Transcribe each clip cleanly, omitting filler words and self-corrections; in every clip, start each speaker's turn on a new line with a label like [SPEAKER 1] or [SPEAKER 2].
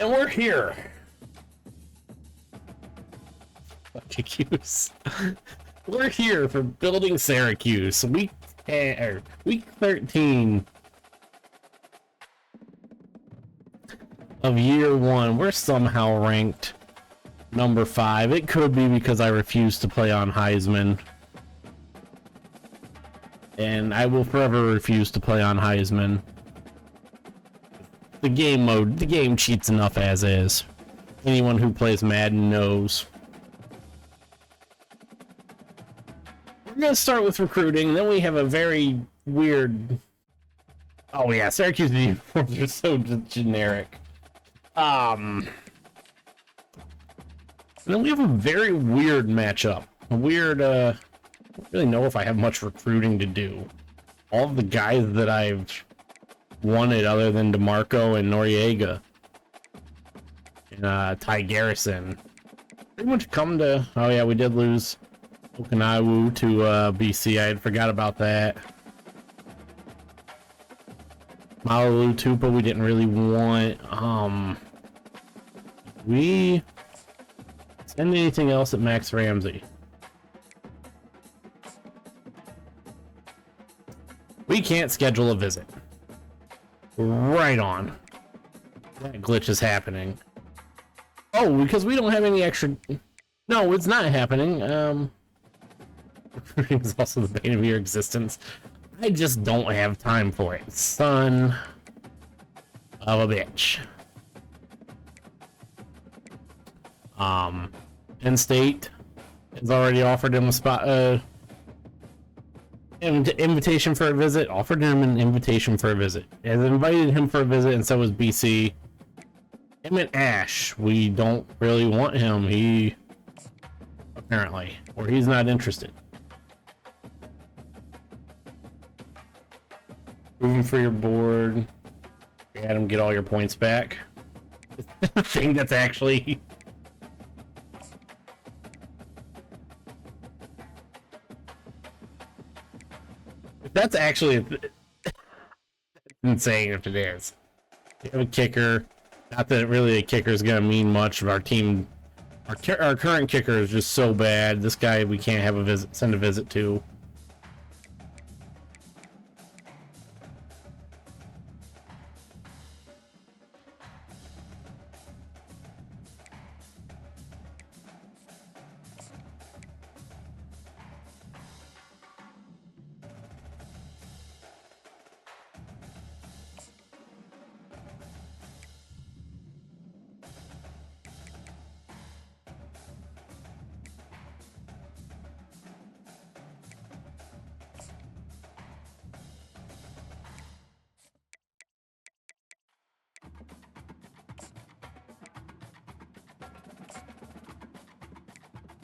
[SPEAKER 1] And we're here. Syracuse. We're here for building Syracuse. Week 13 of year one. We're somehow ranked number 5. It could be because I refuse to play on Heisman. And I will forever refuse to play on Heisman. The game cheats enough as is. Anyone who plays Madden knows. We're gonna start with recruiting, then we have a very weird... Oh yeah, Syracuse uniforms are so generic. And then we have a very weird matchup. A weird, I don't really know if I have much recruiting to do. All of the guys that I've wanted other than DeMarco and Noriega and Ty Garrison pretty much come to... Oh yeah, we did lose Okinawa to BC. I had forgot about that. Malalu Tupa we didn't really want. We send anything else at Max Ramsey? We can't schedule a visit. Right on. That glitch is happening. Oh, because we don't have any extra... No, it's not happening. Recruiting is also the bane of your existence. I just don't have time for it. Son of a bitch. Penn State has already offered him a spot, invitation for a visit. Offered him an invitation for a visit. Has invited him for a visit, and so was BC. Him and Ash, we don't really want him. He apparently, or he's not interested. Moving for your board. Adam, get all your points back. The thing that's actually... That's actually insane if it is. We have a kicker. Not that really a kicker is going to mean much of our team. Our current kicker is just so bad. This guy we can't have a visit, send a visit to.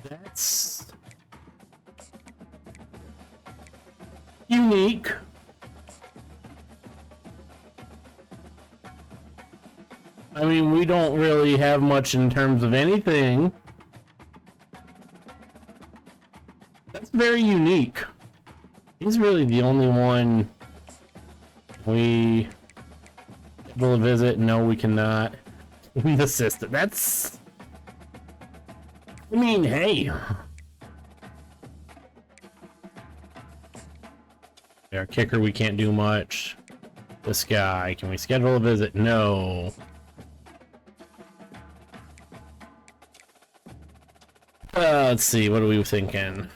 [SPEAKER 1] That's unique. I mean, we don't really have much in terms of anything. That's very unique. He's really the only one we will visit. No, we cannot. The system. That's... I mean, hey. Our kicker, we can't do much. This guy, can we schedule a visit? No. Let's see, what are we thinking?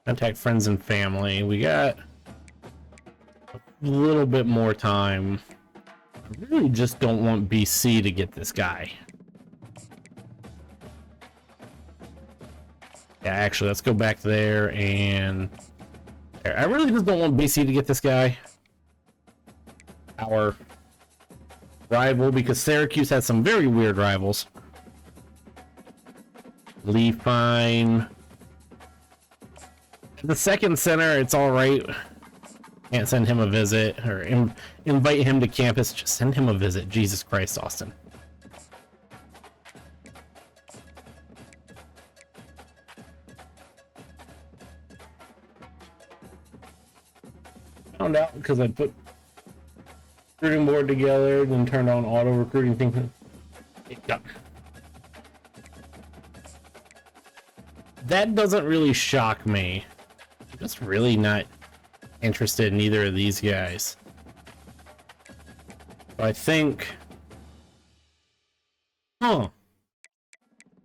[SPEAKER 1] Contact friends and family. We got a little bit more time. I really just don't want BC to get this guy. Yeah, actually, let's go back there and... I really just don't want BC to get this guy. Our rival, because Syracuse has some very weird rivals. Lee Fine. The second center, it's alright. Can't send him a visit, or invite him to campus. Just send him a visit. Jesus Christ, Austin. Found out because I put recruiting board together, then turned on auto recruiting thing. That doesn't really shock me. I'm just really not interested in either of these guys. I think... Huh.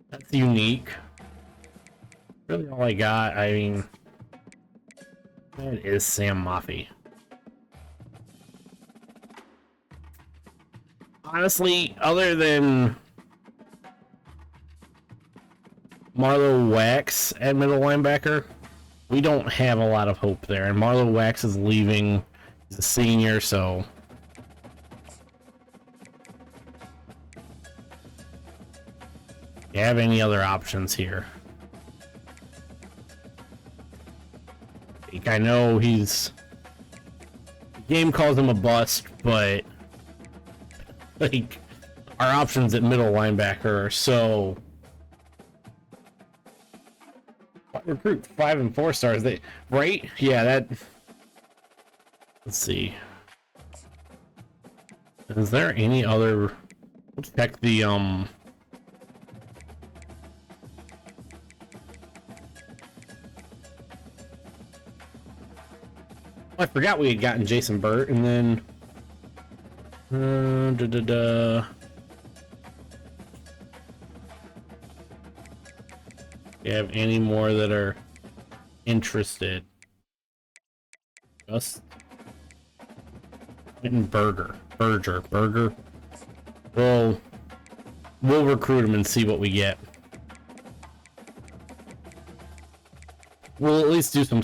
[SPEAKER 1] That's unique. Really all I got, I mean... That is Sam Maffey. Honestly, other than Marlowe Wax at middle linebacker, we don't have a lot of hope there. And Marlowe Wax is leaving. He's a senior, so... Do you have any other options here? I know he's... The game calls him a bust, but... Like, our options at middle linebacker are so... Recruit 5 and 4 stars. They right? Yeah, that... Let's see. Is there any other... Let's check the, I forgot we had gotten Jason Burt, and then... Do you have any more that are interested? Just... Berger. We'll recruit him and see what we get. We'll at least do some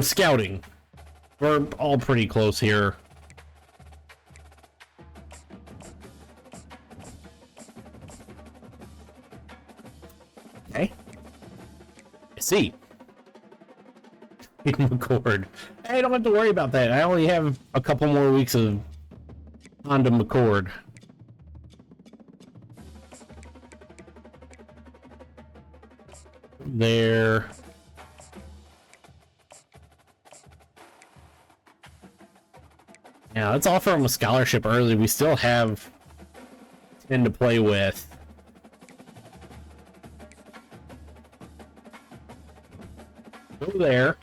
[SPEAKER 1] scouting. We're all pretty close here. Okay. I see. McCord. I don't have to worry about that. I only have a couple more weeks of Honda McCord. There. Yeah, let's offer him a scholarship early. We still have 10 to play with. Go there.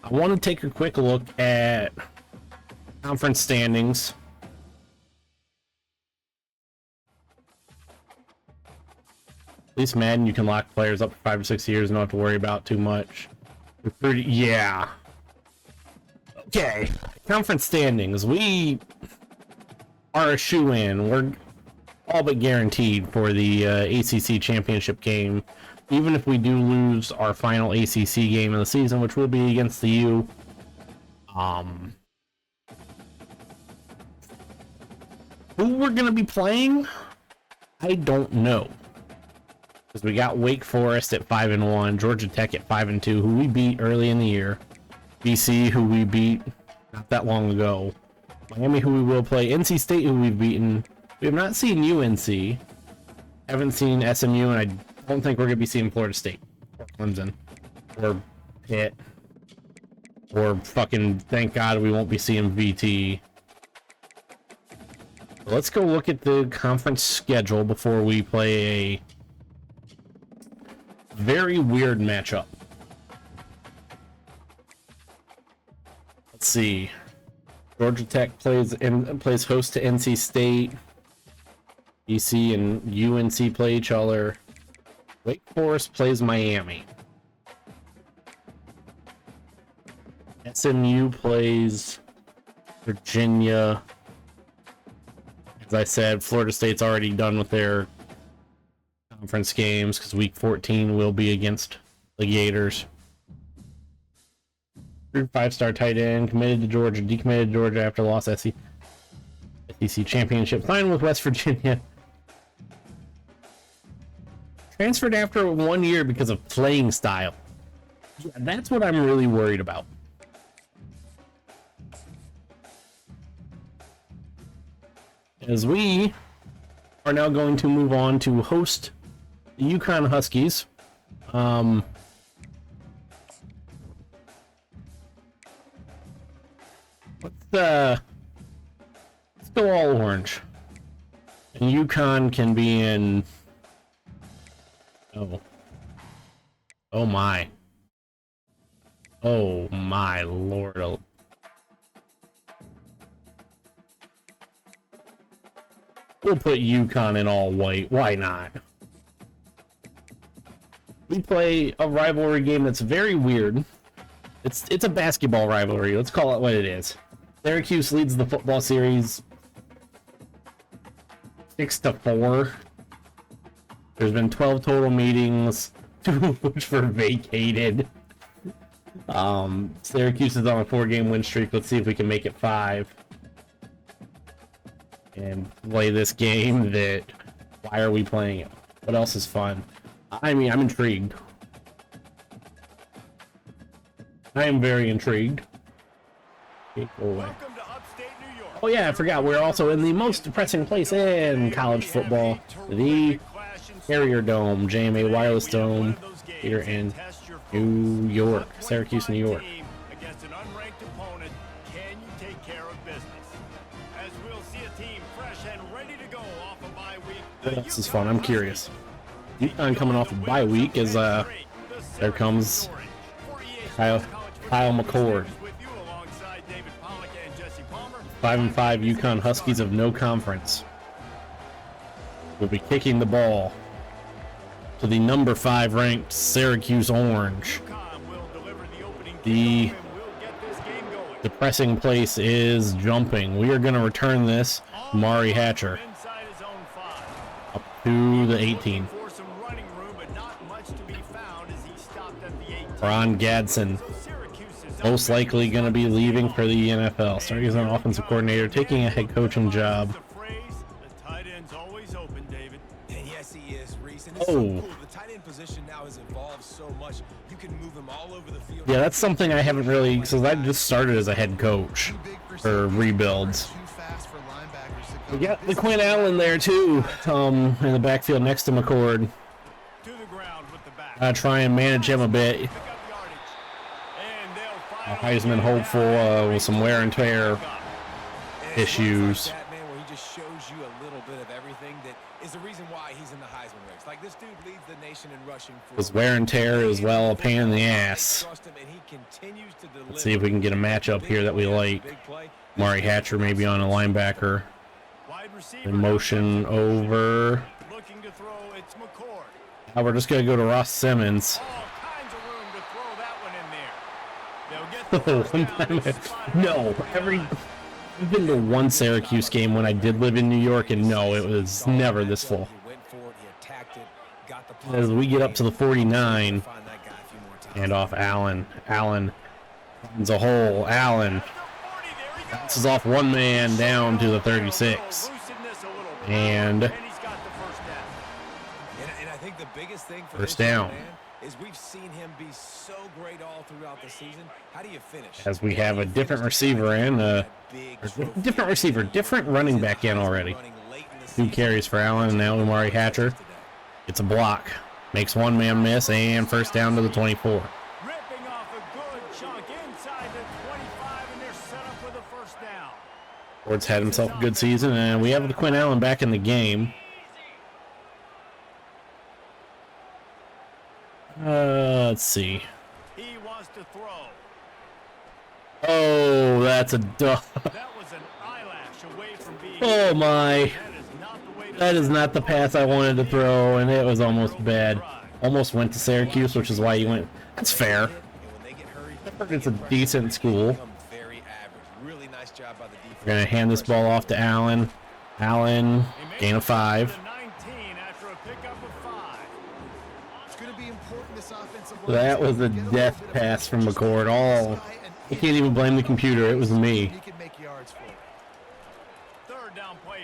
[SPEAKER 1] I want to take a quick look at conference standings. At least Madden, you can lock players up for 5 or 6 years and don't have to worry about too much. Yeah. Okay. Conference standings. We are a shoe-in. We're all but guaranteed for the ACC championship game. Even if we do lose our final ACC game of the season, which will be against the U. Who we're going to be playing? I don't know. Because we got Wake Forest at 5-1, Georgia Tech at 5-2, who we beat early in the year. BC, who we beat not that long ago. Miami, who we will play. NC State, who we've beaten. We have not seen UNC. Haven't seen SMU, and I don't think we're going to be seeing Florida State. Or Clemson. Or Pitt. Or fucking, thank God we won't be seeing VT. Let's go look at the conference schedule before we play a very weird matchup. Let's see. Georgia Tech plays host to NC State. BC and UNC play each other. Wake Forest plays Miami. SMU plays Virginia. As I said, Florida State's already done with their conference games because week 14 will be against the Gators. 5-star tight end, committed to Georgia, decommitted to Georgia after loss SEC championship. Signed with West Virginia. Transferred after 1 year because of playing style. Yeah, that's what I'm really worried about. As we are now going to move on to host the UConn Huskies. let's go all orange. And UConn can be in. Oh. Oh my. Oh my lord. We'll put UConn in all white. Why not? We play a rivalry game that's very weird. It's a basketball rivalry. Let's call it what it is. Syracuse leads the football series 6-4. There's been 12 total meetings, 2 of which were vacated. Syracuse is on a 4-game win streak. Let's see if we can make it 5. And play this game that... Why are we playing it? What else is fun? I mean, I'm intrigued. I am very intrigued. Okay, go away. Oh yeah, I forgot. We're also in the most depressing place in college football. The Carrier Dome, JMA Wireless Dome, here in New York. Syracuse, New York.
[SPEAKER 2] Against an unranked opponent, can you take care of business? As we'll see a team fresh and ready to go off a bye week.
[SPEAKER 1] What else is fun? I'm curious. UConn coming off a bye week is there comes Kyle McCord. 5-5 UConn Huskies of no conference will be kicking the ball to the number 5 ranked Syracuse Orange. The depressing place is jumping. We are going to return this Mari Hatcher up to the 18. Ron Gadsden, most likely going to be leaving for the NFL. Starting as an offensive coordinator, taking a head coaching job. Oh. Yeah, that's something I haven't really, because I just started as a head coach for rebuilds. We got the Quinn Allen there too, in the backfield next to McCord. Try and manage him a bit. Heisman hopeful with some wear and tear issues. His wear and tear is well a pain in the ass. Let's see if we can get a matchup here that we like. Mari Hatcher maybe on a linebacker. In motion over. Now we're just going to go to Ross Simmons. No, I've been to one Syracuse game when I did live in New York, and no, it was never this full. As we get up to the 49, and off Allen. Allen finds a hole. Allen bounces off one man down to the 36. And first down. We've seen him be so great all throughout the season. How do you finish? As we have a different receiver in, different running back in already. 2 carries for Allen, and now Mari Hatcher. It's a block. Makes one man miss, and first down to the 24.
[SPEAKER 2] Ripping off a good chunk inside the 25, and they're set up with a first down.
[SPEAKER 1] Ford's had himself a good season, and we have the Quinn Allen back in the game. Let's see.
[SPEAKER 2] He wants to throw.
[SPEAKER 1] Oh, that's a duh.
[SPEAKER 2] That was an eyelash away from being.
[SPEAKER 1] Oh my. That is not the pass I wanted to throw, and it was almost bad. Almost went to Syracuse, which is why you went. That's fair. It's a decent school. We're going to hand this ball off to Allen. Allen, gain of 5. That was a death pass from McCord. Oh, I can't even blame the computer. It was me.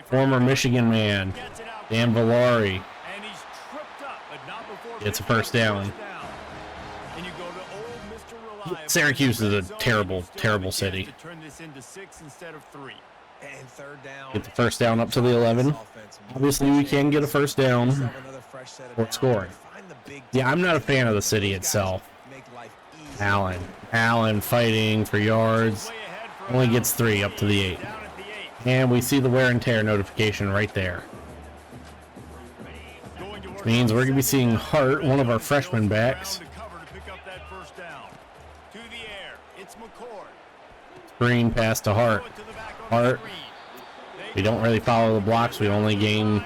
[SPEAKER 1] Former Michigan man, Dan Villari. It's a first down. Syracuse is a terrible, terrible city. Get the first down up to the 11. Obviously, we can get a first down for scoring. Yeah, I'm not a fan of the city itself. Allen fighting for yards. Only gets 3 up to the 8. And we see the wear and tear notification right there. Which means we're going to be seeing Hart, one of our freshman backs. Screen pass to Hart. Hart. We don't really follow the blocks. We only gain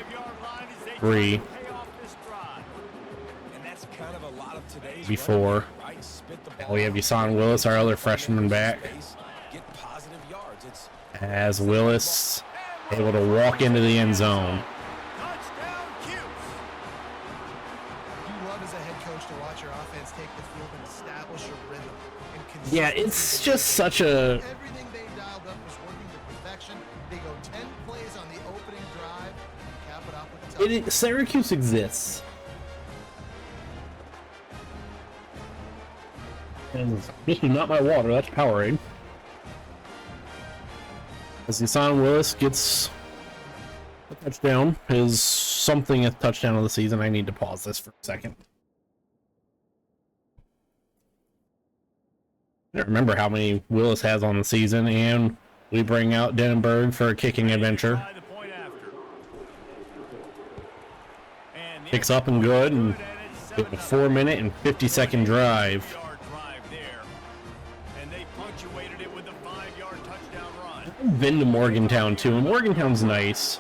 [SPEAKER 1] 3. Before. We have Usain Willis, our other freshman back. As Willis able to walk into the end zone. Yeah, it's just such a... Syracuse exists. And this is not my water, that's Powerade. As Usain Willis gets a touchdown, his somethingth touchdown of the season. I need to pause this for a second. I don't remember how many Willis has on the season, and we bring out Denenberg for a kicking adventure. Kicks up and good, and a 4-minute and 50-second drive. I've been to Morgantown too, and Morgantown's nice.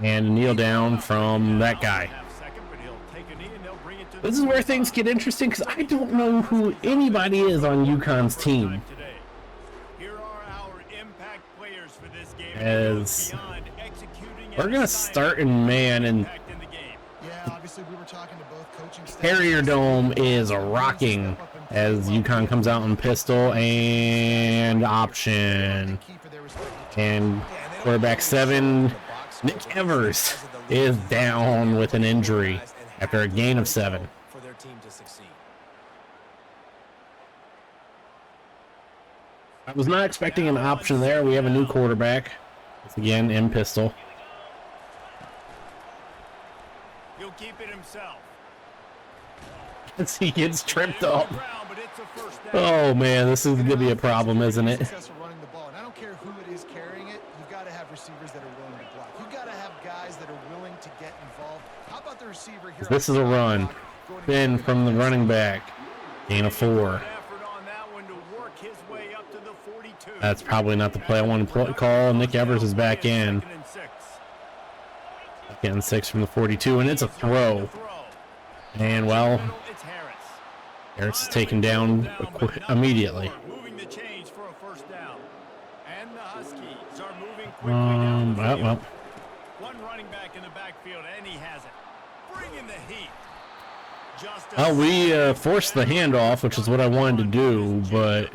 [SPEAKER 1] And kneel down from that guy. This is where things get interesting because I don't know who anybody is on UConn's team. As we're gonna start in man, and Carrier Dome is rocking as UConn comes out in pistol and option. And quarterback 7, Nick Evers, is down with an injury after a gain of 7. I was not expecting an option there. We have a new quarterback. It's again in pistol.
[SPEAKER 2] He'll keep it himself.
[SPEAKER 1] As he gets tripped up. Oh man, this is gonna be a problem, isn't it?
[SPEAKER 3] I don't care who it is carrying it. You've got to have receivers that are willing to block. You've got to have guys that are willing to get involved. How about the receiver here?
[SPEAKER 1] This is a run. Then from the running back. Gain of 4. That's probably not the play I want to call. Nick Evers is back in. Getting 6 from the 42, and it's a throw. And well, Harris is taken down immediately. Well.
[SPEAKER 2] One running back in the backfield, and he has it. Bringing the heat.
[SPEAKER 1] Well, we forced the handoff, which is what I wanted to do, but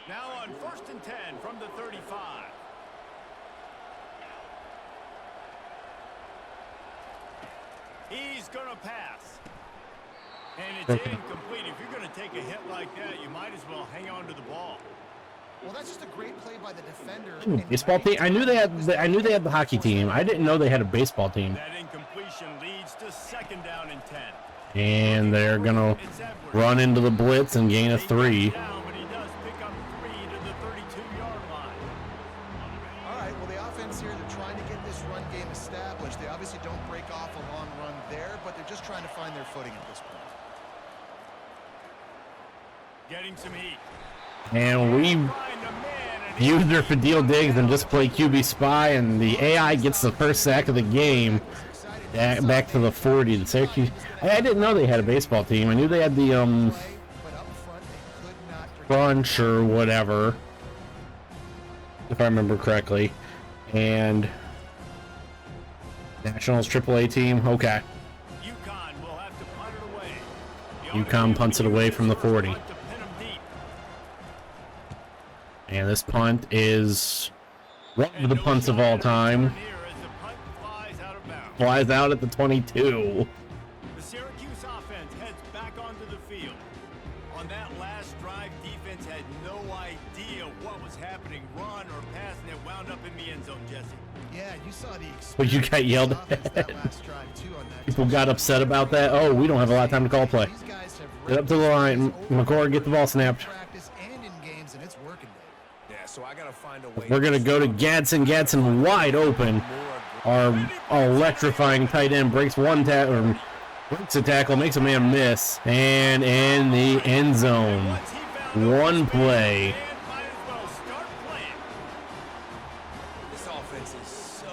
[SPEAKER 2] now on 1st and 10 from the 35. He's gonna pass. And it's incomplete. If you're gonna take a hit like that, you might as well hang on to the ball.
[SPEAKER 3] Well, that's just a great play by the defender.
[SPEAKER 1] Baseball team. I knew they had the hockey team. I didn't know they had a baseball team.
[SPEAKER 2] That incompletion leads to 2nd down and 10.
[SPEAKER 1] And they're gonna run into the blitz and gain a 3.
[SPEAKER 2] But he does pick up 3 to the 32-yard line.
[SPEAKER 3] All right. Well, the offense here, they're trying to get this run game established. They obviously don't break off a long run there, but they're just trying to find their footing at this point.
[SPEAKER 2] Getting some heat.
[SPEAKER 1] And we use their Fadil Diggs and just play QB spy, and the AI gets the first sack of the game. Back to the 40. The Syracuse. I didn't know they had a baseball team. I knew they had the Crunch or whatever, if I remember correctly, and Nationals AAA team. Okay.
[SPEAKER 2] UConn will have to punt it away.
[SPEAKER 1] UConn punts it away from the 40. And this punt is one of the punts of all time. Flies out at the 22.
[SPEAKER 2] The Syracuse offense heads back onto the field. On that last drive, defense had had no idea what was happening. Run or pass, and it wound up in the end zone, Jesse.
[SPEAKER 3] Yeah, you saw the
[SPEAKER 1] Well, you got yelled
[SPEAKER 3] experience
[SPEAKER 1] at.
[SPEAKER 3] that last drive, too, on that
[SPEAKER 1] People got upset about that. Oh, we don't have a lot of time to call play.
[SPEAKER 3] These guys have
[SPEAKER 1] Get up to the line. McCord, get the ball snapped.
[SPEAKER 3] practice and in games, and it's working.
[SPEAKER 4] Yeah, so I gotta find a way.
[SPEAKER 1] We're going to go to Gadsden. Gadsden wide open. Our electrifying tight end breaks one tackle, breaks a tackle, makes a man miss, and in the end zone. One play.
[SPEAKER 4] This offense is so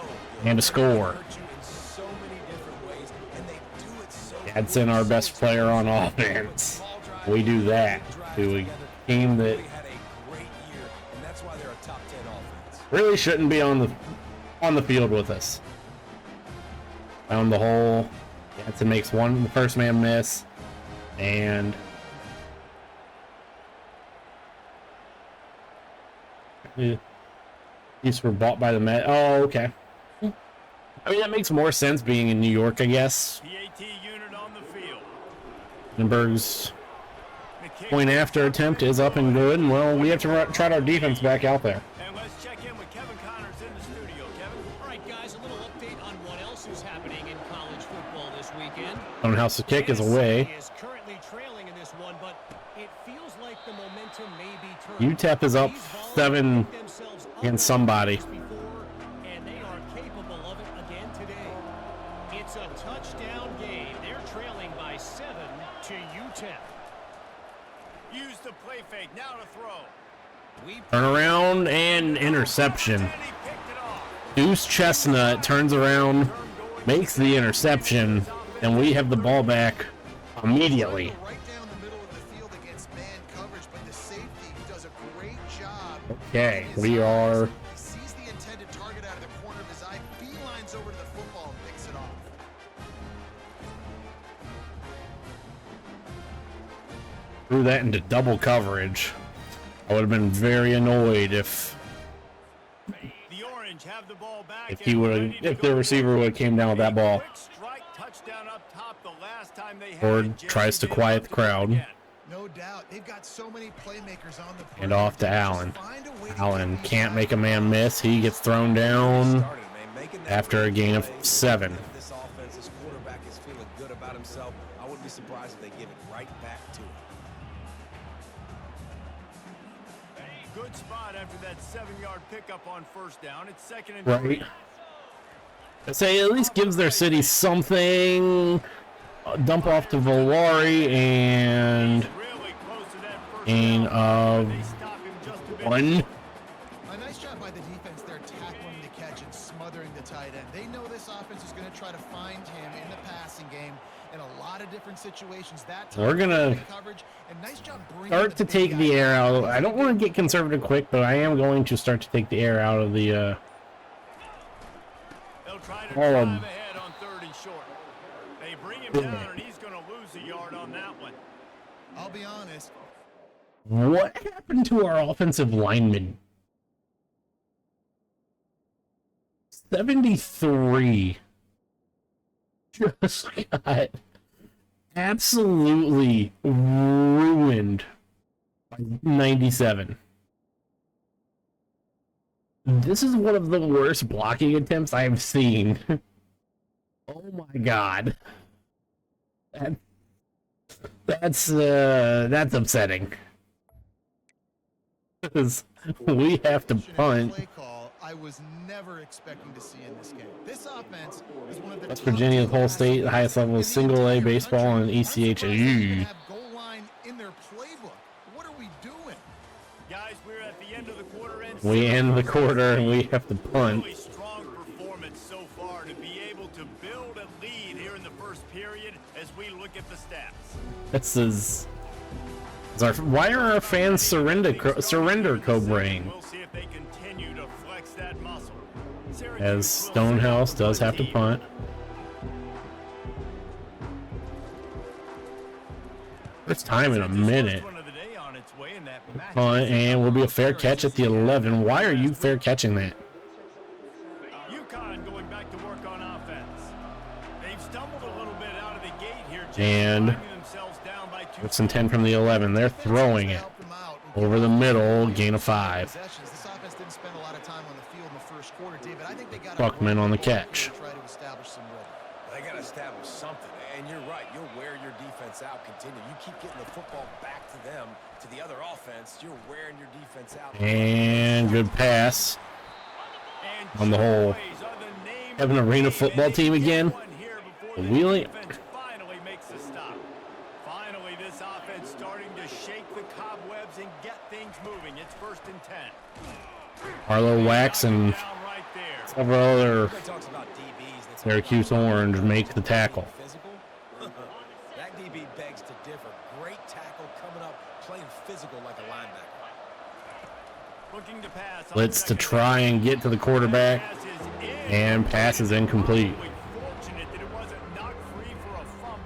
[SPEAKER 4] good.
[SPEAKER 1] And a score.
[SPEAKER 4] Hurt you in so many different ways, and they do it so
[SPEAKER 1] Gadsden, our best player on offense. We do that to a team that
[SPEAKER 4] They had a great year, and that's why they're a top 10 offense.
[SPEAKER 1] really shouldn't be on the field with us. Found the hole. Gadsden makes the first man miss, and these were bought by the Met. Oh, okay. I mean, that makes more sense being in New York, I guess.
[SPEAKER 2] PAT unit on the field.
[SPEAKER 1] Lindenberg's point after attempt is up and good, and well, we have to trot our defense back out there.
[SPEAKER 2] And let's check in with Kevin Connors in the studio. Kevin?
[SPEAKER 5] All right, guys, a little update on what else is happening in college football this weekend.
[SPEAKER 1] Stonehouse kick is away.
[SPEAKER 5] Is currently trailing in this one, but it feels like the momentum may be turning.
[SPEAKER 1] UTEP is up
[SPEAKER 5] These Vols
[SPEAKER 1] 7
[SPEAKER 5] picked themselves up
[SPEAKER 1] against somebody.
[SPEAKER 5] before, and they are capable of it again today. It's a touchdown game. They're trailing by 7 to UTEP.
[SPEAKER 2] Use the play fake. Now to throw.
[SPEAKER 1] Turn around and interception.
[SPEAKER 2] And he picked it off.
[SPEAKER 1] Deuce Chestnut turns around, makes the interception, and we have the ball back immediately.
[SPEAKER 3] Right down the middle of the field against man coverage, but the safety does a great job.
[SPEAKER 1] Okay, we are
[SPEAKER 3] He sees the intended target out of the corner of his eye, beelines over to the football and picks it off.
[SPEAKER 1] threw that into double coverage. I would have been very annoyed if
[SPEAKER 2] The Orange have the ball back.
[SPEAKER 1] he would if the receiver would have came down with that ball.
[SPEAKER 2] Quick strike touchdown up top the last time they had
[SPEAKER 1] Or
[SPEAKER 2] it.
[SPEAKER 1] tries to
[SPEAKER 2] Jesse
[SPEAKER 1] quiet
[SPEAKER 2] did
[SPEAKER 1] the crowd.
[SPEAKER 2] again.
[SPEAKER 3] No doubt. They've got so many playmakers on the
[SPEAKER 1] And off to
[SPEAKER 3] perimeter.
[SPEAKER 1] Allen.
[SPEAKER 3] Just find a way to
[SPEAKER 1] Allen
[SPEAKER 3] get these
[SPEAKER 1] can't
[SPEAKER 3] guys
[SPEAKER 1] make a man
[SPEAKER 3] involved.
[SPEAKER 1] miss. He gets thrown down
[SPEAKER 4] Started, man, making that
[SPEAKER 1] after a
[SPEAKER 4] big
[SPEAKER 1] gain of
[SPEAKER 4] play.
[SPEAKER 1] 7.
[SPEAKER 4] If this offense, this quarterback is feeling good about himself, I wouldn't be surprised if they give it right back to him.
[SPEAKER 2] Good spot after that 7-yard pickup on first down. It's 2nd and
[SPEAKER 1] Right.
[SPEAKER 2] 3.
[SPEAKER 1] I'd say it at least gives their city something. Dump off to Valari and
[SPEAKER 2] Really close to that first
[SPEAKER 1] gain
[SPEAKER 2] down.
[SPEAKER 1] of
[SPEAKER 2] They stop him just a bit.
[SPEAKER 1] 1.
[SPEAKER 3] A nice job by the defense there, tackling the catch and smothering the tight end. They know this offense is going to try to find him in the passing game in a lot of different situations. That time,
[SPEAKER 1] We're gonna
[SPEAKER 3] coverage, and nice job bringing
[SPEAKER 1] start to
[SPEAKER 3] big
[SPEAKER 1] take the
[SPEAKER 3] guy
[SPEAKER 1] air
[SPEAKER 3] out.
[SPEAKER 1] out. I don't want to get conservative quick, but I am going to start to take the air out of the
[SPEAKER 2] They'll try to
[SPEAKER 1] Oh.
[SPEAKER 2] drive ahead on 3rd and short. They bring him down, and he's going to lose a yard on that one.
[SPEAKER 3] I'll be honest.
[SPEAKER 1] What happened to our offensive lineman? 73 just got absolutely ruined by 97. This is one of the worst blocking attempts I have seen. Oh my god. That's upsetting. Because we have to punt.
[SPEAKER 3] Play call I was never expecting to see in this game. This offense is one of the
[SPEAKER 1] West
[SPEAKER 3] top
[SPEAKER 1] Virginia,
[SPEAKER 3] two
[SPEAKER 1] Whole State, the highest level of single A baseball and ECH.
[SPEAKER 3] I'm surprised they even have goal line in their playbook. What are we doing?
[SPEAKER 2] Guys, we're at the end of the quarter. And
[SPEAKER 1] We end the quarter and we have to punt.
[SPEAKER 2] really strong performance so far to be able to build a lead here in the first period as we look at the stats.
[SPEAKER 1] This is why are our fans surrender cobraing?
[SPEAKER 2] We'll see if they continue to flex that muscle. Syracuse
[SPEAKER 1] As
[SPEAKER 2] will
[SPEAKER 1] Stonehouse
[SPEAKER 2] set up
[SPEAKER 1] does have to
[SPEAKER 2] team.
[SPEAKER 1] punt. First time in a minute.
[SPEAKER 2] One of the day on its way in that match.
[SPEAKER 1] Punt and will be a fair catch at the 11. Why are you fair catching that?
[SPEAKER 2] UConn going back to work on offense. They've stumbled a little bit out of the gate here, Jay,
[SPEAKER 1] And
[SPEAKER 2] finding themselves down by 2.
[SPEAKER 1] It's in 10 from the 11. They're throwing it. Over the middle, gain of 5.
[SPEAKER 3] This offense didn't spend a lot of time on the field in the first quarter, David. I think they got
[SPEAKER 1] Buckman on the catch.
[SPEAKER 3] try to establish some rhythm.
[SPEAKER 4] They got to establish something, and you're right. You'll wear your defense out. Continue. You keep getting the football back to them, to the other offense. You're wearing your defense out.
[SPEAKER 1] And good pass on the whole. Have an arena football team again. Wheelie.
[SPEAKER 2] Finally makes the stop. Finally, this offense starting to shake the cobwebs and get things moving. It's 1st and 10.
[SPEAKER 1] Arlo Wax and
[SPEAKER 2] Right there.
[SPEAKER 1] several other
[SPEAKER 4] Everybody talks about DBs. That's
[SPEAKER 1] Syracuse Orange make the tackle.
[SPEAKER 4] physical. That DB begs to differ. Great tackle coming up, playing physical like a linebacker.
[SPEAKER 2] Looking to pass.
[SPEAKER 1] Blitz to try and get to the quarterback, and pass is incomplete.
[SPEAKER 2] Fortunate that it wasn't knocked free for a fumble.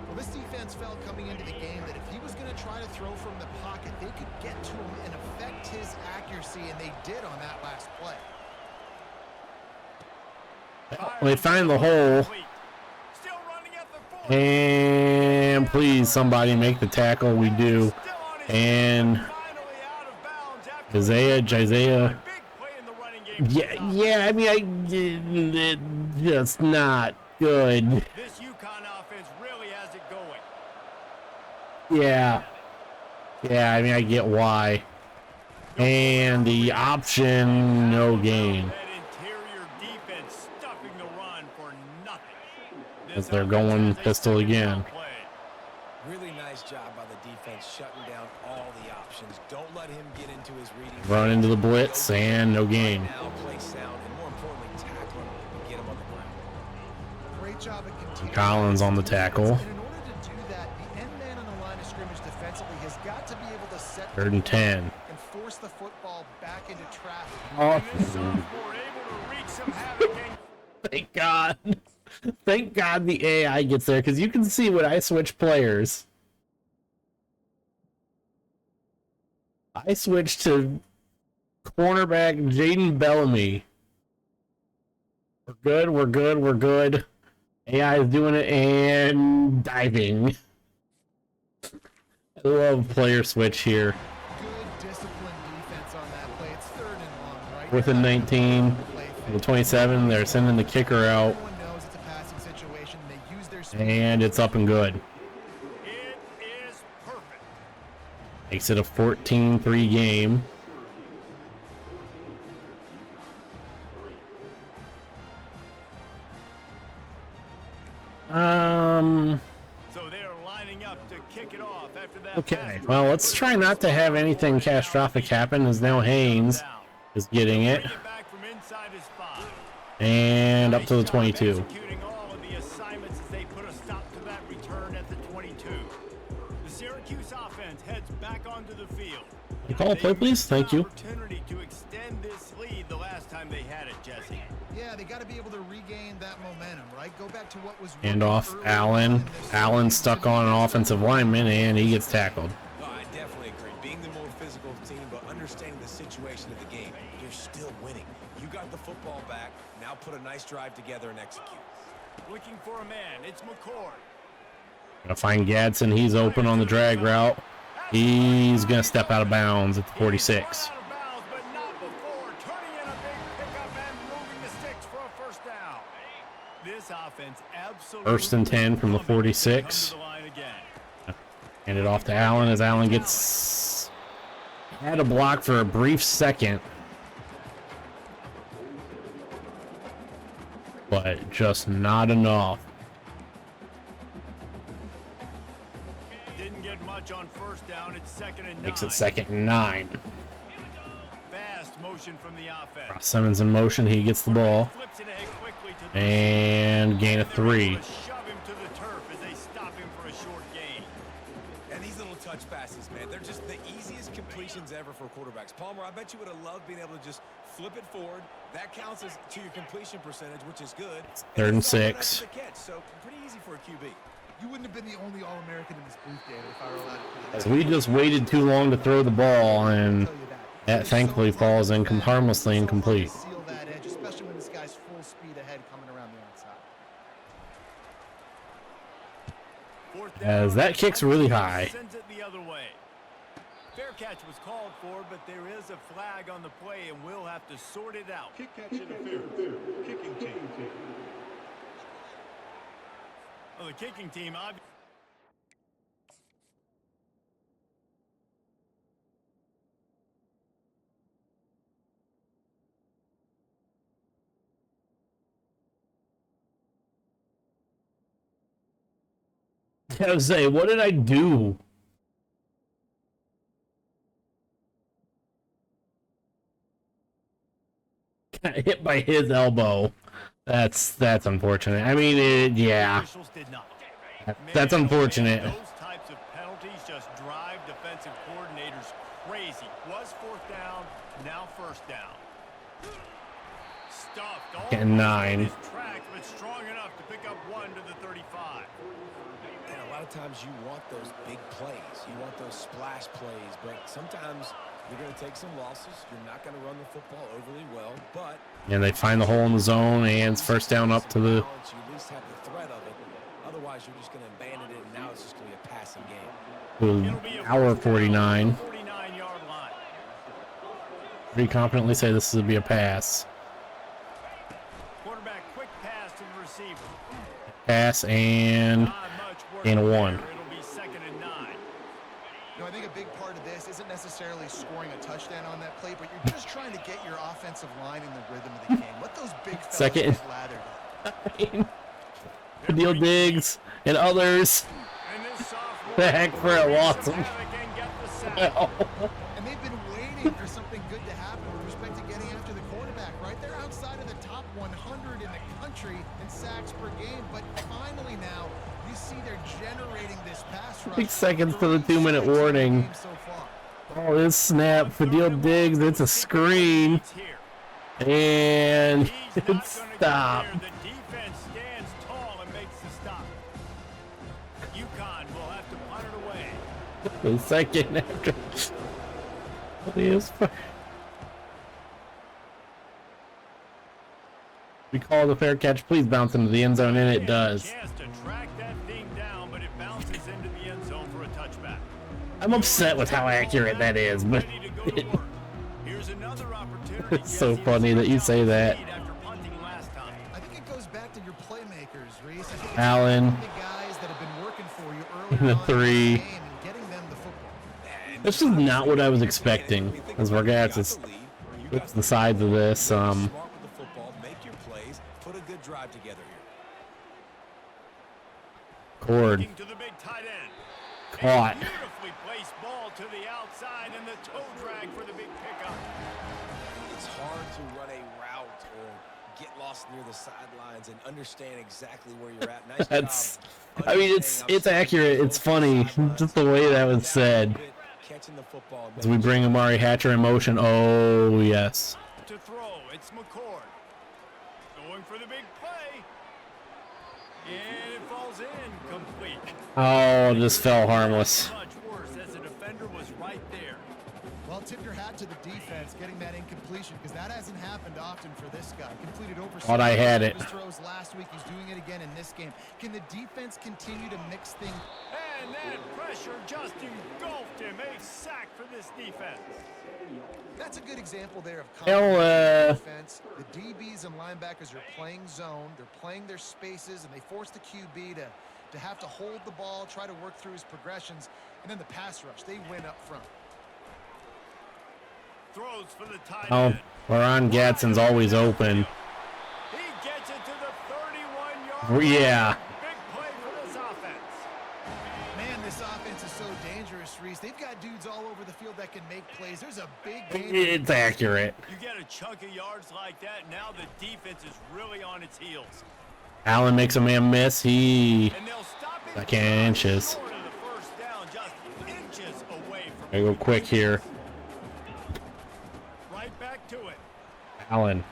[SPEAKER 3] Well, this defense felt coming into the game that if he was going to try to throw from the pocket, they could get to him and affect his accuracy, and they did on that last play.
[SPEAKER 1] They find the hole,
[SPEAKER 2] Still running at the 40.
[SPEAKER 1] and please somebody make the tackle. We do, and
[SPEAKER 2] Finally out of bounds after
[SPEAKER 1] Isaiah.
[SPEAKER 2] big play in the running game.
[SPEAKER 1] Yeah. I mean, it's not good.
[SPEAKER 2] This UConn offense really has it going.
[SPEAKER 1] Yeah. I mean, I get why. And the option, no gain.
[SPEAKER 2] That interior defense stuffing the run for nothing.
[SPEAKER 1] As they're going pistol again.
[SPEAKER 4] Really nice job by the defense shutting down all the options. Don't let him get into his reading.
[SPEAKER 1] Run into the blitz and no gain.
[SPEAKER 4] Now play sound and more importantly tackle him and get him on the ground.
[SPEAKER 3] Great job at continuing.
[SPEAKER 1] Collins on the tackle.
[SPEAKER 3] And in order to do that, the end man on the line of scrimmage defensively has got to be able to set
[SPEAKER 1] 3rd and 10.
[SPEAKER 3] and force the football back into traffic.
[SPEAKER 2] Sophomore able to wreak some havoc and
[SPEAKER 1] Thank God. Thank God the AI gets there, because you can see when I switch players. I switched to cornerback Jaden Bellamy. We're good. AI is doing it and diving. I love player switch here.
[SPEAKER 3] Good disciplined defense on that play. It's 3rd and long, right?
[SPEAKER 1] 4th and 19. The 27, they're sending the kicker out.
[SPEAKER 3] Everyone knows it's a passing situation. They use their speed.
[SPEAKER 1] And it's up and good.
[SPEAKER 2] it is perfect.
[SPEAKER 1] Makes it a 14-3 game.
[SPEAKER 2] So they're lining up to kick it off after that.
[SPEAKER 1] Okay, well, let's try not to have anything catastrophic happen, as now Haynes is getting it.
[SPEAKER 2] Bring it back from inside his 5.
[SPEAKER 1] And up to the 22.
[SPEAKER 2] Executing all of the assignments as they put a stop to that return at the 22. The Syracuse offense heads back onto the field.
[SPEAKER 1] You call a play, please? Thank you.
[SPEAKER 2] Opportunity to extend this lead the last time they had it, Jesse.
[SPEAKER 3] Yeah, they got to be able to regain that momentum, right? Go back to what was
[SPEAKER 1] Hand off Allen. Allen stuck on an offensive lineman, and he gets tackled.
[SPEAKER 4] No, I definitely agree. Being the more physical team, but understanding the situation of the game, you're still winning. You got the football back. Now put a nice drive together and execute.
[SPEAKER 2] Looking for a man. It's McCord.
[SPEAKER 1] Gonna find Gadsden. He's open on the drag route. He's gonna step out of bounds at the 46.
[SPEAKER 2] Out of bounds, but not before. Turning in a big pickup and moving the sticks for a 1st down. This offense absolutely
[SPEAKER 1] 1st and 10 from the 46.
[SPEAKER 2] comes to the line again.
[SPEAKER 1] Hand it off to Allen as Allen gets... Had a block for a brief second. But just not enough.
[SPEAKER 2] Didn't get much on 1st down. It's 2nd and 9.
[SPEAKER 1] Makes it 2nd and 9.
[SPEAKER 2] Fast motion from the offense.
[SPEAKER 1] Ross Simmons in motion. He gets the ball.
[SPEAKER 2] Flips it ahead quickly to the
[SPEAKER 1] And gain of 3.
[SPEAKER 2] shove him to the turf as they stop him for a short gain.
[SPEAKER 4] And these little touch passes, man, they're just the easiest completions ever for quarterbacks. Palmer, I bet you would have loved being able to just flip it forward. That counts as to your completion percentage, which is good.
[SPEAKER 1] 3rd and
[SPEAKER 4] it's all right
[SPEAKER 1] 6.
[SPEAKER 4] after the catch, so pretty easy for a QB.
[SPEAKER 3] You wouldn't have been the only All-American in this booth, David, if I were allowed to put it.
[SPEAKER 1] As we just waited too long to throw the ball, and
[SPEAKER 3] I'll tell you that.
[SPEAKER 1] that thankfully falls harmlessly incomplete.
[SPEAKER 3] Seal that edge, especially when this guy's full speed ahead coming around the outside.
[SPEAKER 2] Fourth
[SPEAKER 1] As
[SPEAKER 2] down,
[SPEAKER 1] that kick's really high.
[SPEAKER 2] sends it the other way. Fair catch was called for, but there is a flag on the play, and we'll have to sort it out.
[SPEAKER 6] Kick catch interference. Kicking team.
[SPEAKER 2] Well, the kicking team, obviously.
[SPEAKER 1] I was saying, what did I do? Got hit by his elbow. That's unfortunate. I mean, yeah.
[SPEAKER 2] Officials did not.
[SPEAKER 1] That's unfortunate.
[SPEAKER 2] Those types of penalties just drive defensive coordinators crazy. Was fourth down, now first down. Stuffed all
[SPEAKER 1] Getting 9.
[SPEAKER 2] his tracks, but strong enough to pick up 1 to the 35.
[SPEAKER 4] And a lot of times you want those big plays. You want those splash plays, but sometimes you're going to take some losses. You're not going to run the football overly well, but...
[SPEAKER 1] And they find the hole in the zone, and it's first down up to the...
[SPEAKER 4] You at least have the threat of it. Otherwise, you're just going to abandon it, and now it's just going to be a passing game.
[SPEAKER 1] Hour 49.
[SPEAKER 2] 49-yard line.
[SPEAKER 1] Pretty confidently say this will be a pass.
[SPEAKER 2] Quarterback quick pass to the receiver.
[SPEAKER 1] Pass and
[SPEAKER 2] Not much work
[SPEAKER 1] and a
[SPEAKER 2] there.
[SPEAKER 1] 1.
[SPEAKER 2] It'll be 2nd and 9.
[SPEAKER 3] You know, I think a big part of this isn't necessarily scoring a touchdown on that play, but you're just trying to get your offensive line in the rhythm of the game. Let those big fellas
[SPEAKER 1] Second.
[SPEAKER 3] get lathered up.
[SPEAKER 1] Deal Diggs and others.
[SPEAKER 2] And this sophomore
[SPEAKER 1] The heck for it, Watson.
[SPEAKER 2] can get the sack.
[SPEAKER 1] Well,
[SPEAKER 3] And they've been waiting for something good to happen with respect to getting after the quarterback, right? They're outside of the top 100 in the country in sacks per game, but finally now you see they're generating this pass rush.
[SPEAKER 1] 6 seconds to the 2-minute
[SPEAKER 3] Sacks in the
[SPEAKER 1] warning.
[SPEAKER 3] game so far.
[SPEAKER 1] Oh, this snap for Deal Diggs. It's a screen.
[SPEAKER 2] It's here.
[SPEAKER 1] And
[SPEAKER 2] He's not
[SPEAKER 1] it's
[SPEAKER 2] gonna go
[SPEAKER 1] stopped.
[SPEAKER 2] there. The defense stands tall and makes the stop. UConn will have to punt it away.
[SPEAKER 1] The second after. We call the fair catch. Please bounce into the end zone, and it does.
[SPEAKER 2] Chance to track that thing down, but it bounces into the end zone for a touchback.
[SPEAKER 1] I'm upset with how accurate that is, but
[SPEAKER 2] Ready to go to work. Here's another opportunity.
[SPEAKER 1] it's so
[SPEAKER 2] Jesse, to
[SPEAKER 1] funny that you say that.
[SPEAKER 2] lead after punting last time.
[SPEAKER 3] I think it goes back to your playmakers, Reese. I think it's
[SPEAKER 1] Allen.
[SPEAKER 3] the guys that have been working for you early
[SPEAKER 1] The
[SPEAKER 3] on in
[SPEAKER 1] 3.
[SPEAKER 3] the game and getting them the football.
[SPEAKER 1] This is not what I was expecting. As regards it's the sides of this.
[SPEAKER 4] Smart with the football, make your plays, put a good drive together here.
[SPEAKER 1] Cord
[SPEAKER 2] Looking to the big tight end.
[SPEAKER 1] caught.
[SPEAKER 2] Beautifully placed ball to the outside and the toe drag for the big pickup.
[SPEAKER 4] It's hard to run a route or get lost near the sidelines and understand exactly where you're at. Nice
[SPEAKER 1] That's.
[SPEAKER 4] job
[SPEAKER 1] I mean, it's accurate. It's funny. Just the way that was said.
[SPEAKER 4] Catching the football.
[SPEAKER 1] As we bring Amari Hatcher in motion. Oh yes.
[SPEAKER 2] To throw, it's McCord. Going for the big play. And it falls in complete.
[SPEAKER 1] Oh, just fell harmless.
[SPEAKER 2] Much worse as the defender was right there.
[SPEAKER 3] Well, tip your hat to the defense getting that incompletion because that hasn't happened often for this guy. Completed over
[SPEAKER 1] Thought I had it.
[SPEAKER 3] his throws last week. He's doing it again in this game. Can the defense continue to mix things?
[SPEAKER 2] And that pressure just engulfed him. A sack for this defense.
[SPEAKER 3] That's a good example there of
[SPEAKER 1] Hell,
[SPEAKER 3] defense. The DBs and linebackers are playing zone. They're playing their spaces, and they force the QB to have to hold the ball, try to work through his progressions, and then the pass rush. They win up front.
[SPEAKER 2] Throws for the tight
[SPEAKER 1] Oh,
[SPEAKER 2] end.
[SPEAKER 1] Ron Gadsden's always open.
[SPEAKER 2] He gets it to the 31-yard line.
[SPEAKER 1] Yeah.
[SPEAKER 2] Big play for this offense.
[SPEAKER 3] Man, this offense is so dangerous, Reese. They've got dudes all over the field that can make plays. There's a big game.
[SPEAKER 1] It's accurate.
[SPEAKER 2] You get a chunk of yards like that, now the defense is really on its heels.
[SPEAKER 1] Allen makes a man miss. He.
[SPEAKER 2] And they'll stop it
[SPEAKER 1] Second inches.
[SPEAKER 2] short of the first down, just inches away from
[SPEAKER 1] I go quick here.
[SPEAKER 2] right back to it.
[SPEAKER 1] Allen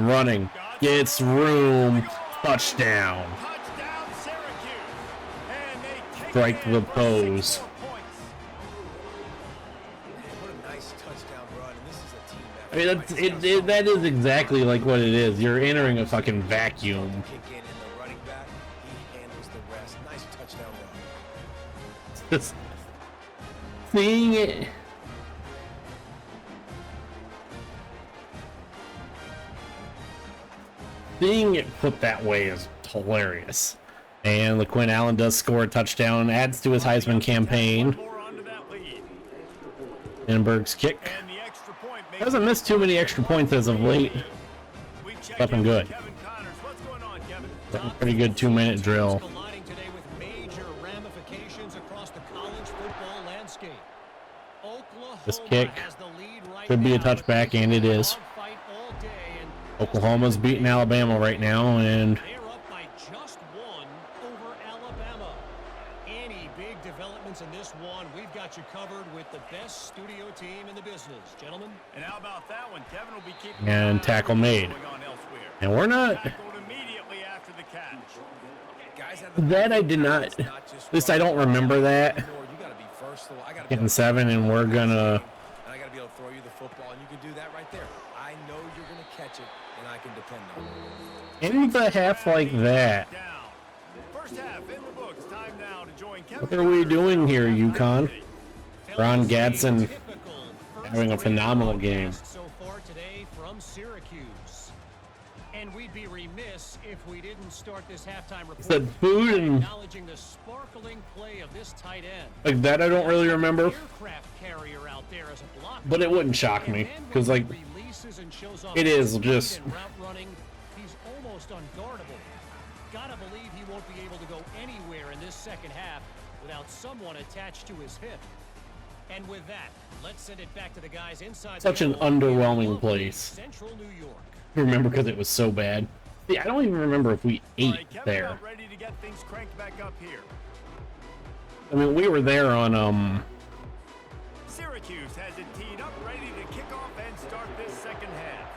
[SPEAKER 1] running. Gets room. Touchdown.
[SPEAKER 2] Touchdown, Syracuse. And they take
[SPEAKER 1] Strike
[SPEAKER 2] it
[SPEAKER 1] the
[SPEAKER 2] in for
[SPEAKER 1] pose.
[SPEAKER 2] 64 points.
[SPEAKER 4] What a nice touchdown run, and this is a team effort.
[SPEAKER 1] I mean, that is exactly like what it is. You're entering a fucking vacuum.
[SPEAKER 4] Kick in, and the running back, he handles the rest. Nice touchdown run.
[SPEAKER 1] Just seeing it. seeing it put that way is hilarious. And LaQuinn Allen does score a touchdown, adds to his Heisman campaign.
[SPEAKER 2] More onto that lead.
[SPEAKER 1] Lindbergh's kick.
[SPEAKER 2] And the extra point makes
[SPEAKER 1] Hasn't missed too many extra points as of late.
[SPEAKER 2] we check
[SPEAKER 1] Looking
[SPEAKER 2] in
[SPEAKER 1] good.
[SPEAKER 2] with Kevin Connors. What's going on, Kevin?
[SPEAKER 1] That's a pretty good 2-minute drill.
[SPEAKER 5] Colliding today with major ramifications across the college football landscape. Oklahoma
[SPEAKER 1] This kick
[SPEAKER 5] has the lead right
[SPEAKER 1] could be a
[SPEAKER 5] now.
[SPEAKER 1] touchback, and it is.
[SPEAKER 5] Dogfight all day, and
[SPEAKER 1] Oklahoma's beating Alabama right now, and
[SPEAKER 5] they're up by just one over Alabama. Any big developments in this one, we've got you covered with the best studio team in the business, gentlemen.
[SPEAKER 2] And how about that one? Kevin will be keeping
[SPEAKER 1] And
[SPEAKER 2] an eye on
[SPEAKER 1] tackle
[SPEAKER 2] what's
[SPEAKER 1] made.
[SPEAKER 2] going on elsewhere.
[SPEAKER 1] and we're not.
[SPEAKER 2] Tackled immediately after the catch.
[SPEAKER 4] Guys have the
[SPEAKER 1] That I did not.
[SPEAKER 4] It's not just
[SPEAKER 1] At least I don't remember that.
[SPEAKER 4] You gotta be versatile. I gotta be
[SPEAKER 1] Getting
[SPEAKER 4] able to-
[SPEAKER 1] 7, and we're gonna.
[SPEAKER 4] And I gotta be able to throw you the football, and you can do that right there. I know you're gonna catch it, and I can depend on it.
[SPEAKER 1] In the half like that.
[SPEAKER 2] Down. First half in the books. Time now to join Kevin.
[SPEAKER 1] What are we doing here, UConn? Ron Gadsden
[SPEAKER 5] Typical first
[SPEAKER 1] having a phenomenal
[SPEAKER 5] three
[SPEAKER 1] game.
[SPEAKER 5] passes so far today from Syracuse. And we'd be remiss if we didn't start this halftime report
[SPEAKER 1] Said food
[SPEAKER 5] by
[SPEAKER 1] and
[SPEAKER 5] acknowledging the sparkling play of this tight end.
[SPEAKER 1] like that. I don't really remember,
[SPEAKER 5] Aircraft carrier out there as a blocker.
[SPEAKER 1] but it wouldn't shock me
[SPEAKER 5] And then
[SPEAKER 1] because
[SPEAKER 5] when
[SPEAKER 1] like
[SPEAKER 5] he releases and shows off
[SPEAKER 1] it is
[SPEAKER 5] speed
[SPEAKER 1] just-
[SPEAKER 5] and route running, he's almost unguardable. Gotta believe he won't be able to go anywhere in this second half without someone attached to his hip. And with that, let's send it back to the guys inside.
[SPEAKER 1] Such
[SPEAKER 5] the
[SPEAKER 1] an
[SPEAKER 5] goal in
[SPEAKER 1] underwhelming
[SPEAKER 5] lovely
[SPEAKER 1] place.
[SPEAKER 5] Central New York.
[SPEAKER 1] remember because it was so bad. See, I don't even remember if we
[SPEAKER 2] All
[SPEAKER 1] ate
[SPEAKER 2] right, Kevin
[SPEAKER 1] there.
[SPEAKER 2] about ready to get things cranked back up here.
[SPEAKER 1] I mean, we were there on
[SPEAKER 2] Syracuse has it teed up, ready to kick off and start this second half.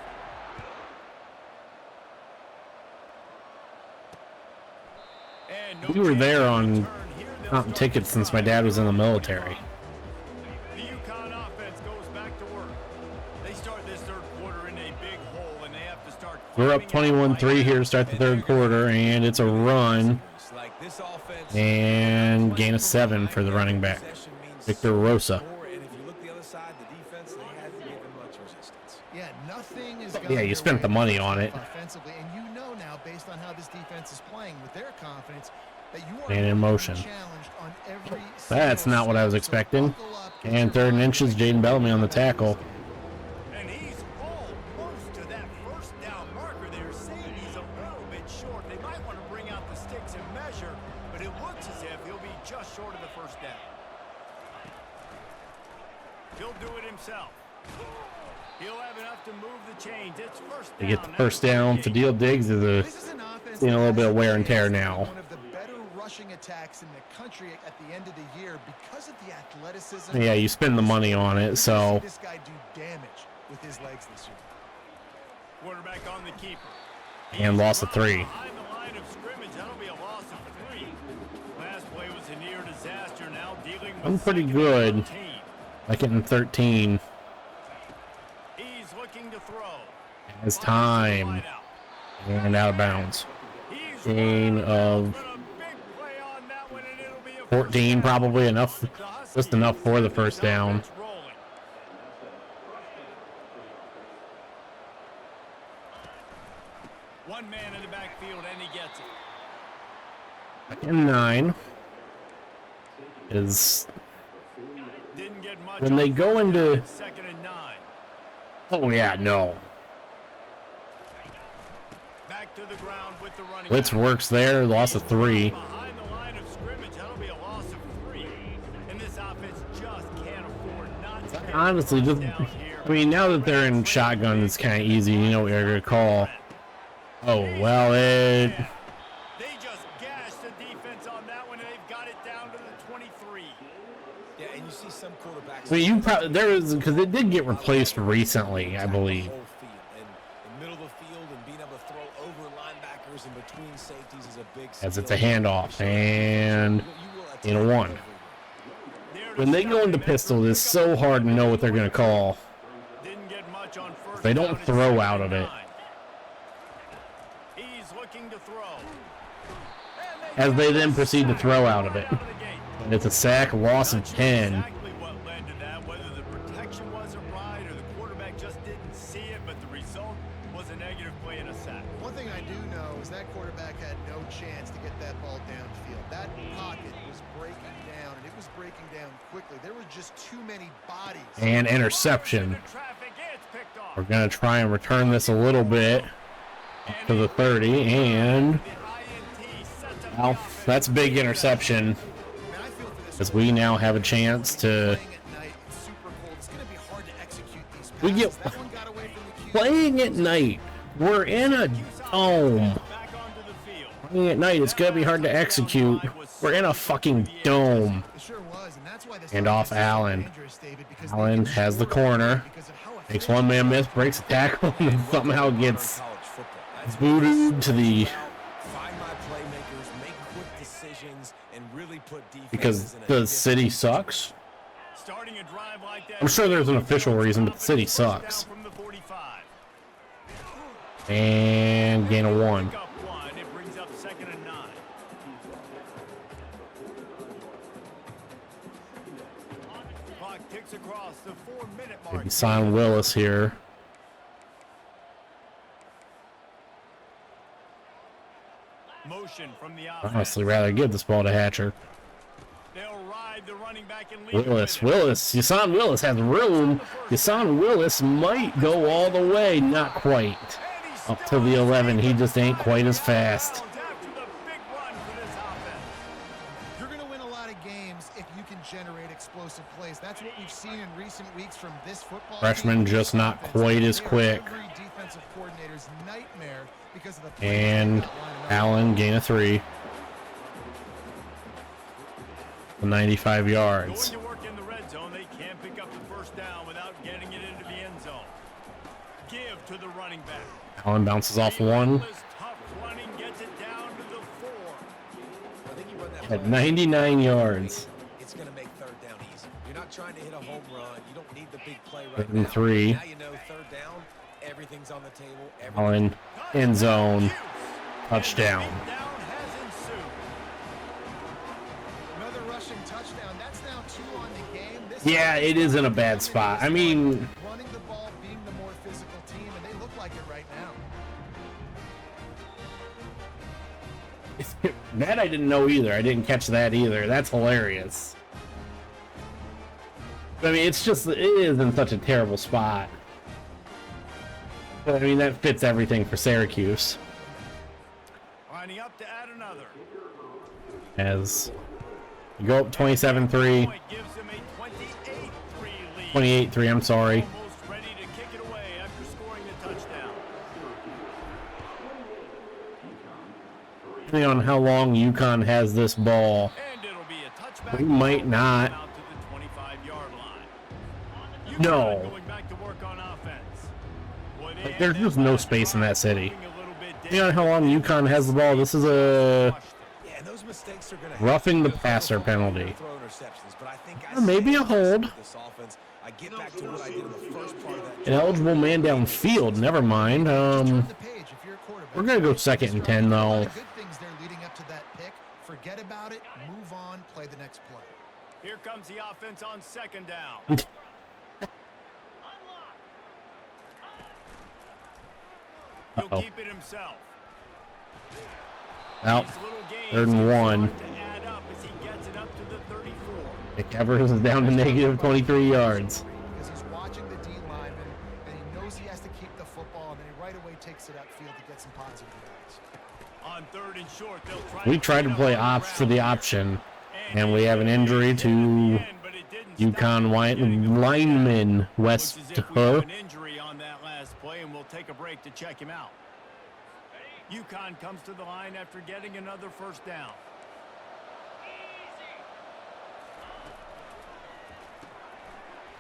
[SPEAKER 2] And no
[SPEAKER 1] we were there
[SPEAKER 2] chance
[SPEAKER 1] on
[SPEAKER 2] to turn here. They'll
[SPEAKER 1] counting
[SPEAKER 2] start
[SPEAKER 1] tickets
[SPEAKER 2] this
[SPEAKER 1] since my
[SPEAKER 2] drive.
[SPEAKER 1] dad was in the military.
[SPEAKER 2] The UConn offense goes back to work. They start this third quarter in a big hole, and they have to start.
[SPEAKER 1] We're up
[SPEAKER 2] climbing out
[SPEAKER 1] 21-3 here to start the third quarter, and it's a run
[SPEAKER 4] Like this offense,
[SPEAKER 1] and gain of 7 for the running back,
[SPEAKER 4] possession means
[SPEAKER 1] Victor Rosa.
[SPEAKER 4] more, and if you look the other side, the defense, they haven't given much resistance.
[SPEAKER 3] Yeah, nothing is.
[SPEAKER 1] Yeah, you spent the money on it.
[SPEAKER 3] Offensively, and you know now, based on how this defense is playing with their confidence, that you are
[SPEAKER 1] And in motion.
[SPEAKER 3] challenged on every
[SPEAKER 1] That's
[SPEAKER 3] single
[SPEAKER 1] not what I was
[SPEAKER 3] snap. So
[SPEAKER 1] expecting.
[SPEAKER 3] buckle up, get
[SPEAKER 1] And
[SPEAKER 3] your
[SPEAKER 1] 3rd and inches, Jaden Bellamy on the tackle.
[SPEAKER 2] And he's almost to that first down marker there, saying he's a little bit short. They might want to bring out the sticks and measure, but it looks as if he'll be just short of the first down. He'll do it himself. He'll have enough to move the chains. It's first
[SPEAKER 1] They
[SPEAKER 2] down.
[SPEAKER 1] get the first down. Fadil Diggs is
[SPEAKER 3] This is an offense
[SPEAKER 1] seeing a little bit of wear and tear
[SPEAKER 3] that
[SPEAKER 1] now.
[SPEAKER 3] has one of the better rushing attacks in the country at the end of the year because of the athleticism.
[SPEAKER 1] Yeah, you spend the money on it,
[SPEAKER 3] You
[SPEAKER 1] so
[SPEAKER 3] see this guy do damage with his legs this year.
[SPEAKER 2] Quarterback on the keeper.
[SPEAKER 1] and loss of 3.
[SPEAKER 2] Behind the line of scrimmage, that'll be a loss of 3. Last play was a near disaster. Now dealing with
[SPEAKER 1] I'm pretty
[SPEAKER 2] second and
[SPEAKER 1] good.
[SPEAKER 2] 13.
[SPEAKER 1] Like in 13
[SPEAKER 2] He's looking to throw.
[SPEAKER 1] as time and out of bounds.
[SPEAKER 2] He's
[SPEAKER 1] Gain of
[SPEAKER 2] put a big play on that one, and it'll be a
[SPEAKER 1] 14,
[SPEAKER 2] first down.
[SPEAKER 1] probably enough,
[SPEAKER 2] The Huskies
[SPEAKER 1] just enough for the first down.
[SPEAKER 2] offense rolling. One man in the backfield, and he gets it.
[SPEAKER 1] And 9 is
[SPEAKER 2] Didn't get much
[SPEAKER 1] when they
[SPEAKER 2] on
[SPEAKER 1] go into.
[SPEAKER 2] second and 9.
[SPEAKER 1] Oh yeah, no.
[SPEAKER 2] Back to the ground with the running
[SPEAKER 1] Blitz
[SPEAKER 2] back.
[SPEAKER 1] works there. Loss of 3.
[SPEAKER 2] Behind the line of scrimmage, that'll be a loss of 3. And this offense just can't afford not to get
[SPEAKER 1] Honestly, just
[SPEAKER 2] down here.
[SPEAKER 1] I mean, now that they're in shotgun, it's kind of easy. You know what you're gonna call. Oh well, it.
[SPEAKER 2] They just gashed the defense on that one, and they've got it down to the 23.
[SPEAKER 4] Yeah, and you see some quarterbacks.
[SPEAKER 1] I mean, you probably there is because it did get replaced recently, I believe.
[SPEAKER 4] The whole field, and the middle of the field and being able to throw over linebackers and between safeties is a big
[SPEAKER 1] As it's
[SPEAKER 4] skill.
[SPEAKER 1] a handoff and in a 1. When they go into pistol, it's so hard to know what they're gonna call.
[SPEAKER 2] Didn't get much on first
[SPEAKER 1] They don't
[SPEAKER 2] down, it's
[SPEAKER 1] throw
[SPEAKER 2] second
[SPEAKER 1] out
[SPEAKER 2] and
[SPEAKER 1] of it.
[SPEAKER 2] 9. He's looking to throw.
[SPEAKER 1] As they then proceed to throw out of it.
[SPEAKER 2] Out of the gate.
[SPEAKER 1] And it's a sack, loss of 10.
[SPEAKER 2] Exactly what led to that, whether the protection wasn't right or the quarterback just didn't see it, but the result was a negative play and a sack.
[SPEAKER 3] One thing I do know is that quarterback had no chance to get that ball downfield. That pocket was breaking down, and it was breaking down quickly. There were just too many bodies.
[SPEAKER 1] And interception.
[SPEAKER 2] Into traffic, it's picked off.
[SPEAKER 1] We're going to try and return this a little bit up to the 30, and well, that's a big interception as we now have a chance to we get playing at night. We're in a dome. Playing at night, it's gonna be hard to execute. We're in a fucking dome. And off Allen. Allen has the corner. Makes one man miss, breaks a tackle, and somehow gets booted to the because the city sucks. I'm sure there's an official reason, but the city sucks. And gain of 1. Maybe sign Willis here. I'd honestly rather give this ball to Hatcher. Willis, Yasan Willis has room. Yasan Willis might go all the way, not quite. Up to the 11, he just ain't quite as fast.
[SPEAKER 3] You're going to win a lot of games if you can generate explosive plays. That's what we've seen in recent weeks from this football
[SPEAKER 1] Freshman just not quite as quick.
[SPEAKER 3] Defensive coordinator's nightmare because of the
[SPEAKER 1] and Allen, gain of 3. 95 yards.
[SPEAKER 2] Going to work in the red zone, they can't pick up the first down without getting it into the end zone. Give to the running back.
[SPEAKER 1] Allen bounces off 1. At 99 yards.
[SPEAKER 4] It's going to make third down easy. You're not trying to hit a home run. You don't need the big play right now.
[SPEAKER 1] 3.
[SPEAKER 4] Now you know third down, everything's on the table.
[SPEAKER 1] Allen, end zone, touchdown.
[SPEAKER 3] Another rushing touchdown. That's now 2 on the game.
[SPEAKER 1] Yeah, it is in a bad spot. I mean,
[SPEAKER 3] running the ball, being the more physical team, and they look like it right now.
[SPEAKER 1] that I didn't know either. I didn't catch that either. That's hilarious. I mean, it's just, it is in such a terrible spot. But I mean, that fits everything for Syracuse.
[SPEAKER 2] Lining up to add another.
[SPEAKER 1] As you go up 27-3. 28-3, I'm sorry.
[SPEAKER 2] Almost ready to kick it away after scoring the touchdown.
[SPEAKER 1] Depending on how long UConn has this ball,
[SPEAKER 2] And it'll be a touchback.
[SPEAKER 1] we might not.
[SPEAKER 2] Out to the 25-yard line.
[SPEAKER 1] No.
[SPEAKER 2] Going back to work on offense. Boy, they
[SPEAKER 1] There's
[SPEAKER 2] had
[SPEAKER 1] just
[SPEAKER 2] that
[SPEAKER 1] no
[SPEAKER 2] last
[SPEAKER 1] space in that city.
[SPEAKER 2] moving a little bit
[SPEAKER 1] Depending on how long UConn has the ball, this is a
[SPEAKER 4] Yeah, and those mistakes are going to
[SPEAKER 1] roughing the passer penalty.
[SPEAKER 4] throw interceptions, but I think
[SPEAKER 1] Or maybe a hold.
[SPEAKER 4] this offense. I get back to what I did in the first part of that.
[SPEAKER 1] An eligible man downfield. Never mind.
[SPEAKER 3] Turn the page if you're a quarterback.
[SPEAKER 1] We're gonna go 2nd and 10
[SPEAKER 3] A lot
[SPEAKER 1] though.
[SPEAKER 3] of good things there leading up to that pick. Forget about it. Move on. Play the next play.
[SPEAKER 2] Here comes the offense on 2nd down. He'll
[SPEAKER 1] Uh-oh.
[SPEAKER 2] keep it himself.
[SPEAKER 1] Out.
[SPEAKER 2] These little gains
[SPEAKER 1] 3rd and 1.
[SPEAKER 2] to add up as he gets it up to the 34.
[SPEAKER 1] Nick Evers is down to negative 23 yards.
[SPEAKER 3] Because he's watching the D lineman and he knows he has to keep the football, and then he right away takes it upfield to get some positive yards.
[SPEAKER 2] On 3rd and short, they'll try
[SPEAKER 1] We tried to play ops for the option, and we have an injury to UConn lineman West Hook.
[SPEAKER 2] An injury on that last play, and we'll take a break to check him out. UConn comes to the line after getting another first down.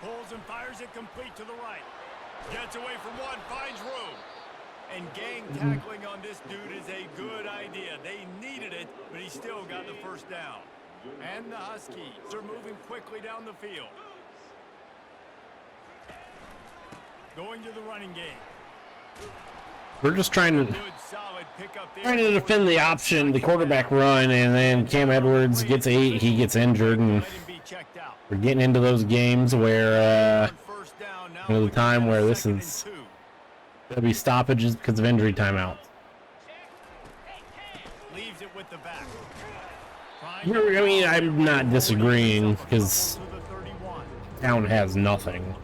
[SPEAKER 2] Pulls and fires it complete to the right. Gets away from one, finds room. And gang tackling on this dude is a good idea. They needed it, but he still got the first down. And the Huskies are moving quickly down the field. Going to the running game.
[SPEAKER 1] We're just trying to
[SPEAKER 2] Good solid pickup there.
[SPEAKER 1] defend the option, the quarterback run, and then Cam Edwards gets 8. He gets injured, and
[SPEAKER 2] Let him be checked out.
[SPEAKER 1] we're getting into those games where
[SPEAKER 2] First down
[SPEAKER 1] Another time where this is gonna be stoppages because of injury timeouts.
[SPEAKER 2] Leaves it with the back.
[SPEAKER 1] I mean, I'm not disagreeing because Town has nothing.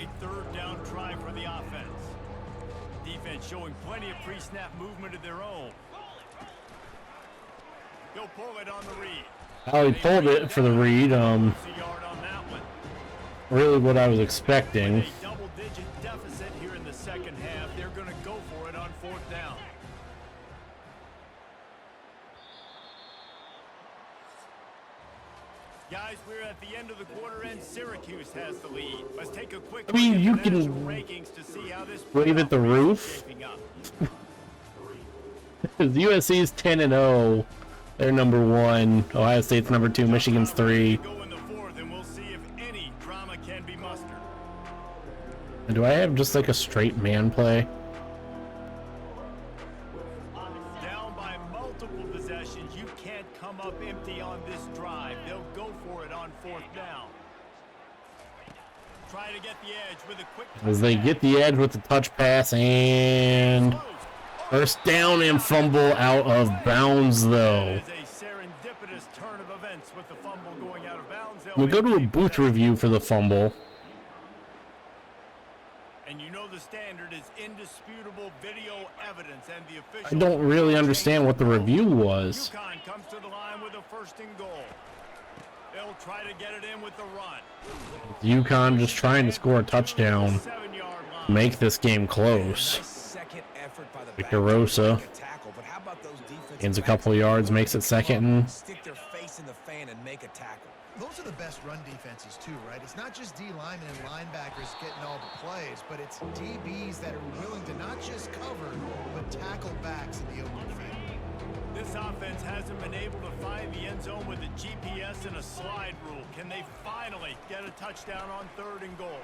[SPEAKER 2] A third down try for the offense. Defense showing plenty of pre-snap movement of their own. He'll pull it on the read.
[SPEAKER 1] Oh, he pulled it for the read. Really what I was expecting.
[SPEAKER 2] A double-digit deficit here in the second half. They're going to go for it on fourth down. Guys, we're at the end of the quarter, and Syracuse has the lead. Let's take a quick
[SPEAKER 1] I mean,
[SPEAKER 2] look
[SPEAKER 1] you
[SPEAKER 2] at the
[SPEAKER 1] can
[SPEAKER 2] national rankings to see how this
[SPEAKER 1] wave at the roof. USC is 10-0. They're number 1. Ohio State's number 2. Michigan's 3.
[SPEAKER 2] Go in the fourth, and we'll see if any drama can be mustered.
[SPEAKER 1] And do I have just like a straight man play?
[SPEAKER 2] Down by multiple possessions, you can't come up empty on this drive. They'll go for it on fourth down. Try to get the edge with a quick
[SPEAKER 1] As they get the edge with the touch pass, and first down and fumble out of bounds though.
[SPEAKER 2] a serendipitous turn of events with the fumble going out of bounds.
[SPEAKER 1] We'll go to a booth review for the fumble.
[SPEAKER 2] And you know the standard is indisputable video evidence, and the
[SPEAKER 1] I
[SPEAKER 2] official.
[SPEAKER 1] don't really understand what the review was.
[SPEAKER 2] UConn comes to the line with a first and goal. They'll try to get it in with the run.
[SPEAKER 1] UConn just trying to score a touchdown,
[SPEAKER 2] 7-yard line.
[SPEAKER 1] make this game close.
[SPEAKER 4] Nice second effort by the
[SPEAKER 1] Victor
[SPEAKER 4] back to
[SPEAKER 1] Rosa
[SPEAKER 4] make a tackle, but how about those defensive
[SPEAKER 1] gains a
[SPEAKER 4] backs
[SPEAKER 1] couple
[SPEAKER 4] that
[SPEAKER 1] yards,
[SPEAKER 4] really
[SPEAKER 1] makes it second and
[SPEAKER 4] stick their face in the fan and make a tackle.
[SPEAKER 3] Those are the best run defenses too, right? It's not just D linemen and linebackers getting all the plays, but it's DBs that are willing to not just cover, but tackle backs in the open field.
[SPEAKER 2] This offense hasn't been able to find the end zone with a GPS and a slide rule. Can they finally get a touchdown on third and goal?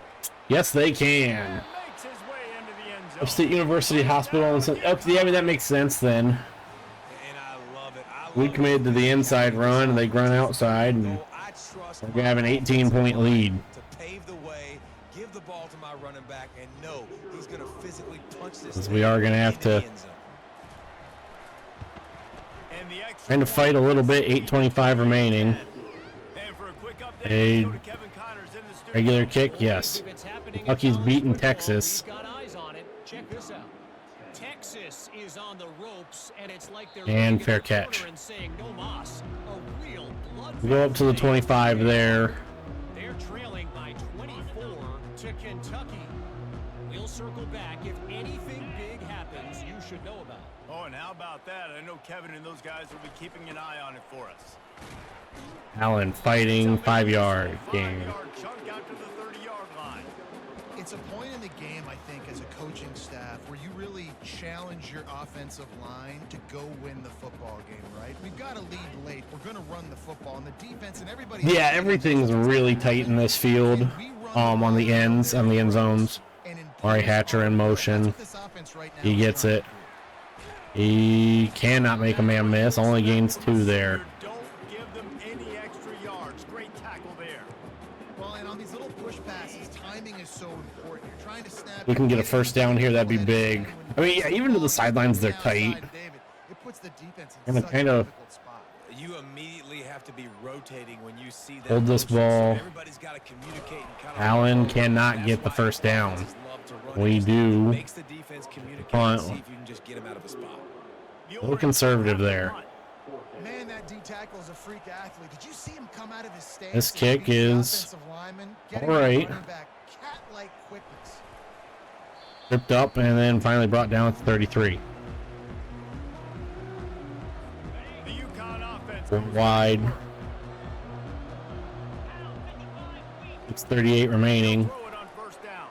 [SPEAKER 1] yes, they can.
[SPEAKER 2] Makes his way into the end zone.
[SPEAKER 1] Upstate University Hospital. Yeah, I mean, that makes sense then.
[SPEAKER 4] And I love it.
[SPEAKER 1] We committed to the inside run, and they run outside, and
[SPEAKER 4] I trust
[SPEAKER 1] we're gonna have an 18-point lead.
[SPEAKER 4] to pave the way, give the ball to my running back, and know he's going to physically punch this.
[SPEAKER 1] Because we are gonna have
[SPEAKER 4] into the
[SPEAKER 1] to
[SPEAKER 4] end zone.
[SPEAKER 2] And the extra
[SPEAKER 1] trying to fight a little bit. 8:25 remaining.
[SPEAKER 2] And for a quick update,
[SPEAKER 1] A
[SPEAKER 2] let's go to Kevin Connors in the studio.
[SPEAKER 1] regular kick, yes.
[SPEAKER 5] If it's happening in
[SPEAKER 1] Kentucky's
[SPEAKER 5] college
[SPEAKER 1] beaten
[SPEAKER 5] football,
[SPEAKER 1] Texas.
[SPEAKER 5] we've got eyes on it. Check this out. Texas is on the ropes, and it's like they're
[SPEAKER 1] And
[SPEAKER 5] looking at
[SPEAKER 1] fair
[SPEAKER 5] the corner
[SPEAKER 1] catch.
[SPEAKER 5] and saying, no mas. A real
[SPEAKER 1] We go up to the 25 there.
[SPEAKER 5] They're trailing by 24 to Kentucky. We'll circle back. If anything big happens, you should know about it.
[SPEAKER 2] Oh, and how about that? I know Kevin and those guys will be keeping an eye on it for us.
[SPEAKER 1] Allen fighting, 5-yard gain.
[SPEAKER 2] 5-yard chunk out to the 30-yard line.
[SPEAKER 3] It's a point in the game, I think, as a coaching staff where you really challenge your offensive line to go win the football game, right? We've got to lead late. We're going to run the football, and the defense and everybody.
[SPEAKER 1] Yeah, everything's really tight in this field. On the ends, on the end zones. Mari Hatcher in motion. He gets it. He cannot make a man miss. Only gains 2 there.
[SPEAKER 2] Don't give them any extra yards. Great tackle there.
[SPEAKER 3] Well, and on these little push passes, timing is so important. You're trying to snap.
[SPEAKER 1] We can get a first down here. That'd be big. I mean, yeah, even to the sidelines, they're tight.
[SPEAKER 3] It puts the defense
[SPEAKER 1] And
[SPEAKER 3] in
[SPEAKER 1] it
[SPEAKER 3] such a
[SPEAKER 1] kind of
[SPEAKER 3] difficult spot.
[SPEAKER 4] You immediately have to be rotating when you see that.
[SPEAKER 1] hold this
[SPEAKER 4] motion, so
[SPEAKER 1] ball.
[SPEAKER 4] everybody's got to communicate and kind of
[SPEAKER 1] Allen cannot get the first down. We do.
[SPEAKER 4] Makes the defense communicate
[SPEAKER 1] Punt.
[SPEAKER 4] and see if you can just get him out of a spot.
[SPEAKER 1] A little conservative there.
[SPEAKER 3] Man, that D tackle is a freak athlete. Did you see him come out of his stance?
[SPEAKER 1] This
[SPEAKER 3] and
[SPEAKER 1] kick
[SPEAKER 3] beat the
[SPEAKER 1] is
[SPEAKER 3] offensive lineman, getting
[SPEAKER 1] all right.
[SPEAKER 3] the running back cat-like quickness.
[SPEAKER 1] Tripped up and then finally brought down at 33.
[SPEAKER 2] The UConn offense
[SPEAKER 1] Going wide. 6:38 remaining.
[SPEAKER 2] throw it on first down.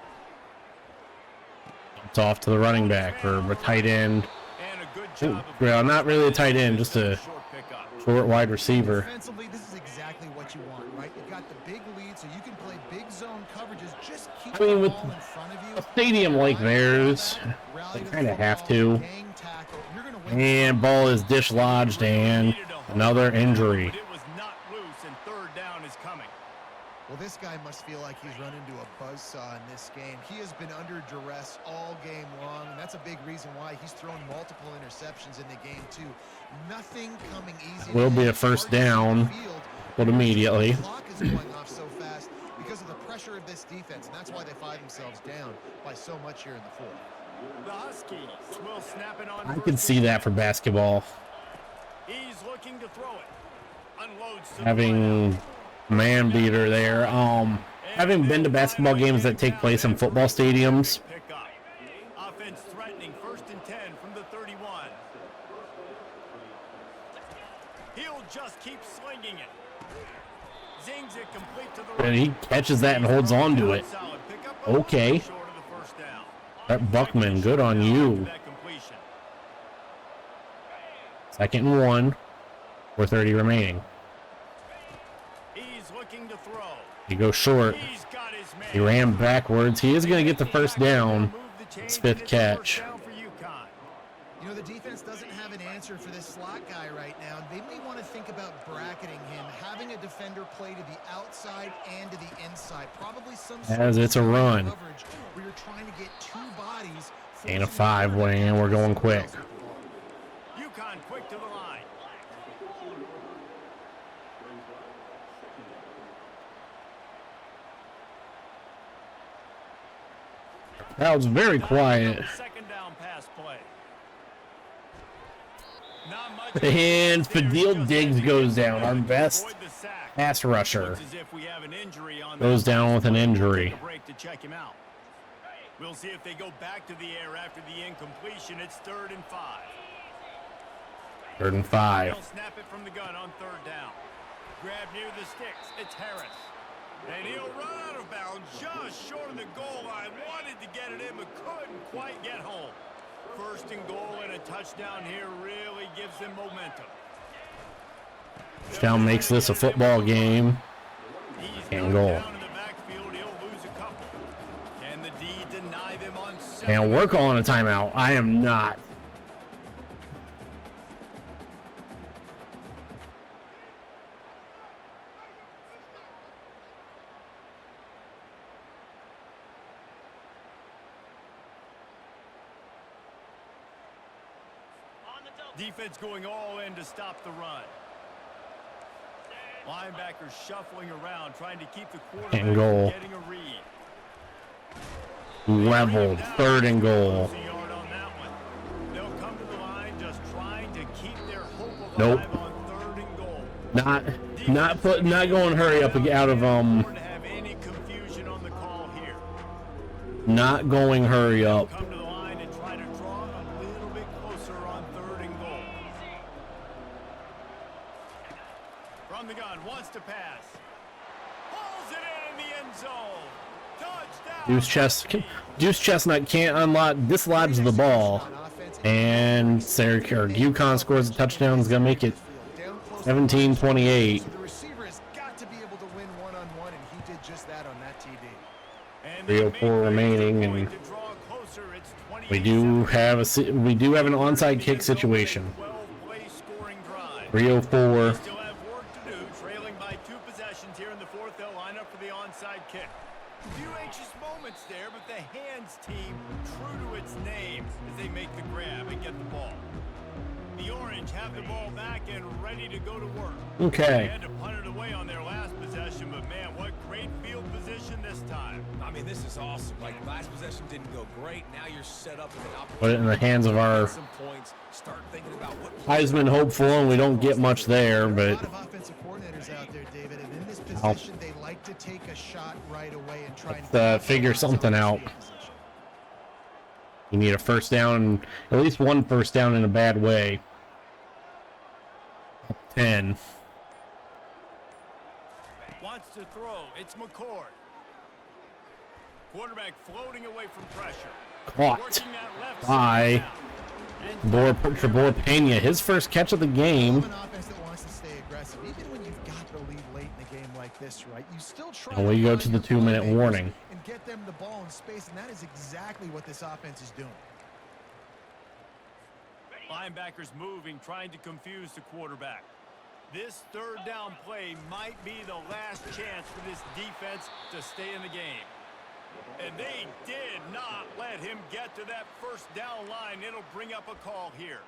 [SPEAKER 1] It's off to the running back or a tight end.
[SPEAKER 2] And a good job of
[SPEAKER 1] Well, not really a tight end, just a
[SPEAKER 2] short pickup.
[SPEAKER 1] short wide receiver.
[SPEAKER 3] Defensively, this is exactly what you want, right? You got the big lead, so you can play big zone coverages. Just keep
[SPEAKER 1] I mean,
[SPEAKER 3] the
[SPEAKER 1] with
[SPEAKER 3] ball in front of you.
[SPEAKER 1] a stadium like theirs,
[SPEAKER 3] Rally
[SPEAKER 1] they
[SPEAKER 3] to the
[SPEAKER 1] kind of have
[SPEAKER 3] football,
[SPEAKER 1] to.
[SPEAKER 3] gang tackle. You're gonna win.
[SPEAKER 1] And ball is dislodged and another injury.
[SPEAKER 2] But it was not loose, and third down is coming.
[SPEAKER 3] Well, this guy must feel like he's run into a buzzsaw in this game. He has been under duress all game long, and that's a big reason why he's thrown multiple interceptions in the game, too. Nothing coming easy.
[SPEAKER 1] Will be a first down. But immediately.
[SPEAKER 3] The clock is going off so fast because of the pressure of this defense, and that's why they find themselves down by so much here in the fourth.
[SPEAKER 2] The Huskies will snap it on.
[SPEAKER 1] I can see that for basketball.
[SPEAKER 2] He's looking to throw it. Unloads to
[SPEAKER 1] Having man beater there. Having been to basketball games that take place in football stadiums,
[SPEAKER 2] pick up. Offense threatening 1st and 10 from the 31. He'll just keep slinging it. Zings it complete to the
[SPEAKER 1] and he catches that and holds on to it. Okay. That Buckman, good on you. 2nd and 1. 4:30 remaining.
[SPEAKER 2] He's looking to throw.
[SPEAKER 1] He goes short. He ran backwards. He is going to get the first down. His 5th catch.
[SPEAKER 3] You know, the defense doesn't have an answer for this slot guy right now. They may want to think about bracketing him, having a defender play to the outside and to the inside. Probably some
[SPEAKER 1] as it's a run.
[SPEAKER 3] Where you're trying to get 2 bodies.
[SPEAKER 1] And a 5 and we're going quick.
[SPEAKER 2] UConn quick to the line.
[SPEAKER 1] That was very quiet.
[SPEAKER 2] 2nd down pass play.
[SPEAKER 1] And Fadil Diggs goes down. Our best pass rusher goes down with an injury.
[SPEAKER 2] We'll see if they go back to the air after the incompletion. It's 3rd and 5.
[SPEAKER 1] 3rd and 5.
[SPEAKER 2] He'll snap it from the gun on 3rd down. Grab near the sticks. It's Harris. And he'll run out of bounds just short of the goal line. Wanted to get it in, but couldn't quite get home. 1st and goal and a touchdown here really gives them momentum.
[SPEAKER 1] Touchdown makes this a football game. And goal. And we're calling a timeout. I am not.
[SPEAKER 2] Defense going all in to stop the run. Linebackers shuffling around, trying to keep the quarterback
[SPEAKER 1] and goal.
[SPEAKER 2] Getting a read.
[SPEAKER 1] Leveled. 3rd and goal.
[SPEAKER 2] They'll come to the line just trying to keep their hope alive
[SPEAKER 1] Nope.
[SPEAKER 2] on 3rd and goal.
[SPEAKER 1] Not going hurry up out of
[SPEAKER 2] Have any confusion on the call here.
[SPEAKER 1] Not going hurry up.
[SPEAKER 2] Come to the line and try to draw a little bit closer on 3rd and goal. From the gun, wants to pass. Pulls it in the end zone. Touchdown.
[SPEAKER 1] Deuce Chestnut can't dislodge the ball, and Syracuse UConn scores a touchdown. Is gonna make it 17-28.
[SPEAKER 3] The receiver has got to be able to win one-on-one, and he did just that on that TD.
[SPEAKER 1] 3:04 remaining, and we do have an onside kick situation. 3:04.
[SPEAKER 2] Still have work to do, trailing by 2 possessions here in the 4th. They'll line up for the onside kick. A few anxious moments there, but the hands team true to its name as they make the grab and get the ball. The Orange have the ball back and ready to go to work.
[SPEAKER 1] Okay.
[SPEAKER 2] They had to punt it away on their last possession, but man, what great field position this time.
[SPEAKER 4] I mean, this is awesome. Like, last possession didn't go great. Now you're set up with an opportunity.
[SPEAKER 1] Put it in the hands of our
[SPEAKER 4] some points. Start thinking about what
[SPEAKER 1] Heisman hopeful, and we don't get much there,
[SPEAKER 3] A
[SPEAKER 1] but
[SPEAKER 3] lot of offensive coordinators out there, David, and in this position, they like to take a shot right away and try and
[SPEAKER 1] figure something out. You need a first down, at least one first down in a bad way. 10.
[SPEAKER 2] Wants to throw. It's McCord. Quarterback floating away from pressure.
[SPEAKER 1] Caught
[SPEAKER 2] Working that left
[SPEAKER 1] by
[SPEAKER 2] side now.
[SPEAKER 1] Trevor Pena. His first catch of the game.
[SPEAKER 3] An offense that wants to stay aggressive, even when you've got the lead late in a game like this, right? You still try
[SPEAKER 1] And we go
[SPEAKER 3] find
[SPEAKER 1] to the
[SPEAKER 3] your
[SPEAKER 1] 2-minute
[SPEAKER 3] playmakers
[SPEAKER 1] warning.
[SPEAKER 3] and get them the ball in space, and that is exactly what this offense is doing.
[SPEAKER 2] Linebackers moving, trying to confuse the quarterback. This 3rd down play might be the last chance for this defense to stay in the game. And they did not let him get to that first down line. It'll bring up a call here.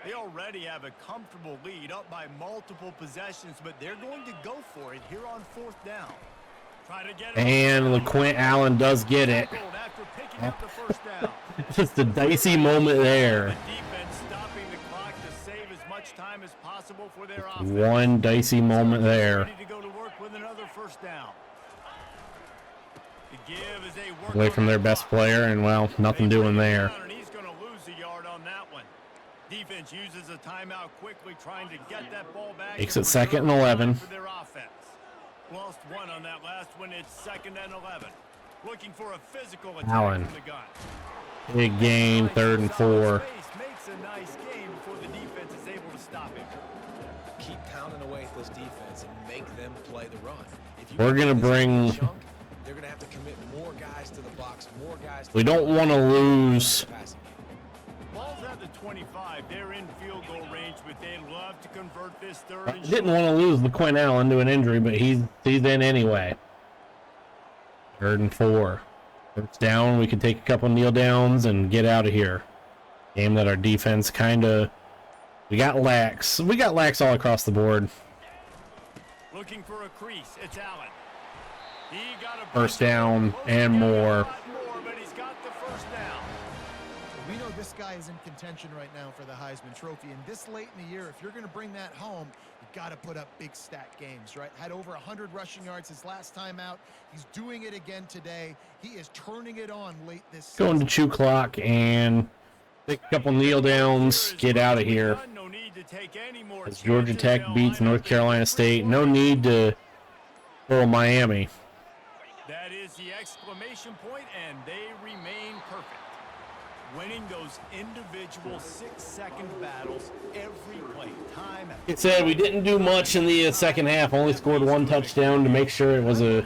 [SPEAKER 2] They already have a comfortable lead up by multiple possessions, but they're going to go for it here on 4th down. Try to get it.
[SPEAKER 1] And LaQuint Allen does get it.
[SPEAKER 2] After picking up the first down.
[SPEAKER 1] Just a dicey moment there.
[SPEAKER 2] The defense stopping the clock to save as much time as possible for their offense.
[SPEAKER 1] One dicey moment there.
[SPEAKER 2] Ready to go to work with another first down. The give as they work
[SPEAKER 1] Away from their best player, and well, nothing doing there.
[SPEAKER 2] And he's going to lose a yard on that one. Defense uses a timeout quickly, trying to get that ball back.
[SPEAKER 1] Makes it 2nd and 11.
[SPEAKER 2] For their offense. Lost one on that last one. It's 2nd and 11. Looking for a physical attack
[SPEAKER 1] Allen.
[SPEAKER 2] from the gun.
[SPEAKER 1] Big gain, 3rd and 4.
[SPEAKER 2] Makes a nice game before the defense is able to stop him.
[SPEAKER 4] Keep pounding away at this defense and make them play the run. If you
[SPEAKER 1] We're gonna bring.
[SPEAKER 4] chunk, they're gonna have to commit more guys to the box, more guys.
[SPEAKER 1] We don't want to lose.
[SPEAKER 2] Ball's at the 25. They're in field goal range, but they'd love to convert this 3rd and
[SPEAKER 1] Didn't want to lose LaQuint Allen to an injury, but he's in anyway. 3rd and 4. First down, we can take a couple kneel downs and get out of here. Game that our defense we got lax. We got lax all across the board.
[SPEAKER 2] Looking for a crease. It's Allen. He got a
[SPEAKER 1] First down and more.
[SPEAKER 2] But he's got the first down.
[SPEAKER 3] We know this guy is in contention right now for the Heisman Trophy, and this late in the year, if you're going to bring that home, you got to put up big stat games, right? Had over 100 rushing yards his last time out. He's doing it again today. He is turning it on late this season.
[SPEAKER 1] Going to chew clock and take a couple kneel downs. Get out of here.
[SPEAKER 2] No need to take any more
[SPEAKER 1] As Georgia
[SPEAKER 2] chances.
[SPEAKER 1] Tech
[SPEAKER 2] They'll
[SPEAKER 1] beats
[SPEAKER 2] line
[SPEAKER 1] North
[SPEAKER 2] up
[SPEAKER 1] Carolina State. No need to throw Miami.
[SPEAKER 2] That is the exclamation point, and they remain perfect. Winning those individual 6-second battles every play, time after
[SPEAKER 1] It said we didn't do much in the second half. Only scored 1 touchdown to make sure it was a.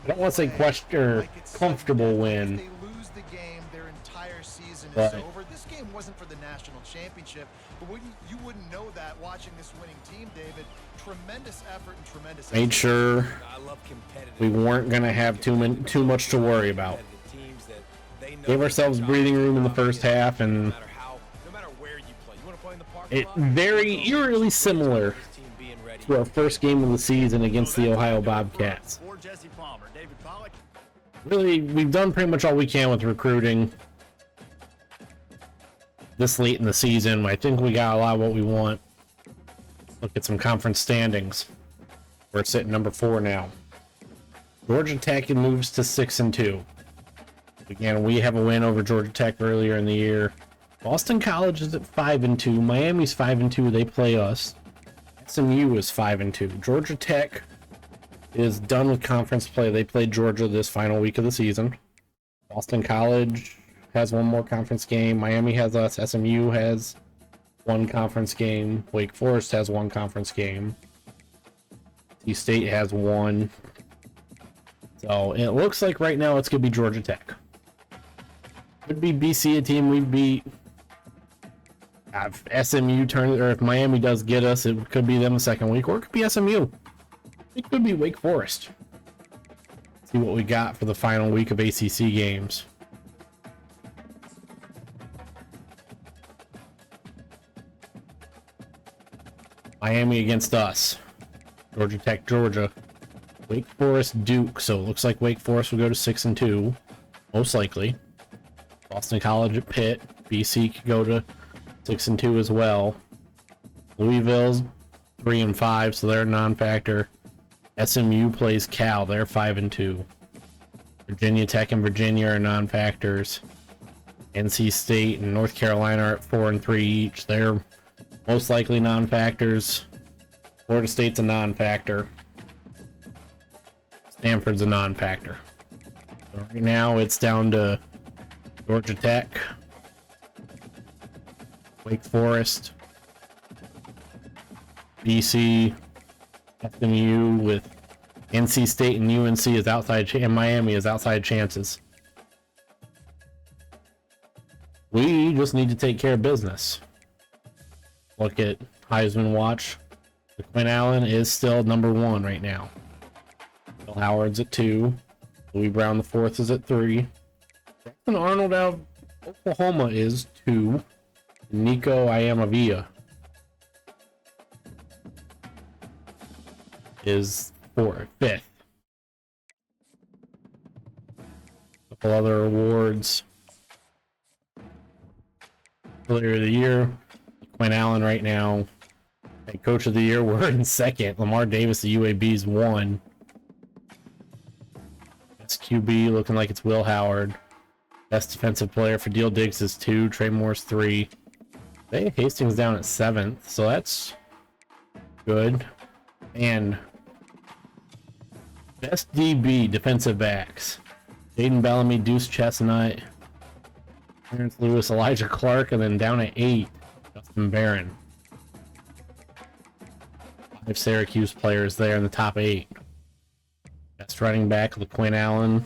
[SPEAKER 1] I don't want to say question or comfortable win.
[SPEAKER 3] They lose the game, their entire season is
[SPEAKER 1] But-
[SPEAKER 3] over. This game wasn't for the national championship, but you wouldn't know that watching this winning team, David. Tremendous effort and tremendous.
[SPEAKER 1] Made sure
[SPEAKER 4] I love competitive.
[SPEAKER 1] we weren't going to have too much to worry about.
[SPEAKER 4] Teams that they know
[SPEAKER 1] Gave ourselves breathing room in the first half, and
[SPEAKER 4] no matter where you play. You want to play in the parking
[SPEAKER 1] it
[SPEAKER 4] lot?
[SPEAKER 1] very eerily similar
[SPEAKER 4] This team being ready.
[SPEAKER 1] to our first game of the season against the Ohio Bobcats.
[SPEAKER 2] For Jesse Palmer, David Pollack.
[SPEAKER 1] Really, we've done pretty much all we can with recruiting this late in the season. I think we got a lot of what we want. Look at some conference standings. We're sitting number 4 now. Georgia Tech moves to 6-2. Again, we have a win over Georgia Tech earlier in the year. Boston College is at 5-2. Miami's 5-2. They play us. SMU is 5-2. Georgia Tech is done with conference play. They played Georgia this final week of the season. Boston College has one more conference game. Miami has us. SMU has one conference game. Wake Forest has one conference game. T State has one. So it looks like right now it's going to be Georgia Tech. Could be BC, a team we beat. If SMU turns, or if Miami does get us, it could be them the second week, or it could be SMU. It could be Wake Forest. See what we got for the final week of ACC games. Miami against us. Georgia Tech, Georgia. Wake Forest, Duke. So it looks like Wake Forest will go to 6-2, most likely. Boston College at Pitt. BC could go to 6-2 as well. Louisville's 3-5, so they're a non-factor. SMU plays Cal. They're 5-2. Virginia Tech and Virginia are non-factors. NC State and North Carolina are at 4-3 each. They're most likely non-factors. Florida State's a non-factor. Stanford's a non-factor. So right now it's down to Georgia Tech, Wake Forest, BC, SMU, with NC State and UNC as outside, and Miami as outside chances. We Lewis need to take care of business. Look at Heisman watch. Quinn Allen is still #1 right now. Will Howard's at 2. Louis Brown the 4th is at 3. Jackson Arnold out of Oklahoma is 2. Nico Iamavia is 5th. Couple other awards. Player of the year, Quinn Allen right now. And Coach of the year, we're in 2nd. Lamar Davis, the UAB's 1. Best QB looking like it's Will Howard. Best defensive player for Deal Diggs is 2. Trey Moore's 3. They have Hastings down at 7th, so that's good. And best DB defensive backs. Jaden Bellamy, Deuce Chestnut, Terrence Lewis, Elijah Clark, and then down at 8, Justin Barron. 5 Syracuse players there in the top 8. Best running back, LaQuinn Allen.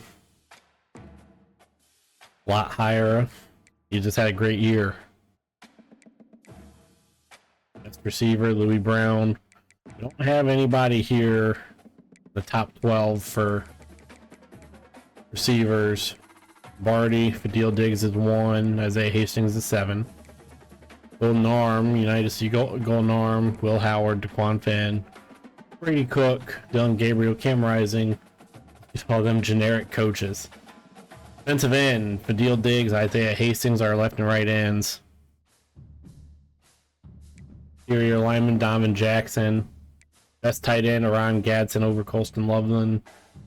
[SPEAKER 1] A lot higher. He just had a great year. Best receiver, Louis Brown. We don't have anybody here in the top 12 for receivers. Barty, Fadil Diggs is 1. Isaiah Hastings is 7. Golden Arm, United C. Golden Arm, Will Howard, Daquan Finn, Brady Cook, Dylan Gabriel, Cam Rising. You call them generic coaches. Defensive end, Fadil Diggs, Isaiah Hastings, our left and right ends. Interior lineman, Donovan Jackson. Best tight end, Orion Gadsden over Colston Loveland.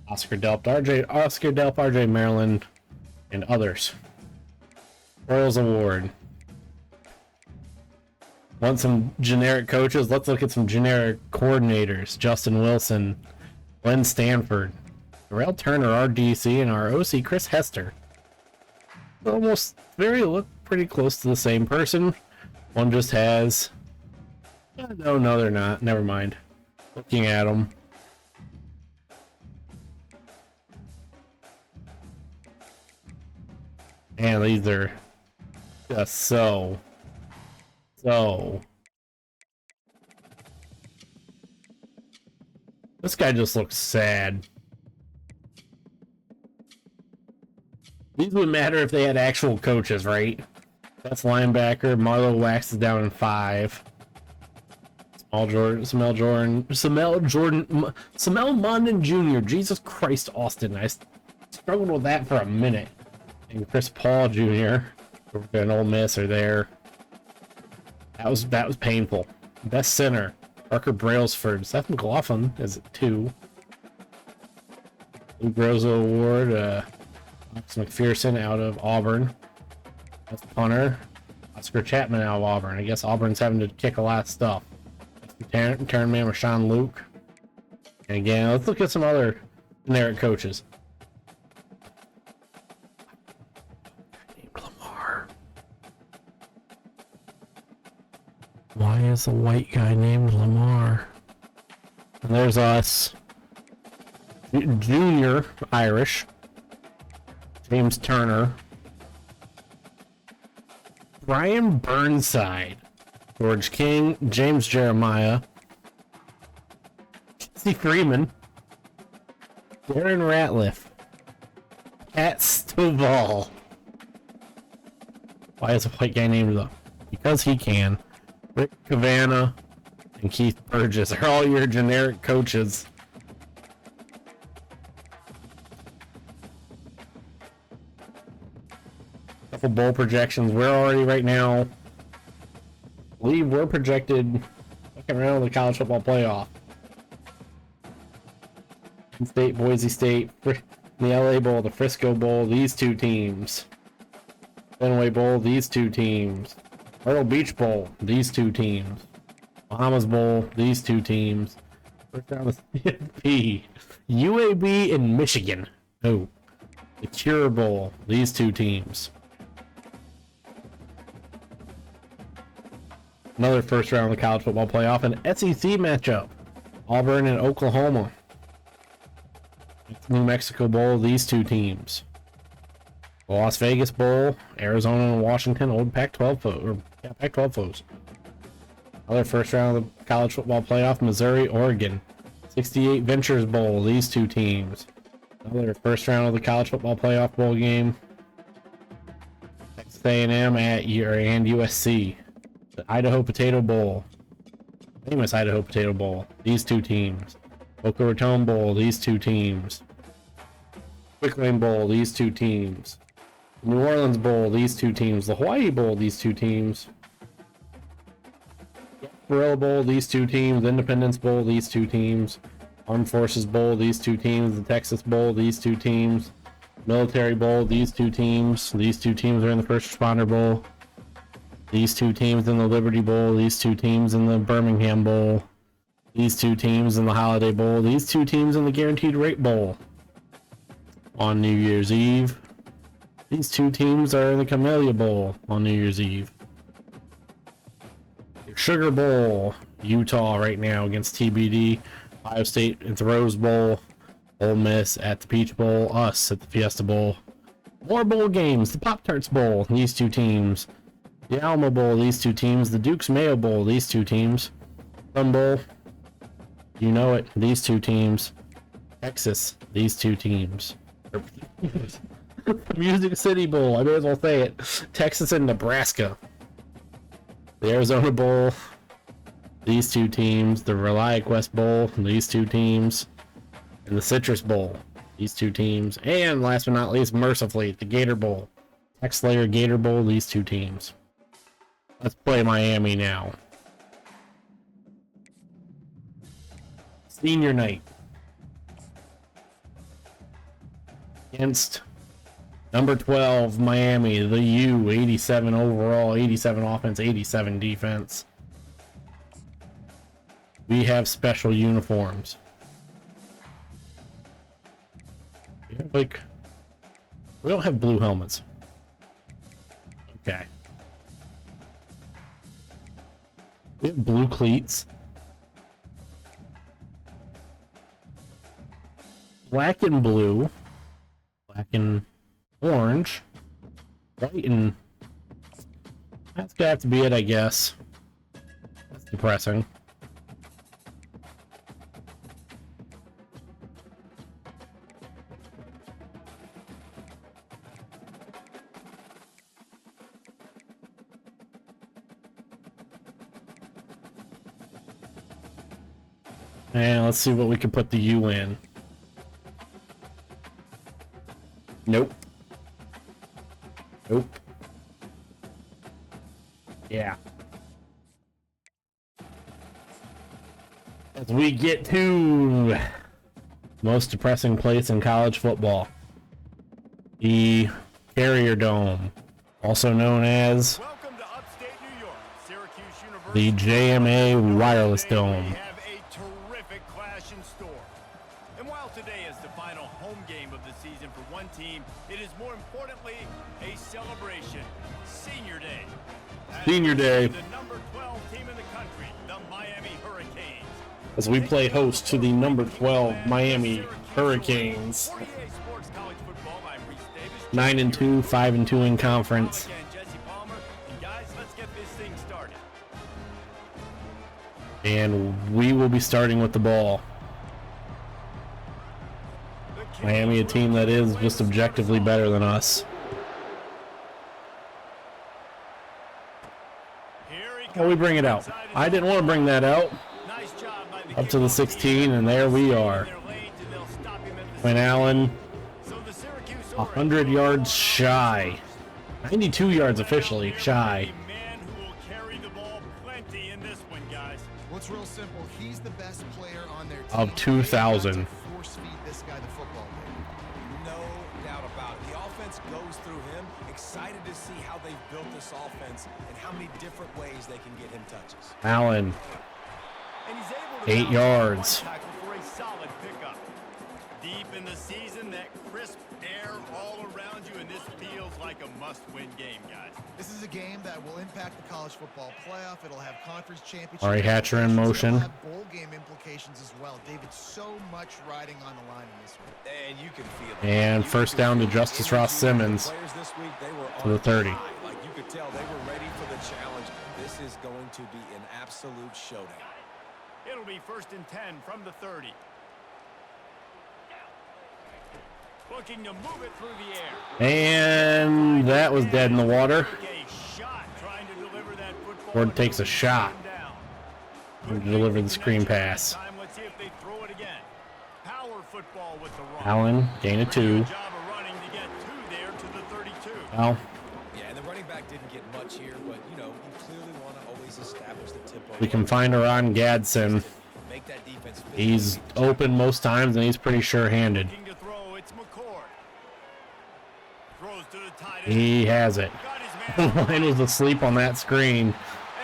[SPEAKER 1] Oscar Delp, RJ Maryland, and others. Royals Award. Want some generic coaches? Let's look at some generic coordinators. Justin Wilson, Glenn Stanford, Darrell Turner, our DC, and our OC, Chris Hester. Almost look pretty close to the same person. One just has... No, they're not. Never mind. Looking at them. And these are just so. This guy just looks sad. These would matter if they had actual coaches, right? That's linebacker. Marlo Wax is down in 5. Samel Mondon Jr. Jesus Christ, Austin. I struggled with that for a minute. And Chris Paul Jr. and Ole Miss are there. That was painful. Best center, Parker Brailsford. Seth McLaughlin is at 2. Lou Grozo Award, Max McPherson out of Auburn. Best punter, Oscar Chapman out of Auburn. I guess Auburn's having to kick a lot of stuff. Turn man, Rashawn Luke. And again, let's look at some other generic coaches. Lamar. Why is a white guy named Lamar? And there's us. Junior Irish. James Turner. Brian Burnside. George King, James Jeremiah, Jesse Freeman, Darren Ratliff, Pat Stovall. Why is a white guy named though? Because he can. Rick Cavanagh and Keith Burgess are all your generic coaches. Couple bowl projections. We're already right now. I believe we're projected second round of the college football playoff. Penn State, Boise State, the LA Bowl, the Frisco Bowl, these 2 teams. Fenway Bowl, these 2 teams. Myrtle Beach Bowl, these 2 teams. Bahamas Bowl, these 2 teams. First round of the CFP. UAB and Michigan. Oh. The Cure Bowl, these 2 teams. Another first round of the college football playoff, an SEC matchup. Auburn and Oklahoma. New Mexico Bowl, these 2 teams. Las Vegas Bowl, Arizona and Washington, old Pac-12 or yeah, Pac-12 foes. Other first round of the college football playoff, Missouri, Oregon. 68 Ventures Bowl, these two teams. Another first round of the college football playoff bowl game. Texas A&M and USC. The Idaho Potato Bowl. Famous Idaho Potato Bowl, these two teams. Boca Raton Bowl, these two teams. Quick Lane Bowl, these two teams. New Orleans Bowl, these two teams. The Hawaii Bowl, these two teams. Barilla Bowl, these two teams. Independence Bowl, these two teams. Armed Forces Bowl, these two teams. The Texas Bowl, these two teams. Military Bowl, these two teams. These two teams are in the First Responder Bowl. These two teams in the Liberty Bowl. These two teams in the Birmingham Bowl. These two teams in the Holiday Bowl. These two teams in the Guaranteed Rate Bowl. On New Year's Eve. These two teams are in the Camellia Bowl on New Year's Eve. Sugar Bowl, Utah right now against TBD. Ohio State at the Rose Bowl. Ole Miss at the Peach Bowl. Us at the Fiesta Bowl. More bowl games. The Pop-Tarts Bowl, these two teams. The Alamo Bowl, these two teams. The Duke's Mayo Bowl, these two teams. Sun Bowl, you know it, these two teams. Texas, these two teams. Music City Bowl, I may as well say it. Texas and Nebraska. The Arizona Bowl, these two teams. The ReliaQuest Bowl, these two teams. And the Citrus Bowl, these two teams. And last but not least, mercifully, the Gator Bowl. X-Layer Gator Bowl, these two teams. Let's play Miami now. Senior night. Against number 12, Miami, the U, 87 overall, 87 offense, 87 defense. We have special uniforms. We don't have blue helmets. Okay. We have blue cleats. Black and blue. Black and orange. White and... That's gonna have to be it, I guess. That's depressing. And let's see what we can put the U in. Nope. Nope. Yeah. As we get to most depressing place in college football, the Carrier Dome, also known as
[SPEAKER 2] Welcome to upstate New York, Syracuse
[SPEAKER 1] the
[SPEAKER 2] University.
[SPEAKER 1] JMA Wireless Dome.
[SPEAKER 2] We have a terrific clash in store. And while today is the final home game of the season for one team, it is more importantly a celebration. Senior Day.
[SPEAKER 1] Senior Day.
[SPEAKER 2] The number 12 team in the country, the Miami Hurricanes.
[SPEAKER 1] As we play host to the number 12 Miami Hurricanes.
[SPEAKER 2] 48 Sports College Football, I'm Reese Davis.
[SPEAKER 1] 9-2, 5-2 in conference.
[SPEAKER 2] Again, Jesse Palmer. And guys, let's get this thing started.
[SPEAKER 1] And we will be starting with the ball. Miami, a team that is just objectively better than us. Oh, we bring it out. I didn't want to bring that out. Up to the 16, and there we are. Quinn Allen, 100 yards shy. 92 yards officially shy.
[SPEAKER 3] What's real simple, he's the best player on their team.
[SPEAKER 1] Of 2,000.
[SPEAKER 3] Force feed this guy the football.
[SPEAKER 4] No doubt about it. The offense goes through him. Excited to see how they've built this offense and how many different ways they can get him touches.
[SPEAKER 1] Allen,
[SPEAKER 2] And he's able to
[SPEAKER 1] 8 yards.
[SPEAKER 2] tackle for a solid pickup. Deep in the season, that crisp air all around you, and this feels like a must-win game, guys.
[SPEAKER 3] This is a game that will impact the college football playoff. It'll have conference championship.
[SPEAKER 1] Ari Hatcher in motion.
[SPEAKER 3] It'll have bowl game implications. implications as well. David, so much riding on the line in this one.
[SPEAKER 4] And you can feel it.
[SPEAKER 1] And first down to Justice Ross Simmons
[SPEAKER 4] Players this week, they were
[SPEAKER 1] to the 30.
[SPEAKER 4] high. Like you could tell they were ready for the challenge. This is going to be an absolute showdown.
[SPEAKER 2] It'll be 1st and 10 from the 30. Looking to move it through the air.
[SPEAKER 1] And that was dead in the water.
[SPEAKER 2] Take a shot trying to deliver that football.
[SPEAKER 1] Ford takes a shot to deliver the screen pass.
[SPEAKER 2] Let's see if they throw it again. Power football with the run.
[SPEAKER 1] Allen, gain of 2.
[SPEAKER 2] Good job of running to get 2 there to the 32.
[SPEAKER 1] Well,
[SPEAKER 4] Yeah, and the running back didn't get much here, but you know, you clearly want to always establish the tempo.
[SPEAKER 1] we can find her on Gadsden.
[SPEAKER 4] Make that defense fit.
[SPEAKER 1] He's open most times, and he's pretty sure-handed.
[SPEAKER 2] Looking to throw, it's McCord. Throws to the tight end.
[SPEAKER 1] He has it.
[SPEAKER 2] Got his man.
[SPEAKER 1] Line was asleep on that screen.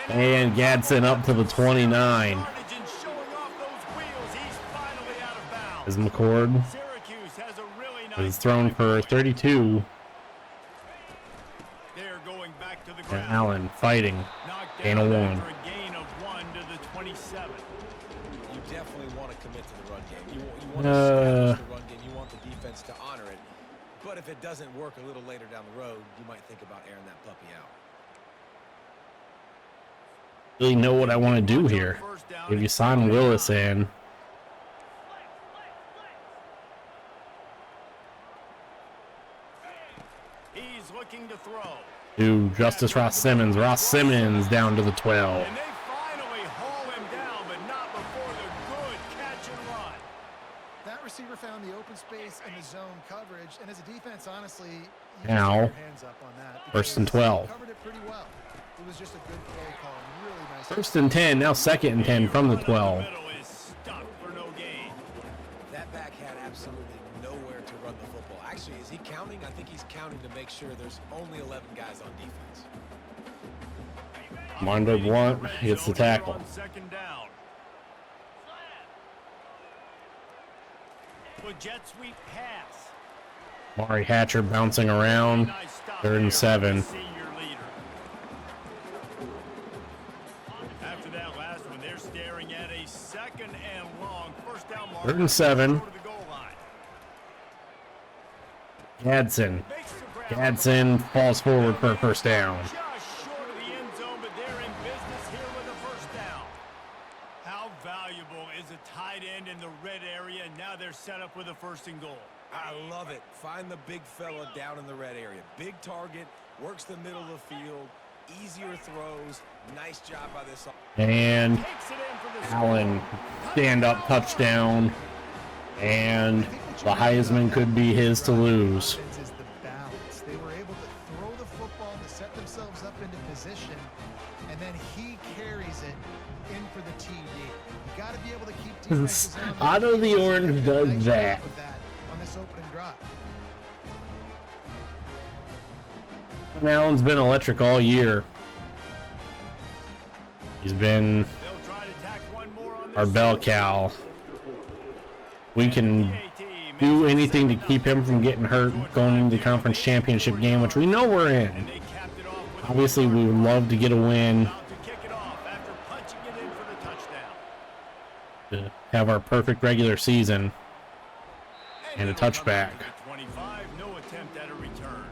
[SPEAKER 1] And Gadsden up to the 29.
[SPEAKER 2] Carnage and showing off those wheels. He's finally out of bounds.
[SPEAKER 1] As McCord
[SPEAKER 2] Syracuse has a really nice
[SPEAKER 1] is thrown for 32.
[SPEAKER 2] They're going back to the
[SPEAKER 1] And
[SPEAKER 2] ground.
[SPEAKER 1] Allen fighting.
[SPEAKER 2] Knocked
[SPEAKER 1] Gain
[SPEAKER 2] down
[SPEAKER 1] of 1.
[SPEAKER 2] after a gain of 1 to the 27.
[SPEAKER 4] You definitely want to commit to the run game. You want to establish the run game. You want the defense to honor it. But if it doesn't work a little later down the road, you might think about airing that puppy out.
[SPEAKER 1] Really know what I want to do here. If you sign Willis in,
[SPEAKER 2] He's looking to throw.
[SPEAKER 1] to Justice Ross Simmons. Ross Simmons down to the 12.
[SPEAKER 2] And they finally haul him down, but not before the good catch and run.
[SPEAKER 3] That receiver found the open space and the zone coverage, and as a defense, honestly, you
[SPEAKER 1] Now,
[SPEAKER 3] just put your hands up on that.
[SPEAKER 1] 1st and
[SPEAKER 3] because
[SPEAKER 1] 12.
[SPEAKER 3] they covered it pretty well. It was just a good play call. Really nice.
[SPEAKER 1] 1st and 10, now 2nd and 10 from the 12.
[SPEAKER 2] Middle is stuck for no gain.
[SPEAKER 4] That back had absolutely nowhere to run the football. Actually, is he counting? I think he's counting to make sure there's only 11 guys on defense.
[SPEAKER 1] Mondo Blunt gets the tackle.
[SPEAKER 2] On 2nd down. With jet sweep pass.
[SPEAKER 1] Mari Hatcher bouncing around.
[SPEAKER 2] Nice stop
[SPEAKER 1] 3rd and
[SPEAKER 2] there
[SPEAKER 1] 7.
[SPEAKER 2] from the senior leader. After that last one, they're staring at a 2nd and long. 1st down mark.
[SPEAKER 1] 3rd and 7.
[SPEAKER 2] Short of the goal line.
[SPEAKER 1] Gadsden.
[SPEAKER 2] Makes the grab.
[SPEAKER 1] Gadsden falls forward for a 1st down.
[SPEAKER 2] Just short of the end zone, but they're in business here with a 1st down. How valuable is a tight end in the red area? And now they're set up with a 1st and goal.
[SPEAKER 4] I love it. Find the big fella down in the red area. Big target, works the middle of the field, easier throws. Nice job by this.
[SPEAKER 1] And
[SPEAKER 2] Takes it in for the
[SPEAKER 1] Allen,
[SPEAKER 2] score.
[SPEAKER 1] stand-up touchdown. And the Heisman could be his to lose.
[SPEAKER 3] Offense is the balance. They were able to throw the football to set themselves up into position, and then he carries it in for the TD. You got to be able to keep defenses on their
[SPEAKER 1] Otto
[SPEAKER 3] feet.
[SPEAKER 1] the Orange does
[SPEAKER 3] Nice
[SPEAKER 1] that.
[SPEAKER 3] job with that on this opening drive.
[SPEAKER 1] Allen's been electric all year. He's been
[SPEAKER 2] They'll try to tack one more on
[SPEAKER 1] our
[SPEAKER 2] this
[SPEAKER 1] bell
[SPEAKER 2] side.
[SPEAKER 1] cow. We can do anything to keep him from getting hurt going into the conference championship game, which we know we're in.
[SPEAKER 2] They capped it off with
[SPEAKER 1] Obviously, we would love to get a win
[SPEAKER 2] about to kick it off after punching it in for the touchdown.
[SPEAKER 1] to have our perfect regular season and a
[SPEAKER 2] it'll come
[SPEAKER 1] touchback.
[SPEAKER 2] back to the 25, no attempt at a return.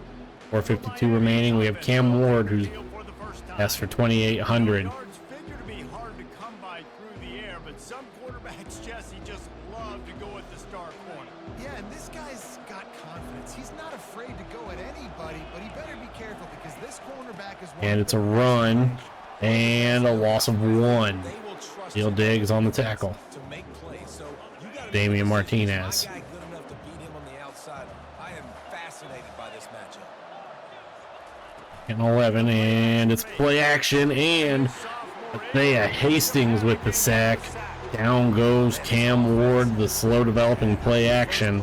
[SPEAKER 1] 4:52 remaining. We have Cam Ward, who's
[SPEAKER 2] Field for the first time.
[SPEAKER 1] asked for 2,800.
[SPEAKER 2] Yards figure to be hard to come by through the air, but some quarterbacks, Jesse, just love to go at the star corner.
[SPEAKER 3] Yeah, and this guy's got confidence. He's not afraid to go at anybody, but he better be careful because this cornerback is one.
[SPEAKER 1] And it's a run and a loss of 1.
[SPEAKER 4] They will trust
[SPEAKER 1] Neil
[SPEAKER 4] you
[SPEAKER 1] Diggs on the tackle.
[SPEAKER 4] to make plays. So you gotta
[SPEAKER 1] Damian
[SPEAKER 4] be-
[SPEAKER 1] Martinez.
[SPEAKER 4] Is my guy good enough to beat him on the outside? I am fascinated by this matchup.
[SPEAKER 1] And 11, and it's play action, and Isaiah Hastings with the sack. Down goes Cam Ward, the slow developing play action.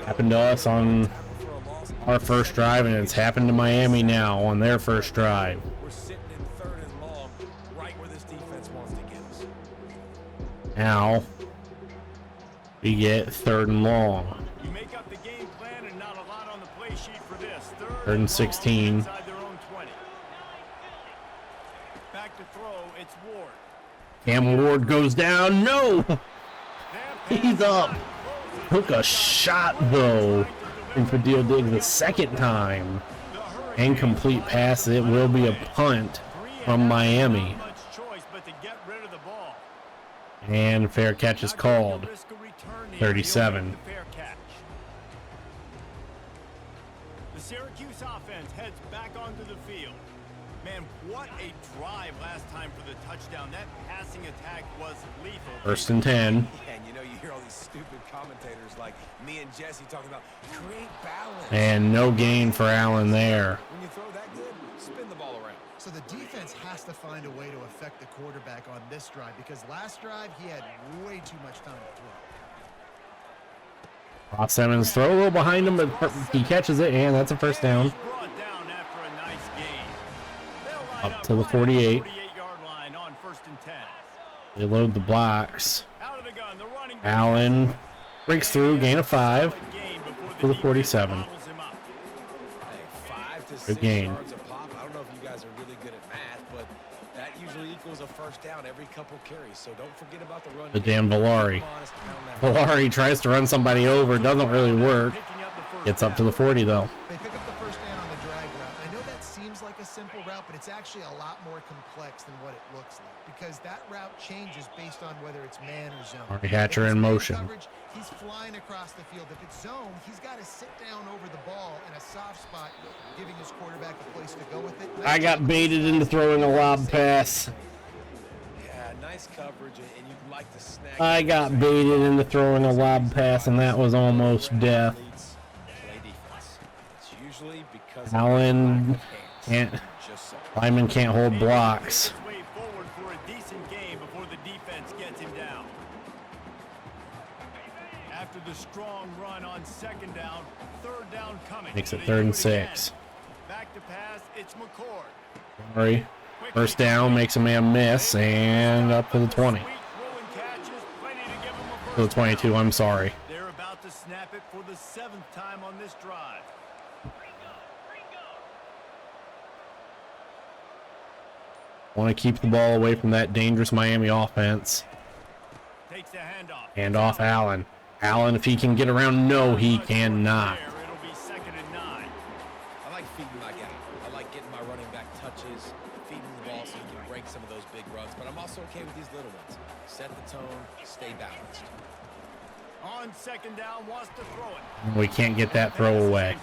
[SPEAKER 1] Happened to us on our first drive, and it's happened to Miami now on their first drive.
[SPEAKER 4] We're sitting in 3rd and long, right where this defense wants to get us.
[SPEAKER 1] Now we get 3rd and long.
[SPEAKER 2] You make up the game plan and not a lot on the play sheet for this.
[SPEAKER 1] 3rd and 16.
[SPEAKER 2] Inside their own 20. Back to throw, it's Ward.
[SPEAKER 1] Cam Ward goes down. No! He's up. Took a shot, though. And Fadil Diggs the second time. Incomplete pass. It will be a punt from Miami. And fair catch is called. 37.
[SPEAKER 2] The Syracuse offense heads back onto the field. Man, what a drive last time for the touchdown. That passing attack was lethal.
[SPEAKER 1] 1st and 10.
[SPEAKER 4] And you know, you hear all these stupid commentators like me and Jesse talking about create balance.
[SPEAKER 1] And no gain for Allen there.
[SPEAKER 4] When you throw that good, spin the ball around.
[SPEAKER 3] So the defense has to find a way to affect the quarterback on this drive because last drive he had way too much time to throw.
[SPEAKER 1] Ross Simmons throw a little behind him, but he catches it, and that's a first down. Up to the 48. They load the blocks. Allen breaks through, gain of 5 to the 47. Good gain.
[SPEAKER 4] I don't know if you guys are really good at math, but that usually equals a first down every couple carries. So don't forget about the run.
[SPEAKER 1] The damn Valari. Valari tries to run somebody over, doesn't really work. Gets up to the 40 though.
[SPEAKER 3] They pick up the first down on the drag route. I know that seems like a simple route, but it's actually a lot more complex than what it looks like because that route changes based on whether it's man or zone.
[SPEAKER 1] Ari Hatcher in motion.
[SPEAKER 3] Coverage, he's flying across the field. If it's zone, he's got to sit down over the ball in a soft spot, giving his quarterback a place to go with it.
[SPEAKER 1] I got baited into throwing a lob pass.
[SPEAKER 4] Yeah, nice coverage, and you'd like to snag.
[SPEAKER 1] I got baited into throwing a lob pass, and that was almost death. Allen can't. Lyman can't hold blocks.
[SPEAKER 2] After the strong run on 2nd down, 3rd down coming.
[SPEAKER 1] Makes it 3rd and 6.
[SPEAKER 2] Back to pass, it's McCord.
[SPEAKER 1] Sorry. First down makes a man miss, and up to the 20. To the 22, I'm sorry.
[SPEAKER 2] They're about to snap it for the 7th time on this drive.
[SPEAKER 1] Want to keep the ball away from that dangerous Miami offense.
[SPEAKER 2] Takes the handoff.
[SPEAKER 1] Hand off Allen. Allen, if he can get around, no, he cannot.
[SPEAKER 2] It'll be 2nd and 9.
[SPEAKER 4] I like feeding my guy. I like getting my running back touches, feeding the ball so he can break some of those big runs. But I'm also okay with these little ones. Set the tone, stay balanced.
[SPEAKER 2] On 2nd down, wants to throw it.
[SPEAKER 1] We can't get that throw away.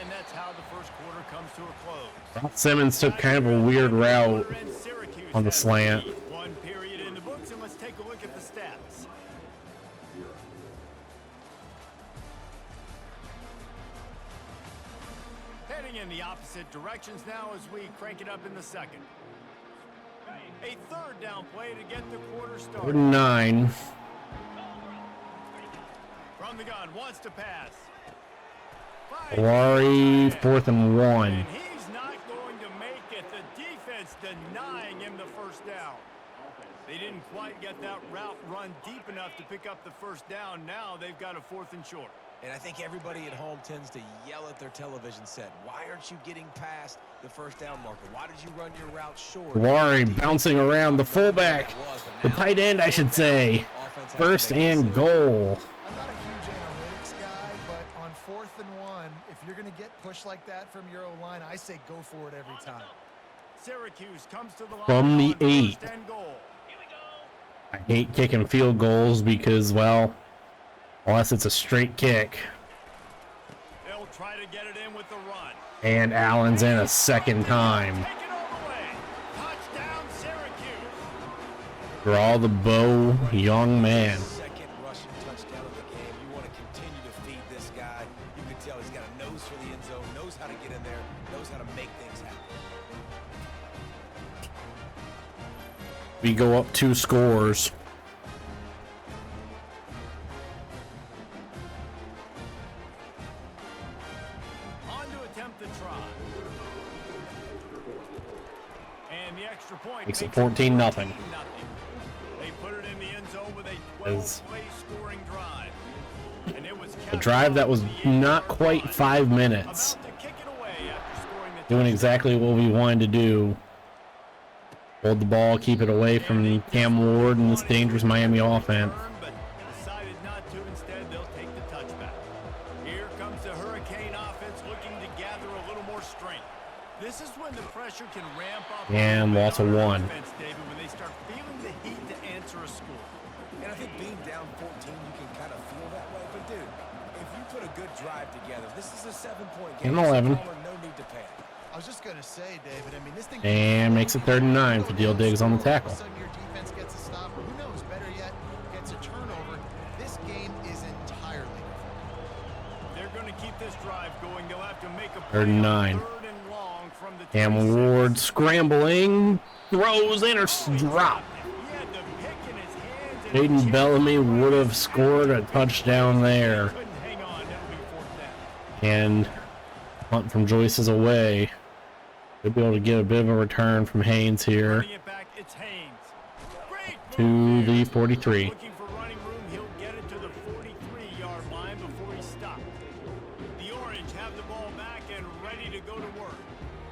[SPEAKER 2] And that's how the first quarter comes to a close.
[SPEAKER 1] Simmons took kind of a weird route on the slant.
[SPEAKER 2] One period in the books, and let's take a look at the stats. Heading in the opposite directions now as we crank it up in the 2nd. A 3rd down play to get the quarter started.
[SPEAKER 1] 9.
[SPEAKER 2] From the gun, wants to pass.
[SPEAKER 1] Valari, 4th and 1.
[SPEAKER 2] And he's not going to make it. The defense denying him the first down. They didn't quite get that route run deep enough to pick up the first down. Now they've got a 4th and short.
[SPEAKER 4] And I think everybody at home tends to yell at their television set. Why aren't you getting past the first down marker? Why did you run your route short?
[SPEAKER 1] Valari bouncing around the fullback. The tight end, I should say. 1st and goal.
[SPEAKER 3] I'm not a huge analytics guy, but on 4th and 1, if you're going to get pushed like that from your O-line, I say go for it every time.
[SPEAKER 2] Syracuse comes to the line
[SPEAKER 1] From the
[SPEAKER 2] on
[SPEAKER 1] 8.
[SPEAKER 2] 1st and goal.
[SPEAKER 1] I hate kicking field goals because, well, unless it's a straight kick.
[SPEAKER 2] They'll try to get it in with the run.
[SPEAKER 1] And Allen's in a second time.
[SPEAKER 2] Take it all the way. Touchdown, Syracuse.
[SPEAKER 1] Draw the bow, young man.
[SPEAKER 4] Second rushing touchdown of the game. You want to continue to feed this guy. You can tell he's got a nose for the end zone, knows how to get in there, knows how to make things happen.
[SPEAKER 1] We go up 2 scores.
[SPEAKER 2] On to attempt the try. And the extra point
[SPEAKER 1] Makes it
[SPEAKER 2] makes
[SPEAKER 1] 14-0.
[SPEAKER 2] They put it in the end zone with a 12-play scoring drive. And it was
[SPEAKER 1] A drive that was not quite 5 minutes.
[SPEAKER 2] about to kick it away after scoring the
[SPEAKER 1] Doing exactly what we wanted to do. Hold the ball, keep it away from Cam Ward and this dangerous Miami offense.
[SPEAKER 2] But decided not to. Instead, they'll take the touchback. Here comes the Hurricane offense looking to gather a little more strength. This is when the pressure can ramp up.
[SPEAKER 1] And loss of 1.
[SPEAKER 2] Offense, David, when they start feeling the heat to answer a score.
[SPEAKER 4] And I think being down 14, you can kind of feel that way. But, dude, if you put a good drive together, this is a 7-point game.
[SPEAKER 1] And 11.
[SPEAKER 4] No need to panic.
[SPEAKER 3] I was just going to say, David, I mean, this thing...
[SPEAKER 1] And makes it 3rd and 9 for Deal Diggs on the tackle.
[SPEAKER 3] All of a sudden your defense gets a stop, or who knows, better yet, gets a turnover. This game is entirely different.
[SPEAKER 2] They're going to keep this drive going. They'll have to make a
[SPEAKER 1] 3rd and 9.
[SPEAKER 2] 3rd and long from the
[SPEAKER 1] Cam
[SPEAKER 2] 26.
[SPEAKER 1] Ward scrambling, throws, drop.
[SPEAKER 2] He had the pick in his hands and
[SPEAKER 1] Jaden Bellamy would have scored a touchdown there.
[SPEAKER 2] couldn't hang on. That'll be 4th down.
[SPEAKER 1] And punt from Joyce is away. They'll be able to get a bit of a return from Haynes here
[SPEAKER 2] Running it back, it's Haynes. Great
[SPEAKER 1] to
[SPEAKER 2] move
[SPEAKER 1] the
[SPEAKER 2] there.
[SPEAKER 1] 43.
[SPEAKER 2] Looking for running room, he'll get it to the 43-yard line before he stopped. The Orange have the ball back and ready to go to work.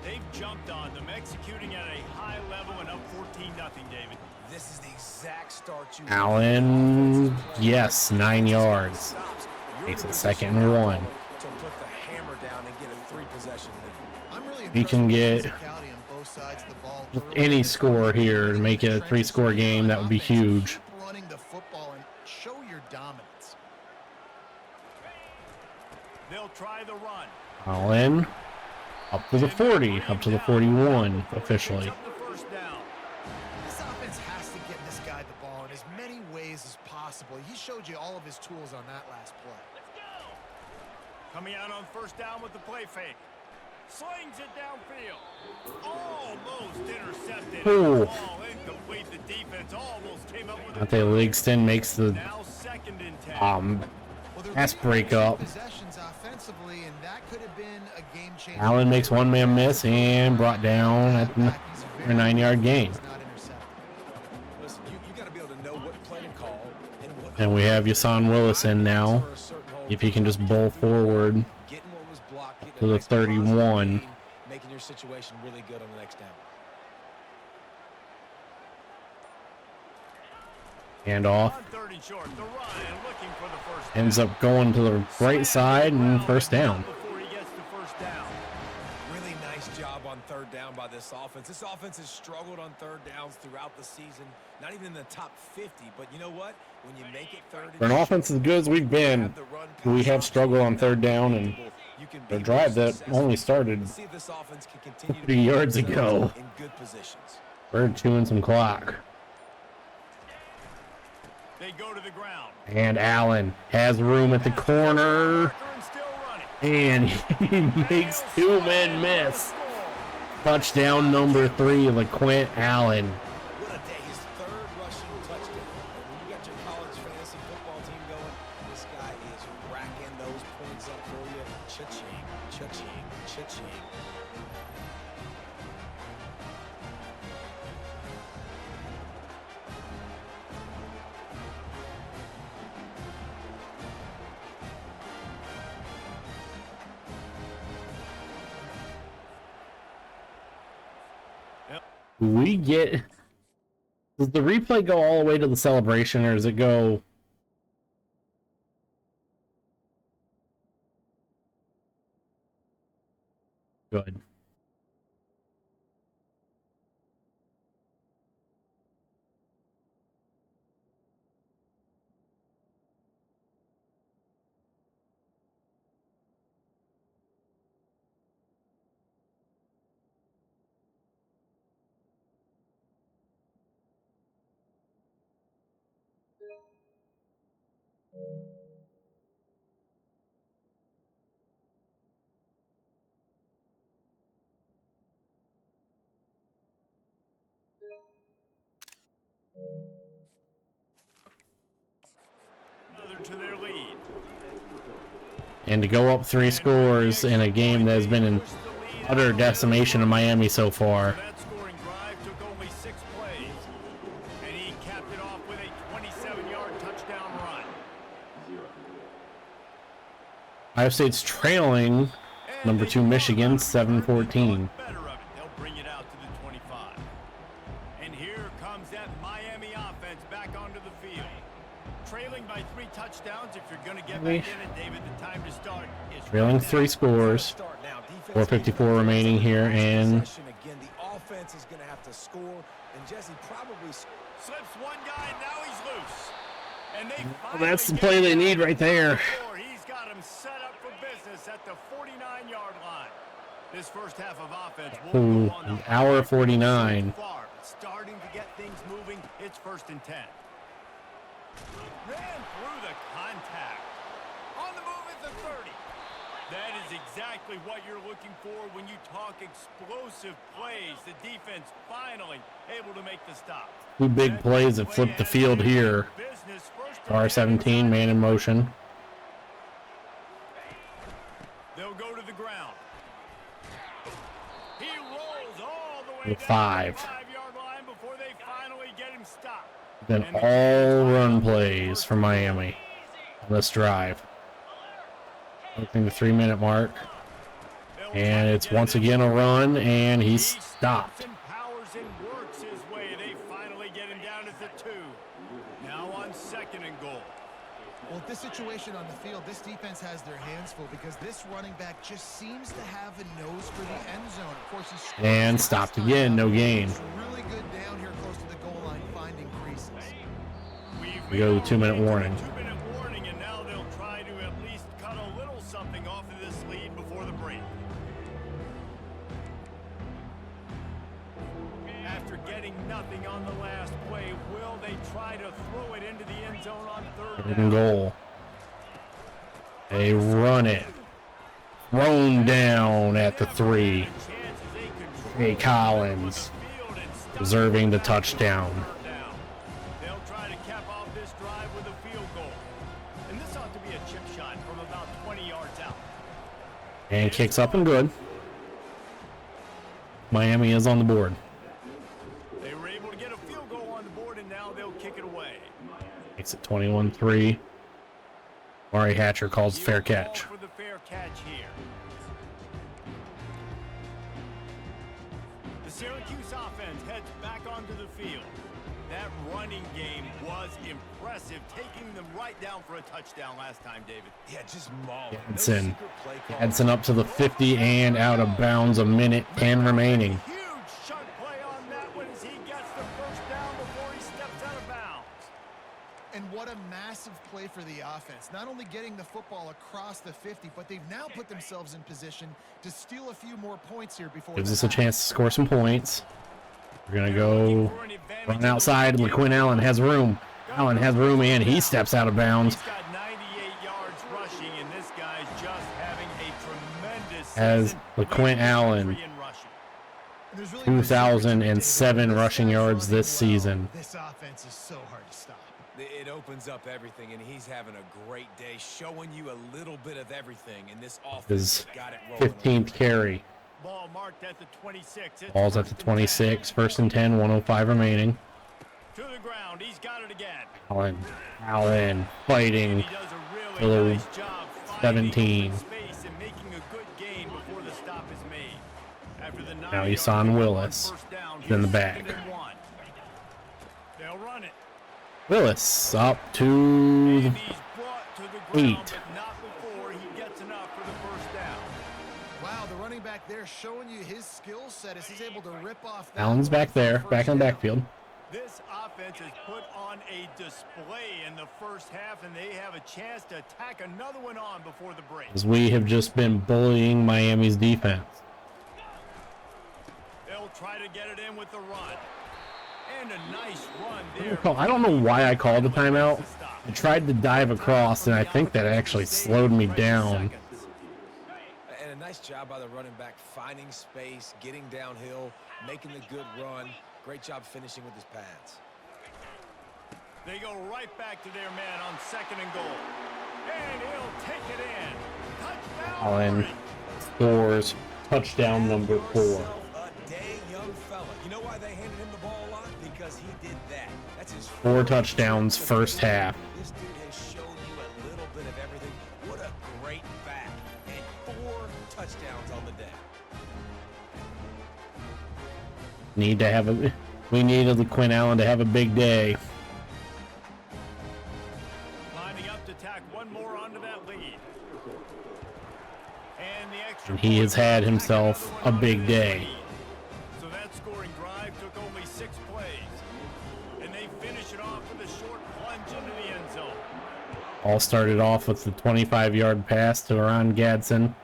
[SPEAKER 2] They've jumped on them, executing at a high level and up 14-0, David.
[SPEAKER 4] This is the exact start you
[SPEAKER 1] Allen, yes, 9 yards. Makes it 2nd and 1.
[SPEAKER 4] to put the hammer down and get a 3-possession lead.
[SPEAKER 3] I'm really
[SPEAKER 1] We can
[SPEAKER 3] impressed with
[SPEAKER 1] get
[SPEAKER 3] the physicality on both sides of the ball.
[SPEAKER 1] any score here to make it a 3-score game. That would be huge.
[SPEAKER 3] Keep running the football and show your dominance.
[SPEAKER 2] They'll try the run.
[SPEAKER 1] Allen up to the 40, up to the 41 officially.
[SPEAKER 2] Up the 1st down.
[SPEAKER 3] This offense has to get this guy the ball in as many ways as possible. He showed you all of his tools on that last play.
[SPEAKER 2] Coming out on 1st down with the play fake. Slings it downfield. Almost intercepted.
[SPEAKER 1] Ooh.
[SPEAKER 2] Ball incomplete. The defense almost came up with
[SPEAKER 1] Dante Ligston makes the
[SPEAKER 2] now 2nd and 10.
[SPEAKER 3] Well, they're
[SPEAKER 1] pass
[SPEAKER 3] looking
[SPEAKER 1] break
[SPEAKER 3] for
[SPEAKER 1] up.
[SPEAKER 3] possessions offensively, and that could have been a game-changer.
[SPEAKER 1] Allen makes one man miss and brought down at the 9-yard gain.
[SPEAKER 3] He's not intercepted.
[SPEAKER 4] Listen, you got to be able to know what play to call and what.
[SPEAKER 1] And we have Yasan Willis in now. If he can just bowl forward
[SPEAKER 4] Getting what was blocked, getting
[SPEAKER 1] to the
[SPEAKER 4] next positive
[SPEAKER 1] 31.
[SPEAKER 4] gain, making your situation really good on the next down.
[SPEAKER 1] and off.
[SPEAKER 2] On 3rd and short, the Ryan looking for the 1st
[SPEAKER 1] Ends
[SPEAKER 2] down.
[SPEAKER 1] up going to the right side and 1st down.
[SPEAKER 2] Before he gets to 1st down.
[SPEAKER 4] Really nice job on 3rd down by this offense. This offense has struggled on 3rd downs throughout the season. Not even in the top 50, but you know what? When you make it 3rd and
[SPEAKER 1] For an offense as good as we've been, we have struggled on 3rd down, and a drive that only started
[SPEAKER 4] See if this offense can continue to
[SPEAKER 1] 3 yards ago.
[SPEAKER 4] in good positions.
[SPEAKER 1] We're chewing some clock.
[SPEAKER 2] They go to the ground.
[SPEAKER 1] And Allen has room at the corner,
[SPEAKER 2] And still running.
[SPEAKER 1] and he makes 2 men miss. Touchdown number 3, LaQuint Allen.
[SPEAKER 4] What a day. His 3rd rushing touchdown. And when you got your college fantasy football team going, this guy is racking those points up for you. Cha-ching, cha-ching, cha-ching.
[SPEAKER 1] We get... Does the replay go all the way to the celebration, or does it go... Good.
[SPEAKER 2] Another to their lead.
[SPEAKER 1] And to go up 3 scores in a game that has been in utter decimation of Miami so far.
[SPEAKER 2] That scoring drive took only 6 plays, and he capped it off with a 27-yard touchdown run.
[SPEAKER 1] Ohio State's trailing number 2 Michigan 7-14.
[SPEAKER 2] Better of it. They'll bring it out to the 25. trailing by 3 touchdowns. If you're going to get back in it, David, the time to start is
[SPEAKER 1] trailing
[SPEAKER 2] right
[SPEAKER 1] 3 scores. 4:54 remaining here, and
[SPEAKER 4] again, the offense is going to have to score, and Jesse probably
[SPEAKER 2] slips one guy, and now he's loose. And they
[SPEAKER 1] that's the play they need right there.
[SPEAKER 2] He's got him set up for business at the 49-yard line. This first half of offense will go on
[SPEAKER 1] Ooh,
[SPEAKER 2] the
[SPEAKER 1] hour 49.
[SPEAKER 2] so far, starting to get things moving. It's 1st and 10. Ran through the contact. On the move at the 30. That is exactly what you're looking for when you talk explosive plays. The defense finally able to make the stop.
[SPEAKER 1] 2 big plays that flipped the field here. R17, man in motion.
[SPEAKER 2] They'll go to the ground. He rolls all the way
[SPEAKER 1] 5.
[SPEAKER 2] down the 5-yard line before they finally get him stopped.
[SPEAKER 1] Then all run plays for Miami on this drive. Approaching the 3-minute mark. And it's once again a run, and he's stopped.
[SPEAKER 2] Powers and works his way. They finally get him down at the 2. Now on 2nd and goal.
[SPEAKER 3] Well, this situation on the field, this defense has their hands full because this running back just seems to have a nose for the end zone. Of course, he's
[SPEAKER 1] And stopped again, no gain.
[SPEAKER 3] really good down here close to the goal line, finding creases.
[SPEAKER 1] We go to 2-minute warning.
[SPEAKER 2] 2-minute warning, and now they'll try to at least cut a little something off of this lead before the break. After getting nothing on the last play, will they try to throw it into the end zone on 3rd down?
[SPEAKER 1] Goal. They run it. Thrown down at the 3. Hey, Collins preserving the touchdown.
[SPEAKER 2] They'll try to cap off this drive with a field goal. And this ought to be a chip shot from about 20 yards out.
[SPEAKER 1] And kicks up and good. Miami is on the board.
[SPEAKER 2] They were able to get a field goal on the board, and now they'll kick it away.
[SPEAKER 1] Makes it 21-3. Mari Hatcher calls fair catch.
[SPEAKER 2] For the fair catch here. The Syracuse offense heads back onto the field. That running game was impressive, taking them right down for a touchdown last time, David.
[SPEAKER 4] Yeah, just mauling.
[SPEAKER 1] Gadsden. Gadsden up to the 50 and out of bounds. 1:10 remaining.
[SPEAKER 2] Huge sharp play on that one as he gets the first down before he steps out of bounds.
[SPEAKER 3] And what a massive play for the offense. Not only getting the football across the 50, but they've now put themselves in position to steal a few more points here before.
[SPEAKER 1] Gives us a chance to score some points. We're going to go run outside. LaQuinn Allen has room. Allen has room, and he steps out of bounds.
[SPEAKER 2] He's got 98 yards rushing, and this guy's just having a tremendous
[SPEAKER 1] As
[SPEAKER 2] season.
[SPEAKER 1] LaQuinn Allen,
[SPEAKER 3] There's really
[SPEAKER 1] 2,007 rushing yards this season.
[SPEAKER 3] This offense is so hard to stop.
[SPEAKER 4] It opens up everything, and he's having a great day, showing you a little bit of everything. And this offense
[SPEAKER 1] His
[SPEAKER 4] got it rolling.
[SPEAKER 1] 15th carry.
[SPEAKER 2] Ball marked at the 26. It's
[SPEAKER 1] Ball's at the 26. 1st and 10, 1:05 remaining.
[SPEAKER 2] to the ground. He's got it again.
[SPEAKER 1] Allen fighting.
[SPEAKER 2] He does a
[SPEAKER 1] Little
[SPEAKER 2] really nice job
[SPEAKER 1] 17.
[SPEAKER 2] finding space and making a good gain before the stop is made. After the
[SPEAKER 1] Now he's on Willis. In the back.
[SPEAKER 2] They'll run it.
[SPEAKER 1] Willis up to
[SPEAKER 2] And he's brought to the ground,
[SPEAKER 1] 8.
[SPEAKER 2] but not before he gets enough for the first down.
[SPEAKER 3] Wow, the running back there showing you his skill set as he's able to rip off that
[SPEAKER 1] Allen's back there, back in the backfield.
[SPEAKER 2] This offense has put on a display in the first half, and they have a chance to tack another one on before the break.
[SPEAKER 1] As we have just been bullying Miami's defense.
[SPEAKER 2] They'll try to get it in with the run. And a nice run there.
[SPEAKER 1] I don't know why I called the timeout. I tried to dive across, and I think that actually slowed me down.
[SPEAKER 4] And a nice job by the running back, finding space, getting downhill, making the good run. Great job finishing with his pads.
[SPEAKER 2] They go right back to their man on 2nd and goal. And he'll take it in. Touchdown.
[SPEAKER 1] Allen scores touchdown number 4.
[SPEAKER 4] A day young fella. You know why they handed him the ball a lot? Because he did that. That's his
[SPEAKER 1] 4 touchdowns first half.
[SPEAKER 4] This dude has shown you a little bit of everything. What a great back. And 4 touchdowns on the day.
[SPEAKER 1] We needed LaQuinn Allen to have a big day.
[SPEAKER 2] lining up to tack one more onto that lead. And the extra
[SPEAKER 1] And he has
[SPEAKER 2] point
[SPEAKER 1] had
[SPEAKER 2] will tack
[SPEAKER 1] himself
[SPEAKER 2] another
[SPEAKER 1] a
[SPEAKER 2] one
[SPEAKER 1] big
[SPEAKER 2] onto this
[SPEAKER 1] day.
[SPEAKER 2] lead. So that scoring drive took only 6 plays. And they finish it off with a short plunge into the end zone.
[SPEAKER 1] All started off with the 25-yard pass to Ron Gadsden.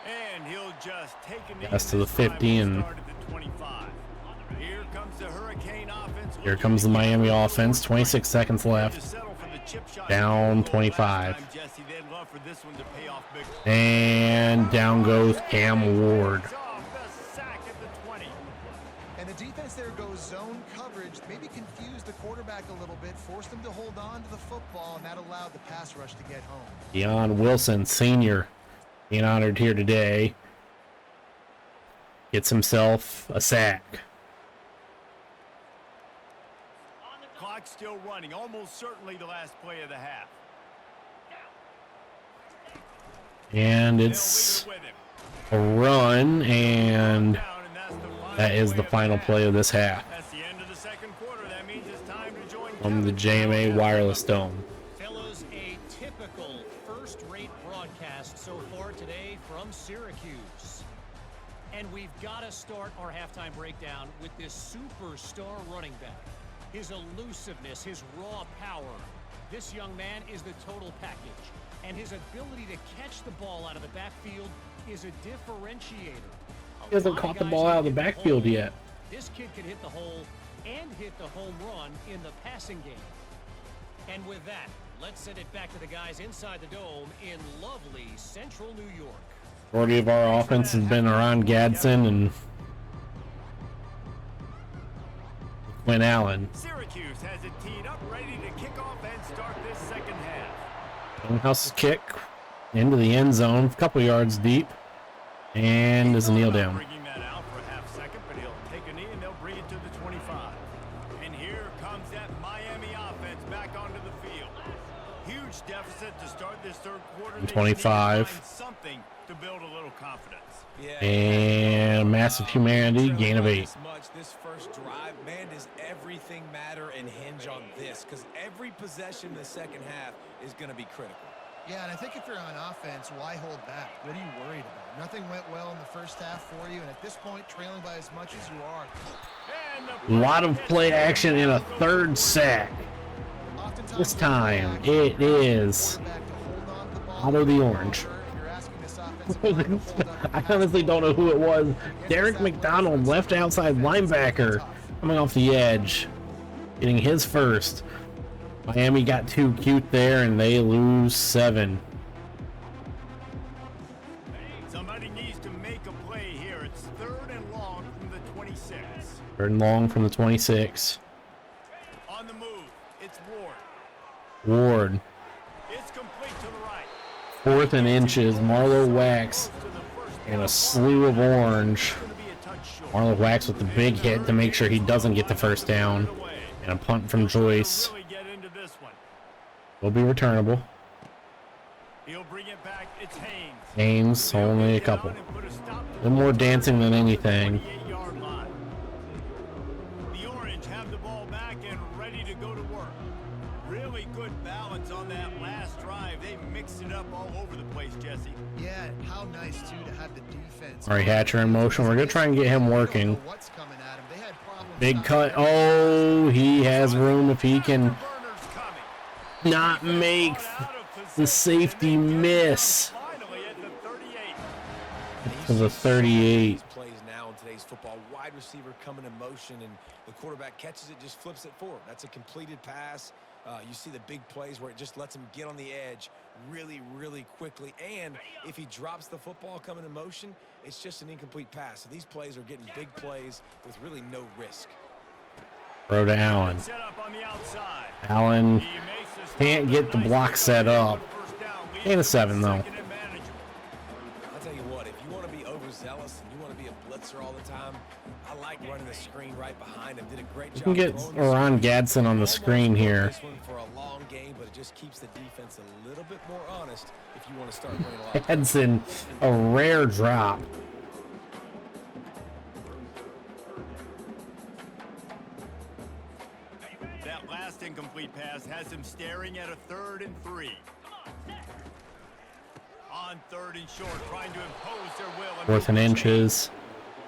[SPEAKER 2] And he'll just take a knee
[SPEAKER 1] Pass to the
[SPEAKER 2] this time
[SPEAKER 1] 50 and
[SPEAKER 2] start at the 25. Here comes the Hurricane offense.
[SPEAKER 1] here comes the Miami offense. 26 seconds left. Down 25.
[SPEAKER 2] Jesse, they'd love for this one to pay off big.
[SPEAKER 1] And down goes Cam Ward.
[SPEAKER 3] And the defense there goes zone coverage, maybe confused the quarterback a little bit, forced him to hold on to the football, and that allowed the pass rush to get home.
[SPEAKER 1] Deion Wilson, senior, being honored here today. Gets himself a sack.
[SPEAKER 2] Clock still running, almost certainly the last play of the half.
[SPEAKER 1] And
[SPEAKER 2] They'll
[SPEAKER 1] it's
[SPEAKER 2] lead it with him.
[SPEAKER 1] a run, and
[SPEAKER 2] Down, and that's the final
[SPEAKER 1] that is the
[SPEAKER 2] play
[SPEAKER 1] final play of this half
[SPEAKER 2] That's the end of the second quarter. That means it's time to join
[SPEAKER 1] from the
[SPEAKER 2] Kevin
[SPEAKER 1] JMA
[SPEAKER 2] Brown.
[SPEAKER 1] Wireless Dome.
[SPEAKER 5] Fellas, a typical first-rate broadcast so far today from Syracuse. And we've got to start our halftime breakdown with this superstar running back. His elusiveness, his raw power. This young man is the total package. And his ability to catch the ball out of the backfield is a differentiator.
[SPEAKER 1] He hasn't caught the ball out of the backfield yet.
[SPEAKER 5] This kid can hit the hole and hit the home run in the passing game. And with that, let's send it back to the guys inside the dome in lovely central New York.
[SPEAKER 1] Majority of our offense has been around Gadsden and Quinn Allen.
[SPEAKER 2] Syracuse has it teed up, ready to kick off and start this second half.
[SPEAKER 1] House's kick into the end zone, a couple yards deep, and there's a kneel down.
[SPEAKER 2] Bringing that out for a half second, but he'll take a knee and they'll bring it to the 25. And here comes that Miami offense back onto the field. Huge deficit to start this third quarter. They just need to
[SPEAKER 1] 25.
[SPEAKER 2] find something to build a little confidence.
[SPEAKER 4] Yeah.
[SPEAKER 1] And massive humanity, gain of 8.
[SPEAKER 4] This first drive, man, does everything matter and hinge on this? Because every possession in the second half is going to be critical.
[SPEAKER 3] Yeah, and I think if you're on offense, why hold back? What are you worried about? Nothing went well in the first half for you, and at this point, trailing by as much as you are.
[SPEAKER 1] A lot of play action in a third sack.
[SPEAKER 3] Oftentimes,
[SPEAKER 1] This time, it is out of the orange. I honestly don't know who it was. Derek McDonald, left outside linebacker, coming off the edge, getting his first. Miami got too cute there, and they lose 7.
[SPEAKER 2] Somebody needs to make a play here. It's 3rd and long from the 26.
[SPEAKER 1] 3rd and long from the 26.
[SPEAKER 2] On the move, it's Ward.
[SPEAKER 1] Ward,
[SPEAKER 2] It's complete to the right.
[SPEAKER 1] 4th and inches. Marlo Wax,
[SPEAKER 2] To the first
[SPEAKER 1] and a slew of orange.
[SPEAKER 2] going to be a touch short.
[SPEAKER 1] Marlo Wax with the big hit to make sure he doesn't get the first down. And a punt from Joyce
[SPEAKER 2] Really get into this one.
[SPEAKER 1] will be returnable.
[SPEAKER 2] He'll bring it back. It's Haynes.
[SPEAKER 1] Haynes, only a couple. A little more dancing than anything.
[SPEAKER 2] 28-yard line. The Orange have the ball back and ready to go to work. Really good balance on that last drive. They mixed it up all over the place, Jesse.
[SPEAKER 3] Yeah, how nice, too, to have the defense.
[SPEAKER 1] All right, Hatcher in motion. We're going to try and get him working.
[SPEAKER 3] What's coming at him. They had problems
[SPEAKER 1] Big
[SPEAKER 3] stopping
[SPEAKER 1] cut.
[SPEAKER 3] the
[SPEAKER 1] Oh, he has room if he can
[SPEAKER 2] Burner's coming.
[SPEAKER 1] not make the safety miss
[SPEAKER 2] Finally at the 38.
[SPEAKER 1] to the 38.
[SPEAKER 4] These plays now in today's football, wide receiver coming in motion and the quarterback catches it, just flips it forward. That's a completed pass. You see the big plays where it just lets him get on the edge really, really quickly. And if he drops the football coming in motion, it's just an incomplete pass. So these plays are getting big plays with really no risk.
[SPEAKER 1] Throw to Allen.
[SPEAKER 2] Set up on the outside.
[SPEAKER 1] Allen
[SPEAKER 2] He makes the stop.
[SPEAKER 1] can't get the block set up.
[SPEAKER 2] First down, lead
[SPEAKER 1] Gain of 7 though.
[SPEAKER 2] second and manageable.
[SPEAKER 4] I'll tell you what, if you want to be overzealous and you want to be a blitzer all the time, I like running the screen right behind him. Did a great job.
[SPEAKER 1] We can get
[SPEAKER 4] throwing the
[SPEAKER 1] Ron
[SPEAKER 4] screen.
[SPEAKER 1] Gadsden on the
[SPEAKER 4] Almost
[SPEAKER 1] screen
[SPEAKER 4] won
[SPEAKER 1] here.
[SPEAKER 4] this one for a long game, but it just keeps the defense a little bit more honest if you want to start running a lot.
[SPEAKER 1] Gadsden, a rare drop.
[SPEAKER 2] That last incomplete pass has him staring at a 3rd and 3. On 3rd and short, trying to impose their will.
[SPEAKER 1] 4th and inches.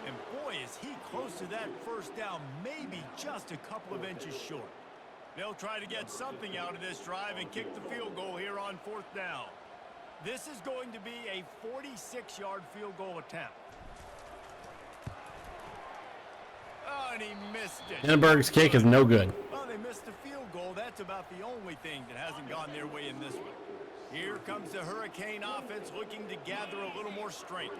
[SPEAKER 2] And boy, is he close to that first down, maybe just a couple of inches short. They'll try to get something out of this drive and kick the field goal here on 4th down. This is going to be a 46-yard field goal attempt. Oh, and he missed it.
[SPEAKER 1] Hindenburg's kick is no good.
[SPEAKER 2] Well, they missed the field goal. That's about the only thing that hasn't gone their way in this one. Here comes the Hurricane offense looking to gather a little more strength.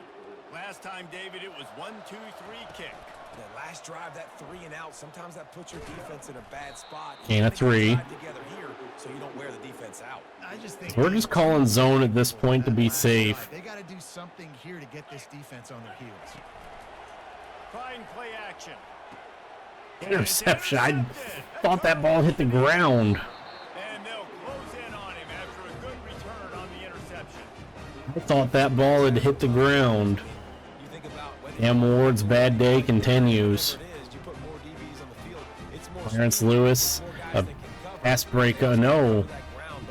[SPEAKER 2] Last time, David, it was 1-2-3 kick.
[SPEAKER 4] The last drive, that 3 and out, sometimes that puts your defense in a bad spot.
[SPEAKER 1] Gain of 3.
[SPEAKER 4] Together here, so you don't wear the defense out.
[SPEAKER 3] I just think
[SPEAKER 1] We're just calling zone at this point to be safe.
[SPEAKER 3] They got to do something here to get this defense on their heels.
[SPEAKER 2] Try and play action.
[SPEAKER 1] Interception. I thought that ball hit the ground.
[SPEAKER 2] And they'll close in on him after a good return on the interception.
[SPEAKER 1] I thought that ball had hit the ground.
[SPEAKER 4] You think about
[SPEAKER 1] Cam Ward's bad day continues. Clarence Lewis, a pass breakup. No,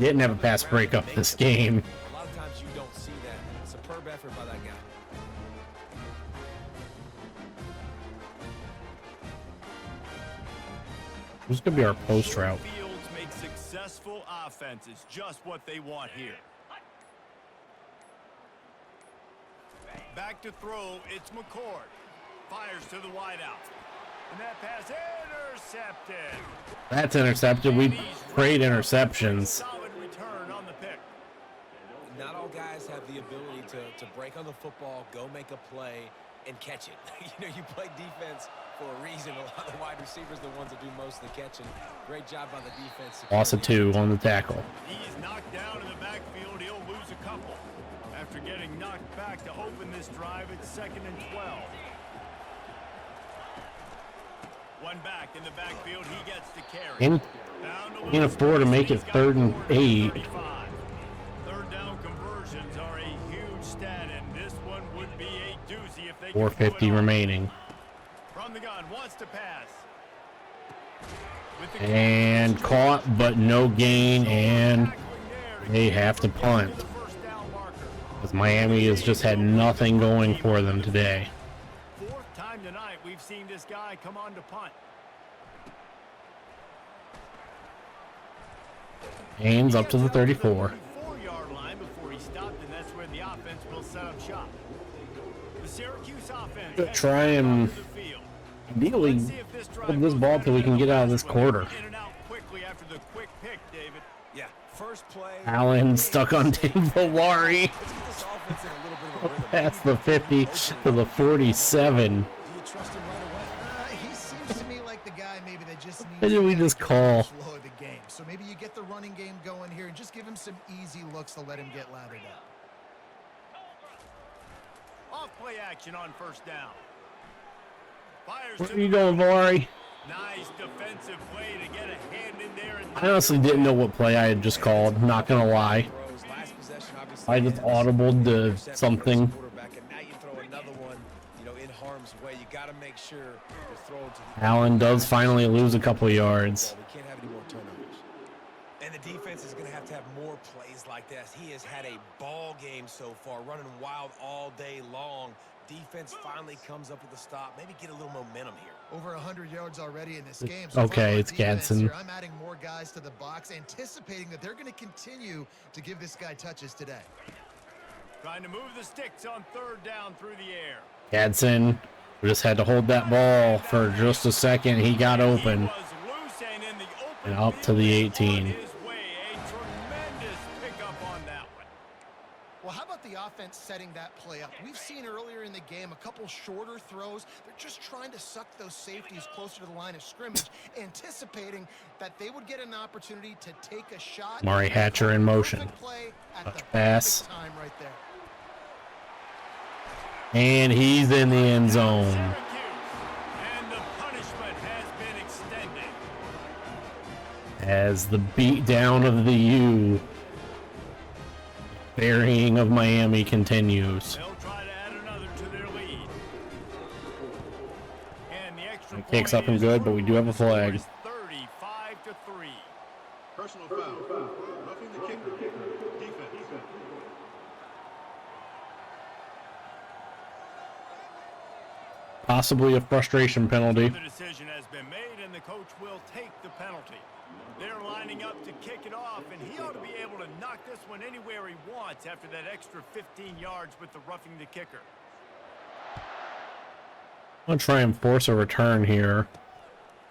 [SPEAKER 1] didn't have a pass breakup this game.
[SPEAKER 4] A lot of times you don't see that. Superb effort by that guy.
[SPEAKER 1] Who's gonna be our post route?
[SPEAKER 2] Fields make successful offenses just what they want here. Back to throw, it's McCord. Fires to the wideout. And that pass intercepted.
[SPEAKER 1] That's intercepted. We prayed interceptions.
[SPEAKER 2] Solid return on the pick.
[SPEAKER 4] Not all guys have the ability to break on the football, go make a play, and catch it. You play defense for a reason. A lot of the wide receivers are the ones that do most of the catching. Great job by the defense.
[SPEAKER 1] Loss of 2 on the tackle.
[SPEAKER 2] He's knocked down in the backfield. He'll lose a couple. After getting knocked back to open this drive, it's 2nd and 12. One back in the backfield. He gets to carry.
[SPEAKER 1] Can't afford to make it 3rd and 8.
[SPEAKER 2] 3rd down conversions are a huge stat, and this one would be a doozy if they
[SPEAKER 1] 4:50 remaining.
[SPEAKER 2] From the gun, wants to pass.
[SPEAKER 1] And caught, but no gain, and they have to punt. Because Miami has just had nothing going for them today.
[SPEAKER 2] 4th time tonight we've seen this guy come on to punt.
[SPEAKER 1] Haynes up to the 34.
[SPEAKER 2] 4-yard line before he stopped, and that's where the offense will set up shop. The Syracuse offense
[SPEAKER 1] Try and ideally hold this ball till we can get out of this quarter.
[SPEAKER 2] In and out quickly after the quick pick, David.
[SPEAKER 4] Yeah, first play.
[SPEAKER 1] Allen stuck on Valari. Past the 50 to the 47.
[SPEAKER 3] Do you trust him right away? He seems to me like the guy maybe that just needs
[SPEAKER 1] What did we just call?
[SPEAKER 3] flow of the game. So maybe you get the running game going here and just give him some easy looks to let him get lathered up.
[SPEAKER 2] Off play action on 1st down. Fires
[SPEAKER 1] Where
[SPEAKER 2] to
[SPEAKER 1] are you
[SPEAKER 2] the
[SPEAKER 1] going, Valari?
[SPEAKER 2] nice defensive play to get a hand in there. And
[SPEAKER 1] I honestly didn't know what play I had just called. Not gonna lie. I just audibled to something.
[SPEAKER 4] And now you throw another one, in harm's way. You got to make sure you're throwing to the
[SPEAKER 1] Allen does finally lose a couple yards.
[SPEAKER 4] We can't have any more turnovers. And the defense is going to have more plays like this. He has had a ball game so far, running wild all day long. Defense finally comes up with a stop. Maybe get a little momentum here.
[SPEAKER 3] Over 100 yards already in this game.
[SPEAKER 1] Okay, it's Gadsden.
[SPEAKER 3] I'm adding more guys to the box, anticipating that they're going to continue to give this guy touches today.
[SPEAKER 2] Trying to move the sticks on 3rd down through the air.
[SPEAKER 1] Gadsden, we just had to hold that ball for just a second. He got open.
[SPEAKER 2] He was loose and in the open
[SPEAKER 1] And up to the 18.
[SPEAKER 2] on his way. A tremendous pickup on that one.
[SPEAKER 3] Well, how about the offense setting that play up? We've seen earlier in the game a couple shorter throws. They're just trying to suck those safeties closer to the line of scrimmage, anticipating that they would get an opportunity to take a shot.
[SPEAKER 1] Mari Hatcher in motion.
[SPEAKER 3] Perfect play at
[SPEAKER 1] Touch
[SPEAKER 3] the
[SPEAKER 1] pass.
[SPEAKER 3] perfect time right there.
[SPEAKER 1] And he's in the end zone.
[SPEAKER 2] And the punishment has been extended.
[SPEAKER 1] As the beatdown of the U, burying of Miami continues.
[SPEAKER 2] They'll try to add another to their lead. And the extra
[SPEAKER 1] Kicks up and good, but we do have a flag.
[SPEAKER 2] 35-3.
[SPEAKER 6] Personal foul. Roughing the kicker. Defense.
[SPEAKER 1] Possibly a frustration penalty.
[SPEAKER 2] The decision has been made, and the coach will take the penalty. They're lining up to kick it off, and he ought to be able to knock this one anywhere he wants after that extra 15 yards with the roughing the kicker.
[SPEAKER 1] I'm going to try and force a return here.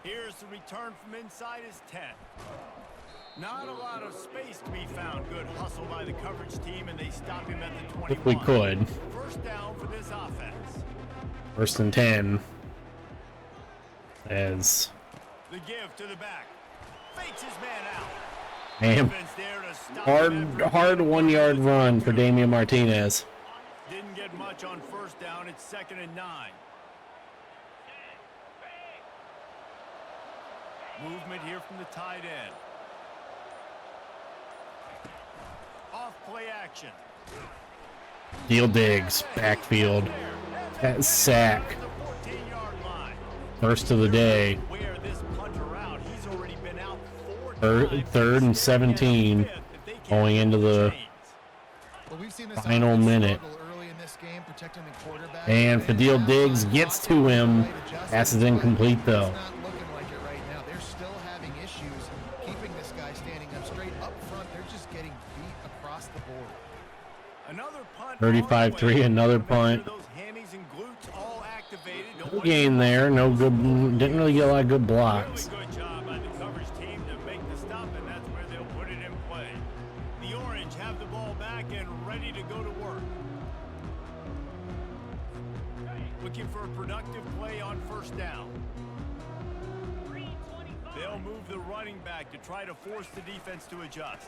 [SPEAKER 2] Here's the return from inside his 10. Not a lot of space to be found. Good hustle by the coverage team, and they stop him at the 21.
[SPEAKER 1] If we could.
[SPEAKER 2] First down for this offense.
[SPEAKER 1] First and 10. As
[SPEAKER 2] The give to the back. Fakes his man out.
[SPEAKER 1] man,
[SPEAKER 2] Defense there to stop him.
[SPEAKER 1] hard 1 yard run for Damian Martinez.
[SPEAKER 2] Didn't get much on first down. It's 2nd and 9. Movement here from the tight end. Off play action.
[SPEAKER 1] Deal Diggs, backfield. That sack.
[SPEAKER 2] The 14-yard line.
[SPEAKER 1] First of the day.
[SPEAKER 2] Where this punter out, he's already been out 4 times.
[SPEAKER 1] Third and 17 going into the
[SPEAKER 3] Well, we've seen this
[SPEAKER 1] final
[SPEAKER 3] offense
[SPEAKER 1] minute.
[SPEAKER 3] struggle early in this game, protecting the quarterback.
[SPEAKER 1] And Fadil Diggs gets to him. Pass is incomplete though.
[SPEAKER 3] It's not looking like it right now. They're still having issues keeping this guy standing up straight up front. They're just getting beat across the board.
[SPEAKER 2] Another punt.
[SPEAKER 1] 35-3, another punt.
[SPEAKER 2] Those hammies and glutes all activated.
[SPEAKER 1] No gain there. No good. Didn't really get a lot of good
[SPEAKER 2] Really
[SPEAKER 1] blocks.
[SPEAKER 2] good job by the coverage team to make the stop, and that's where they'll put it in play. The Orange have the ball back and ready to go to work. Looking for a productive play on first down. They'll move the running back to try to force the defense to adjust.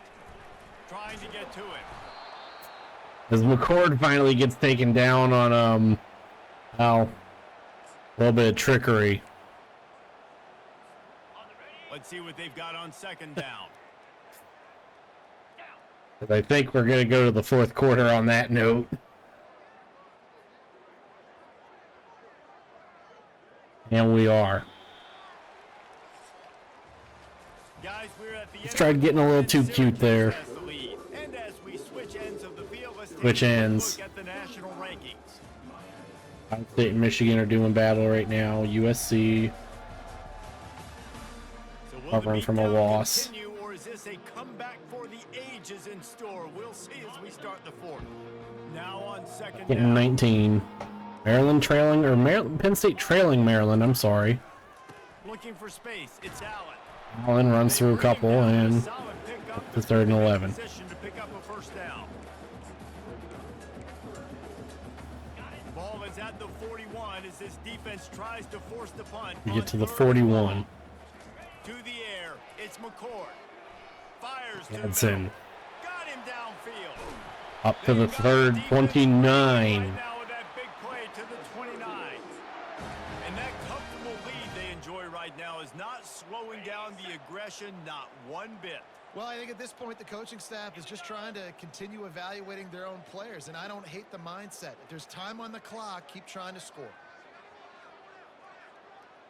[SPEAKER 2] Trying to get to it.
[SPEAKER 1] As McCord finally gets taken down on a little bit of trickery.
[SPEAKER 2] Let's see what they've got on 2nd down.
[SPEAKER 1] But I think we're gonna go to the fourth quarter on that note. And we are.
[SPEAKER 2] Guys, we're at the
[SPEAKER 1] Let's try getting a little too cute there.
[SPEAKER 2] And as we switch ends of the field, let's take
[SPEAKER 1] Switch
[SPEAKER 2] a
[SPEAKER 1] ends.
[SPEAKER 2] look at the national rankings.
[SPEAKER 1] Ohio State and Michigan are doing battle right now. USC
[SPEAKER 2] So will
[SPEAKER 1] Recovering
[SPEAKER 2] the
[SPEAKER 1] from a
[SPEAKER 2] beatdown
[SPEAKER 1] loss.
[SPEAKER 2] continue, or is this a comeback for the ages in store? We'll see as we start the fourth. Now on 2nd
[SPEAKER 1] getting
[SPEAKER 2] down.
[SPEAKER 1] 19. Maryland trailing, or Penn State trailing Maryland, I'm sorry.
[SPEAKER 2] Looking for space. It's Allen.
[SPEAKER 1] Allen runs through a couple and
[SPEAKER 2] Solid pickup
[SPEAKER 1] to 3rd and 11.
[SPEAKER 2] position to pick up a first down. Ball is at the 41 as this defense tries to force the punt.
[SPEAKER 1] We
[SPEAKER 2] on
[SPEAKER 1] get to the
[SPEAKER 2] 3rd and
[SPEAKER 1] 41.
[SPEAKER 2] long. To the air, it's McCord. Fires to the
[SPEAKER 1] Gadsden
[SPEAKER 2] middle. Got him downfield.
[SPEAKER 1] up to the third, 29.
[SPEAKER 2] Right now with that big play to the 29. And that comfortable lead they enjoy right now is not slowing down the aggression, not one bit.
[SPEAKER 3] Well, I think at this point the coaching staff is just trying to continue evaluating their own players, and I don't hate the mindset. If there's time on the clock, keep trying to score.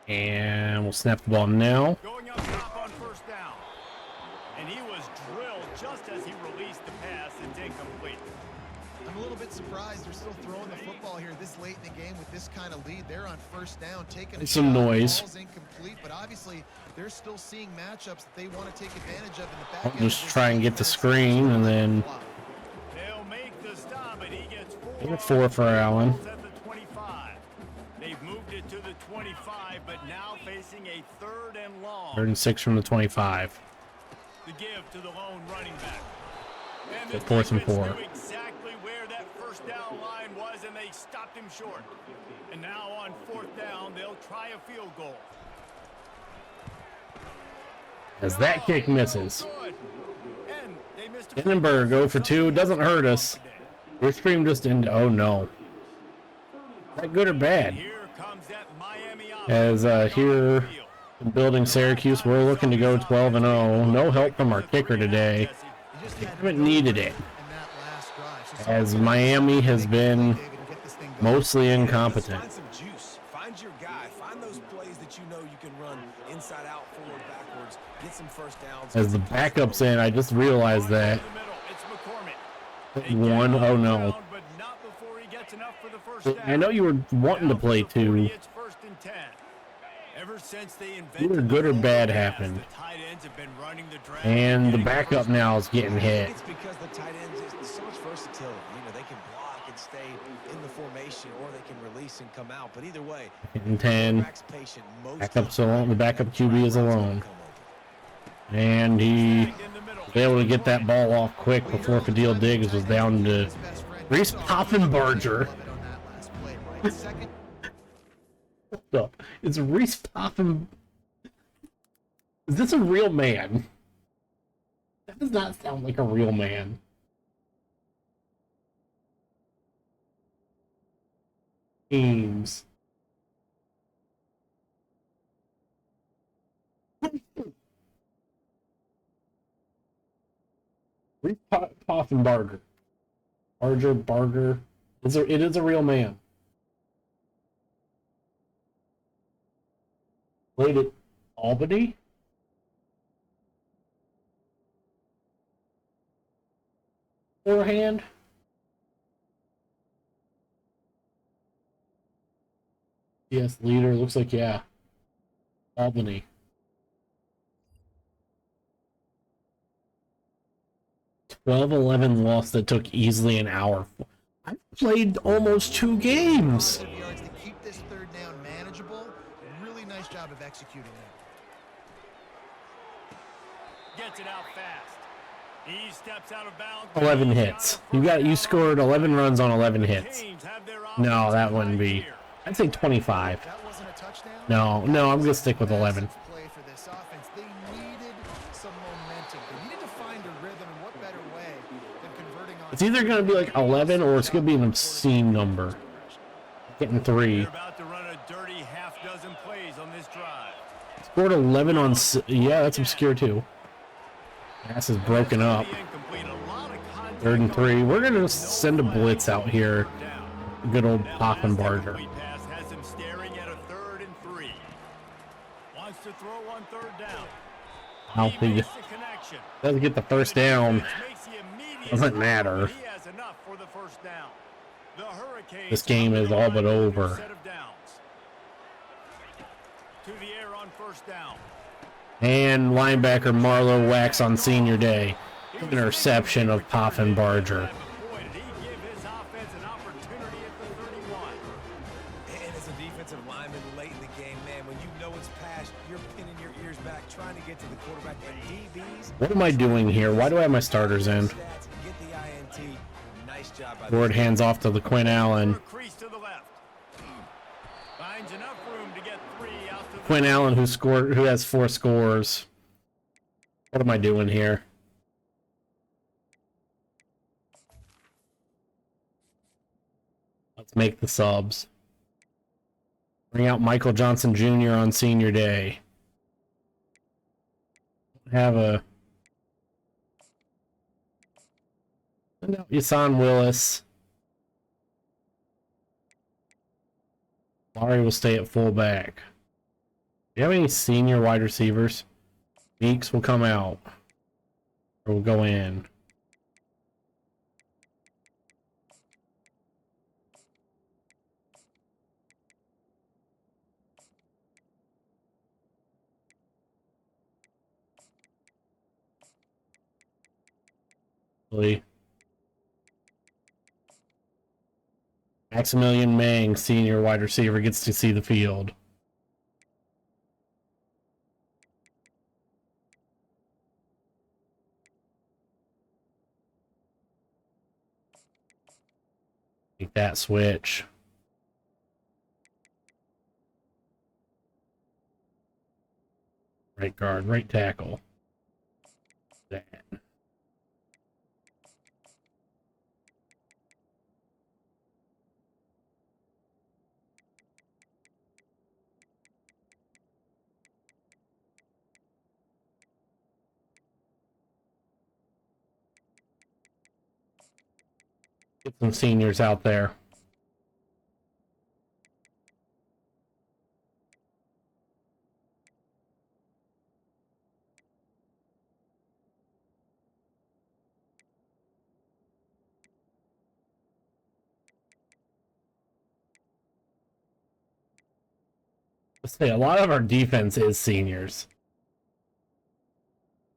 [SPEAKER 1] And we'll snap the ball now.
[SPEAKER 2] Going up top on first down. And he was drilled just as he released the pass. It's incomplete.
[SPEAKER 3] I'm a little bit surprised they're still throwing the football here this late in the game with this kind of lead. They're on first down, taking a
[SPEAKER 1] Some
[SPEAKER 3] shot.
[SPEAKER 1] noise.
[SPEAKER 3] Ball's incomplete, but obviously they're still seeing matchups that they want to take advantage of in the back end.
[SPEAKER 1] Just try and get the screen and then
[SPEAKER 2] They'll make the stop, and he gets 4.
[SPEAKER 1] 4 for Allen.
[SPEAKER 2] At the 25. They've moved it to the 25, but now facing a 3rd and long.
[SPEAKER 1] 3rd and 6 from the 25.
[SPEAKER 2] The give to the lone running back. And
[SPEAKER 1] So
[SPEAKER 2] the
[SPEAKER 1] 4th and
[SPEAKER 2] defense
[SPEAKER 1] 4.
[SPEAKER 2] knew exactly where that first down line was, and they stopped him short. And now on 4th down, they'll try a field goal.
[SPEAKER 1] As that kick misses.
[SPEAKER 2] Good. And they missed a
[SPEAKER 1] Hindenburg 0 for 2. Doesn't hurt us. We're stream just into. Oh no. Is that good or bad?
[SPEAKER 2] Here comes that Miami
[SPEAKER 1] As here in building Syracuse, we're looking to go 12-0. No help from our kicker today.
[SPEAKER 3] You just
[SPEAKER 1] Haven't needed it,
[SPEAKER 3] in that last drive. So
[SPEAKER 1] as Miami has been
[SPEAKER 3] David, to get this thing going.
[SPEAKER 1] mostly
[SPEAKER 4] Find
[SPEAKER 1] incompetent.
[SPEAKER 4] some juice. Find your guy. Find those plays that you know you can run inside out, forward, backwards. Get some first downs.
[SPEAKER 1] As the backup's in, I just realized that. One, oh no. I know you were wanting to play 2.
[SPEAKER 2] Ever since they
[SPEAKER 1] Either good or bad happened. And the backup now is getting hit.
[SPEAKER 4] It's because the tight ends is so much versatility. You know, they can block and stay in the formation, or they can release and come out. But either way,
[SPEAKER 1] hitting 10. Backup's alone. The backup QB is alone. And he was able to get that ball off quick before Fadil Diggs was down to Reese Poffenbarger. Hold up. It's Reese Poffen. Is this a real man? That does not sound like a real man. Ames. Reese Poffenbarger. Barger. It is a real man. Played at Albany? Forehand? Yes, leader. Looks like, yeah. Albany. (12-11) loss that took easily an hour. I played almost 2 games.
[SPEAKER 3] Yards to keep this third down manageable. Really nice job of executing that.
[SPEAKER 2] Gets it out fast. He steps out of bounds.
[SPEAKER 1] 11 hits. You scored 11 runs on 11 hits. No, that wouldn't be. I'd say 25.
[SPEAKER 3] That wasn't a touchdown.
[SPEAKER 1] No, I'm gonna stick with 11.
[SPEAKER 3] Play for this offense. They needed some momentum. They needed to find a rhythm, and what better way than converting on.
[SPEAKER 1] It's either gonna be like 11 or it's gonna be an obscene number. Getting 3.
[SPEAKER 2] They're about to run a dirty half dozen plays on this drive.
[SPEAKER 1] Scored 11 on. Yeah, that's obscure too. Pass is broken up. 3rd and 3. We're gonna send a blitz out here. Good old Poffenbarger.
[SPEAKER 2] Has him staring at a 3rd and 3. Wants to throw on 3rd down.
[SPEAKER 1] He doesn't get the first down. Doesn't matter.
[SPEAKER 2] He has enough for the first down. The Hurricanes
[SPEAKER 1] This game is all but over.
[SPEAKER 2] set of downs. To the air on 1st down.
[SPEAKER 1] And linebacker Marlowe Wax on senior day. Interception of Poffenbarger.
[SPEAKER 2] Boy, did he give his offense an opportunity at the 31.
[SPEAKER 4] And as a defensive lineman late in the game, man, when you know it's past, you're pinning your ears back, trying to get to the quarterback. And DBs.
[SPEAKER 1] What am I doing here? Why do I have my starters in?
[SPEAKER 4] Get the INT. Nice job by
[SPEAKER 1] Ward hands off to the Quinn Allen.
[SPEAKER 2] Crease to the left. Finds enough room to get 3 out to the
[SPEAKER 1] Quinn Allen, who has 4 scores. What am I doing here? Let's make the subs. Bring out Michael Johnson Jr. on senior day. Have a... Send out Yasan Willis. Laurie will stay at fullback. Do you have any senior wide receivers? Meeks will come out. Or will go in. Maximilian Mang, senior wide receiver, gets to see the field. Make that switch. Right guard, right tackle. That. Get some seniors out there. Let's say a lot of our defense is seniors.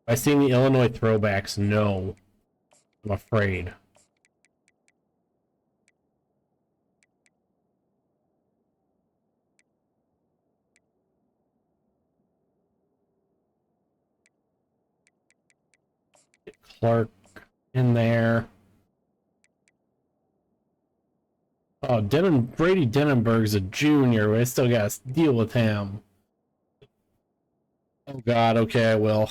[SPEAKER 1] Have I seen the Illinois throwbacks? No. I'm afraid. Get Clark in there. Oh, Brady Denenberg's a junior. I still got to deal with him. Oh God, okay, I will.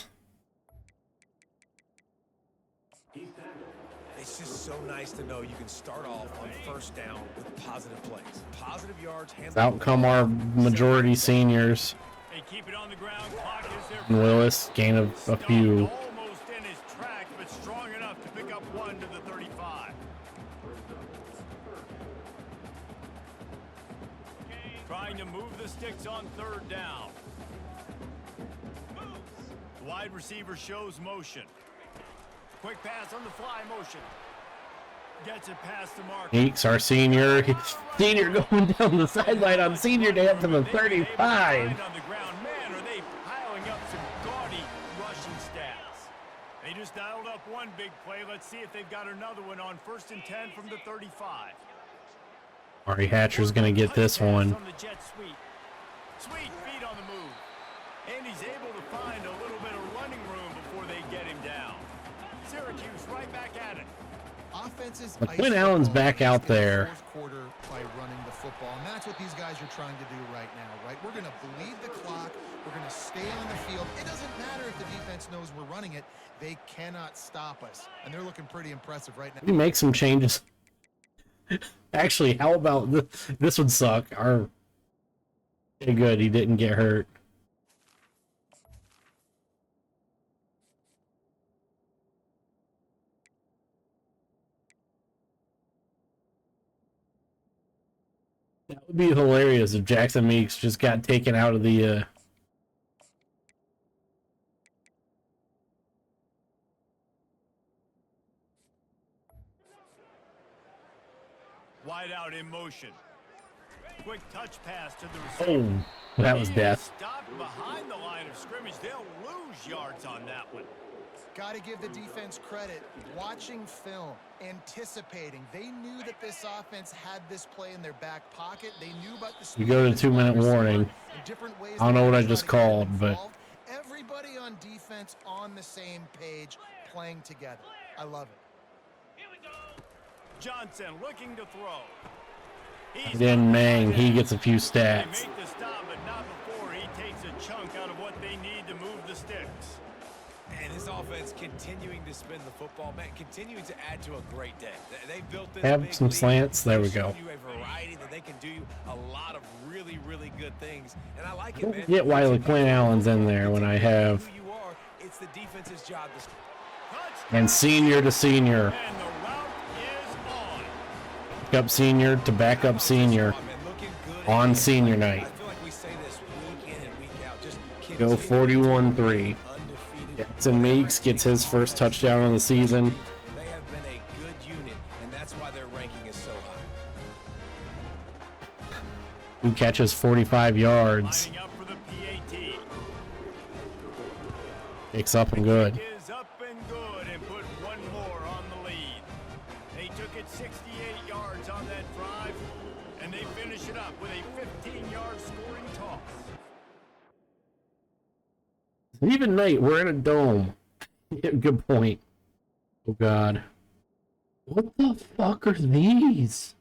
[SPEAKER 4] It's just so nice to know you can start off on first down with positive plays. Positive yards, hands
[SPEAKER 1] Out come our majority seniors.
[SPEAKER 2] They keep it on the ground. Clock is there.
[SPEAKER 1] And Willis, gain of a few.
[SPEAKER 2] Almost in his track, but strong enough to pick up one to the 35. Trying to move the sticks on third down. The wide receiver shows motion. Quick pass on the fly motion. Gets it past the mark.
[SPEAKER 1] Meeks, our senior. Senior going down the sideline on senior day up to the 35.
[SPEAKER 2] On the ground. Man, are they piling up some gaudy rushing stats. They just dialed up one big play. Let's see if they've got another one on 1st and 10 from the 35.
[SPEAKER 1] Ari Hatcher's going to get this one.
[SPEAKER 2] On the jet sweep. Sweet feet on the move. And he's able to find a little bit of running room before they get him down. Syracuse right back at it.
[SPEAKER 3] Offenses.
[SPEAKER 1] Quinn Allen's back out there.
[SPEAKER 3] Quarter by running the football, and that's what these guys are trying to do right now, right? We're going to bleed the clock. We're going to stay on the field. It doesn't matter if the defense knows we're running it. They cannot stop us, and they're looking pretty impressive right now.
[SPEAKER 1] We make some changes. Actually, how about this would suck. Okay, good. He didn't get hurt. That would be hilarious if Jackson Meeks just got taken out of the
[SPEAKER 2] Wide out in motion. Quick touch pass to the receiver.
[SPEAKER 1] Oh, that was death.
[SPEAKER 2] Stopped behind the line of scrimmage. They'll lose yards on that one.
[SPEAKER 3] Got to give the defense credit. Watching film, anticipating. They knew that this offense had this play in their back pocket. They knew about the speed.
[SPEAKER 1] We go to 2-minute warning. I don't know what I just called, but
[SPEAKER 3] everybody on defense on the same page, playing together. I love it.
[SPEAKER 2] Johnson looking to throw.
[SPEAKER 1] then Mang, he gets a few
[SPEAKER 2] They
[SPEAKER 1] stats.
[SPEAKER 2] make the stop, but not before he takes a chunk out of what they need to move the sticks.
[SPEAKER 4] And his offense continuing to spin the football, man, continuing to add to a great day. They've built this
[SPEAKER 1] Have
[SPEAKER 4] big
[SPEAKER 1] some
[SPEAKER 4] lead.
[SPEAKER 1] slants. There we
[SPEAKER 4] They've
[SPEAKER 1] go.
[SPEAKER 4] shown you a variety that they can do a lot of really, really good things. And I like
[SPEAKER 1] I
[SPEAKER 4] it,
[SPEAKER 1] don't
[SPEAKER 4] man.
[SPEAKER 1] get why Quinn Allen's in there when I have
[SPEAKER 4] Who you are, it's the defense's job to
[SPEAKER 1] and senior to senior.
[SPEAKER 2] And the route is on.
[SPEAKER 1] Backup senior to backup senior on senior night.
[SPEAKER 4] I feel like we say this week in and week out. Just
[SPEAKER 1] Go 41-3.
[SPEAKER 4] undefeated.
[SPEAKER 1] Jackson Meeks gets his first touchdown of the season.
[SPEAKER 4] They have been a good unit, and that's why their ranking is so high.
[SPEAKER 1] Who catches 45 yards.
[SPEAKER 2] Lining up for the PAT.
[SPEAKER 1] Picks up and good.
[SPEAKER 2] Is up and good and put one more on the lead. They took it 68 yards on that drive, and they finish it up with a 15-yard scoring toss.
[SPEAKER 1] Even night, we're in a dome. Yeah, good point. Oh God. What the fuck are these?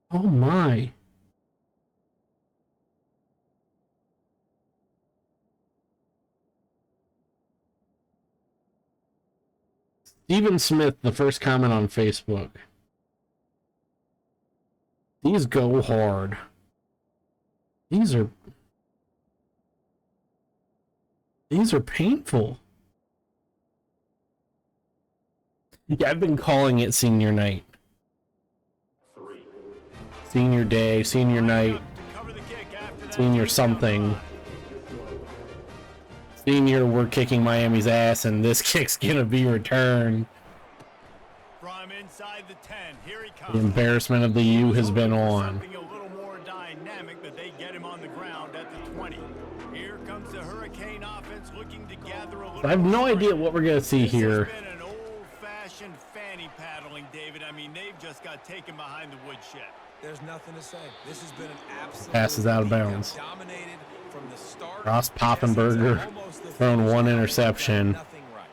[SPEAKER 1] Oh my. Stephen Smith, the first comment on Facebook. These go hard. These are painful. Yeah, I've been calling it senior night. Senior day, senior night,
[SPEAKER 2] To cover the kick after that
[SPEAKER 1] senior
[SPEAKER 2] takedown
[SPEAKER 1] something.
[SPEAKER 2] run.
[SPEAKER 1] Senior, we're kicking Miami's ass, and this kick's gonna be returned.
[SPEAKER 2] From inside the 10, here he comes.
[SPEAKER 1] The embarrassment of the U has been on.
[SPEAKER 2] Something a little more dynamic, but they get him on the ground at the 20. Here comes the Hurricane offense looking to gather a little.
[SPEAKER 1] I have no idea what we're gonna see here.
[SPEAKER 2] This has been an old-fashioned fanny paddling, David. I mean, they've just got taken behind the woodshed.
[SPEAKER 4] There's nothing to say. This has been an absolute
[SPEAKER 1] Passes out of bounds.
[SPEAKER 4] dominated from the start.
[SPEAKER 1] Ross Poffenberger thrown one interception.
[SPEAKER 4] Nothing right.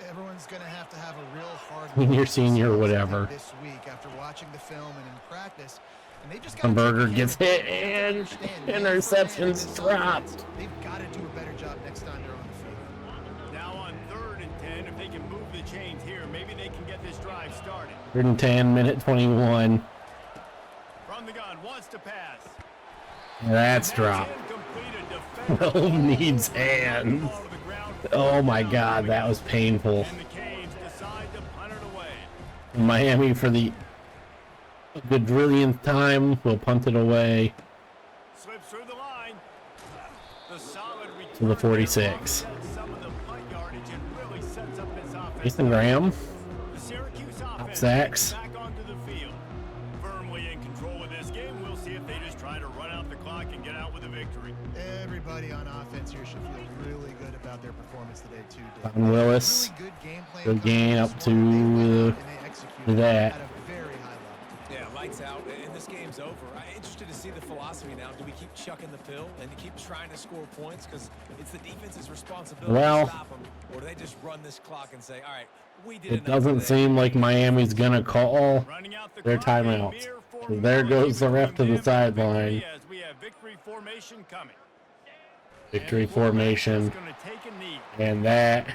[SPEAKER 3] Everyone's going to have a real hard
[SPEAKER 1] Senior, whatever.
[SPEAKER 3] this week after watching the film and in practice. And they just
[SPEAKER 1] Poffenberger gets hit and interceptions dropped.
[SPEAKER 3] They've got to do a better job next time they're on the field.
[SPEAKER 2] Now on 3rd and 10, if they can move the chains here, maybe they can get this drive started.
[SPEAKER 1] 3rd and 10, minute 21.
[SPEAKER 2] From the gun, wants to pass.
[SPEAKER 1] That's dropped. Will needs hands. Oh my God, that was painful.
[SPEAKER 2] And the Canes decide to punt it away.
[SPEAKER 1] Miami, for the quadrillionth time, will punt it away
[SPEAKER 2] Slips through the line. The solid
[SPEAKER 1] to the 46.
[SPEAKER 2] some of the punt yardage and really sets up this offense.
[SPEAKER 1] Ethan Graham,
[SPEAKER 2] The Syracuse offense
[SPEAKER 1] sacks.
[SPEAKER 2] back onto the field. Firmly in control of this game. We'll see if they just try to run out the clock and get out with a victory.
[SPEAKER 3] Everybody on offense here should feel really good about their performance today, too, Dave.
[SPEAKER 1] Von Willis,
[SPEAKER 3] Really good game plan
[SPEAKER 1] good
[SPEAKER 3] coming
[SPEAKER 1] gain
[SPEAKER 3] from
[SPEAKER 1] up
[SPEAKER 3] this
[SPEAKER 1] to
[SPEAKER 3] one. They went out and they executed
[SPEAKER 1] that.
[SPEAKER 3] at a very high level.
[SPEAKER 4] Yeah, lights out, and this game's over. I'm interested to see the philosophy now. Do we keep chucking the pill and keep trying to score points? Because it's the defense's responsibility
[SPEAKER 1] Well,
[SPEAKER 4] to stop them. Or do they just run this clock and say, all right, we did
[SPEAKER 1] it
[SPEAKER 4] enough
[SPEAKER 1] doesn't
[SPEAKER 4] today.
[SPEAKER 1] seem like Miami's gonna call
[SPEAKER 2] Running out the
[SPEAKER 1] their
[SPEAKER 2] clock, a
[SPEAKER 1] timeouts.
[SPEAKER 2] mere
[SPEAKER 1] So
[SPEAKER 2] 4
[SPEAKER 1] there
[SPEAKER 2] minutes
[SPEAKER 1] goes the ref to
[SPEAKER 2] between
[SPEAKER 1] the
[SPEAKER 2] them
[SPEAKER 1] sideline.
[SPEAKER 2] and victory as we have victory formation coming.
[SPEAKER 1] Victory
[SPEAKER 2] And quarterback
[SPEAKER 1] formation,
[SPEAKER 2] is gonna take a knee.
[SPEAKER 1] and that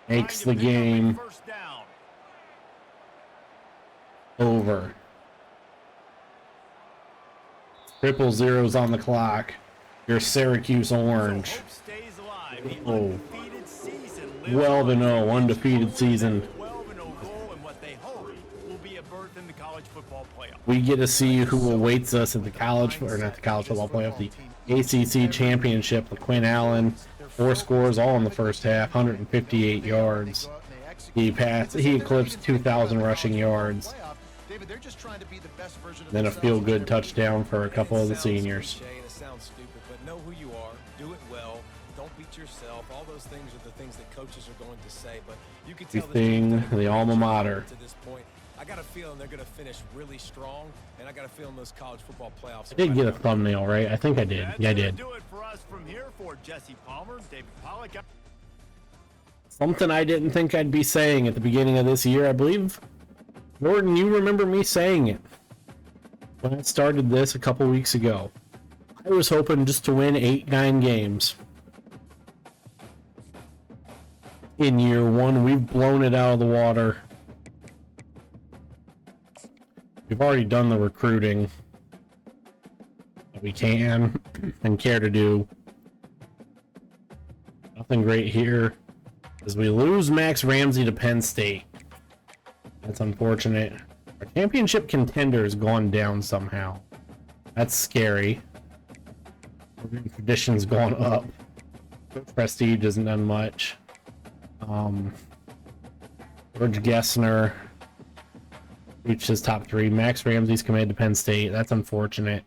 [SPEAKER 1] makes the
[SPEAKER 2] Trying to pick up a
[SPEAKER 1] game
[SPEAKER 2] first down.
[SPEAKER 1] over. Triple zeros on the clock. Your Syracuse Orange.
[SPEAKER 2] So hope stays alive. The
[SPEAKER 1] Oh.
[SPEAKER 2] undefeated season lives
[SPEAKER 1] 12-0,
[SPEAKER 2] on.
[SPEAKER 1] undefeated season.
[SPEAKER 2] 12-0 goal and what they hope will be a berth in the college football playoff.
[SPEAKER 1] We get to see who awaits us at the college, or not the college football playoff, the ACC championship. Quinn Allen, 4 scores, all in the first half, 158 yards. He eclipsed 2,000 rushing yards.
[SPEAKER 3] David, they're just trying to be the best version of
[SPEAKER 1] Then a
[SPEAKER 3] themselves.
[SPEAKER 1] feel-good touchdown for a couple of the
[SPEAKER 4] It sounds
[SPEAKER 1] seniors.
[SPEAKER 4] cliche and it sounds stupid, but know who you are. Do it well. Don't beat yourself. All those things are the things that coaches are going to say, but you can tell this
[SPEAKER 1] Everything,
[SPEAKER 4] team's done a
[SPEAKER 1] the
[SPEAKER 4] great
[SPEAKER 1] alma
[SPEAKER 4] job
[SPEAKER 1] mater.
[SPEAKER 4] to this point. I got a feeling they're going to finish really strong, and I got a feeling those college football playoffs.
[SPEAKER 1] I did get a thumbnail, right? I think I did.
[SPEAKER 2] That's
[SPEAKER 1] Yeah, I
[SPEAKER 2] gonna
[SPEAKER 1] did.
[SPEAKER 2] do it for us from here for Jesse Palmer, David Pollack.
[SPEAKER 1] Something I didn't think I'd be saying at the beginning of this year, I believe. Gordon, you remember me saying it when I started this a couple weeks ago. I was hoping just to win 8-9 games. In year one, we've blown it out of the water. We've already done the recruiting that we can and care to do. Nothing great here as we lose Max Ramsey to Penn State. That's unfortunate. Our championship contender has gone down somehow. That's scary. Tradition's gone up. Prestige hasn't done much. George Gessner reached his top 3. Max Ramsey's committed to Penn State. That's unfortunate.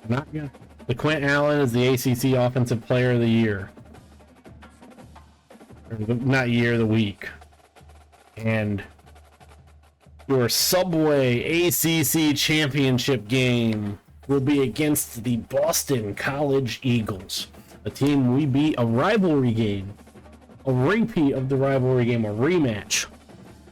[SPEAKER 1] Not good. The Quint Allen is the ACC Offensive Player of the Year. Not year, the week. And your Subway ACC championship game will be against the Boston College Eagles, a team we beat, a rivalry game, a repeat of the rivalry game, a rematch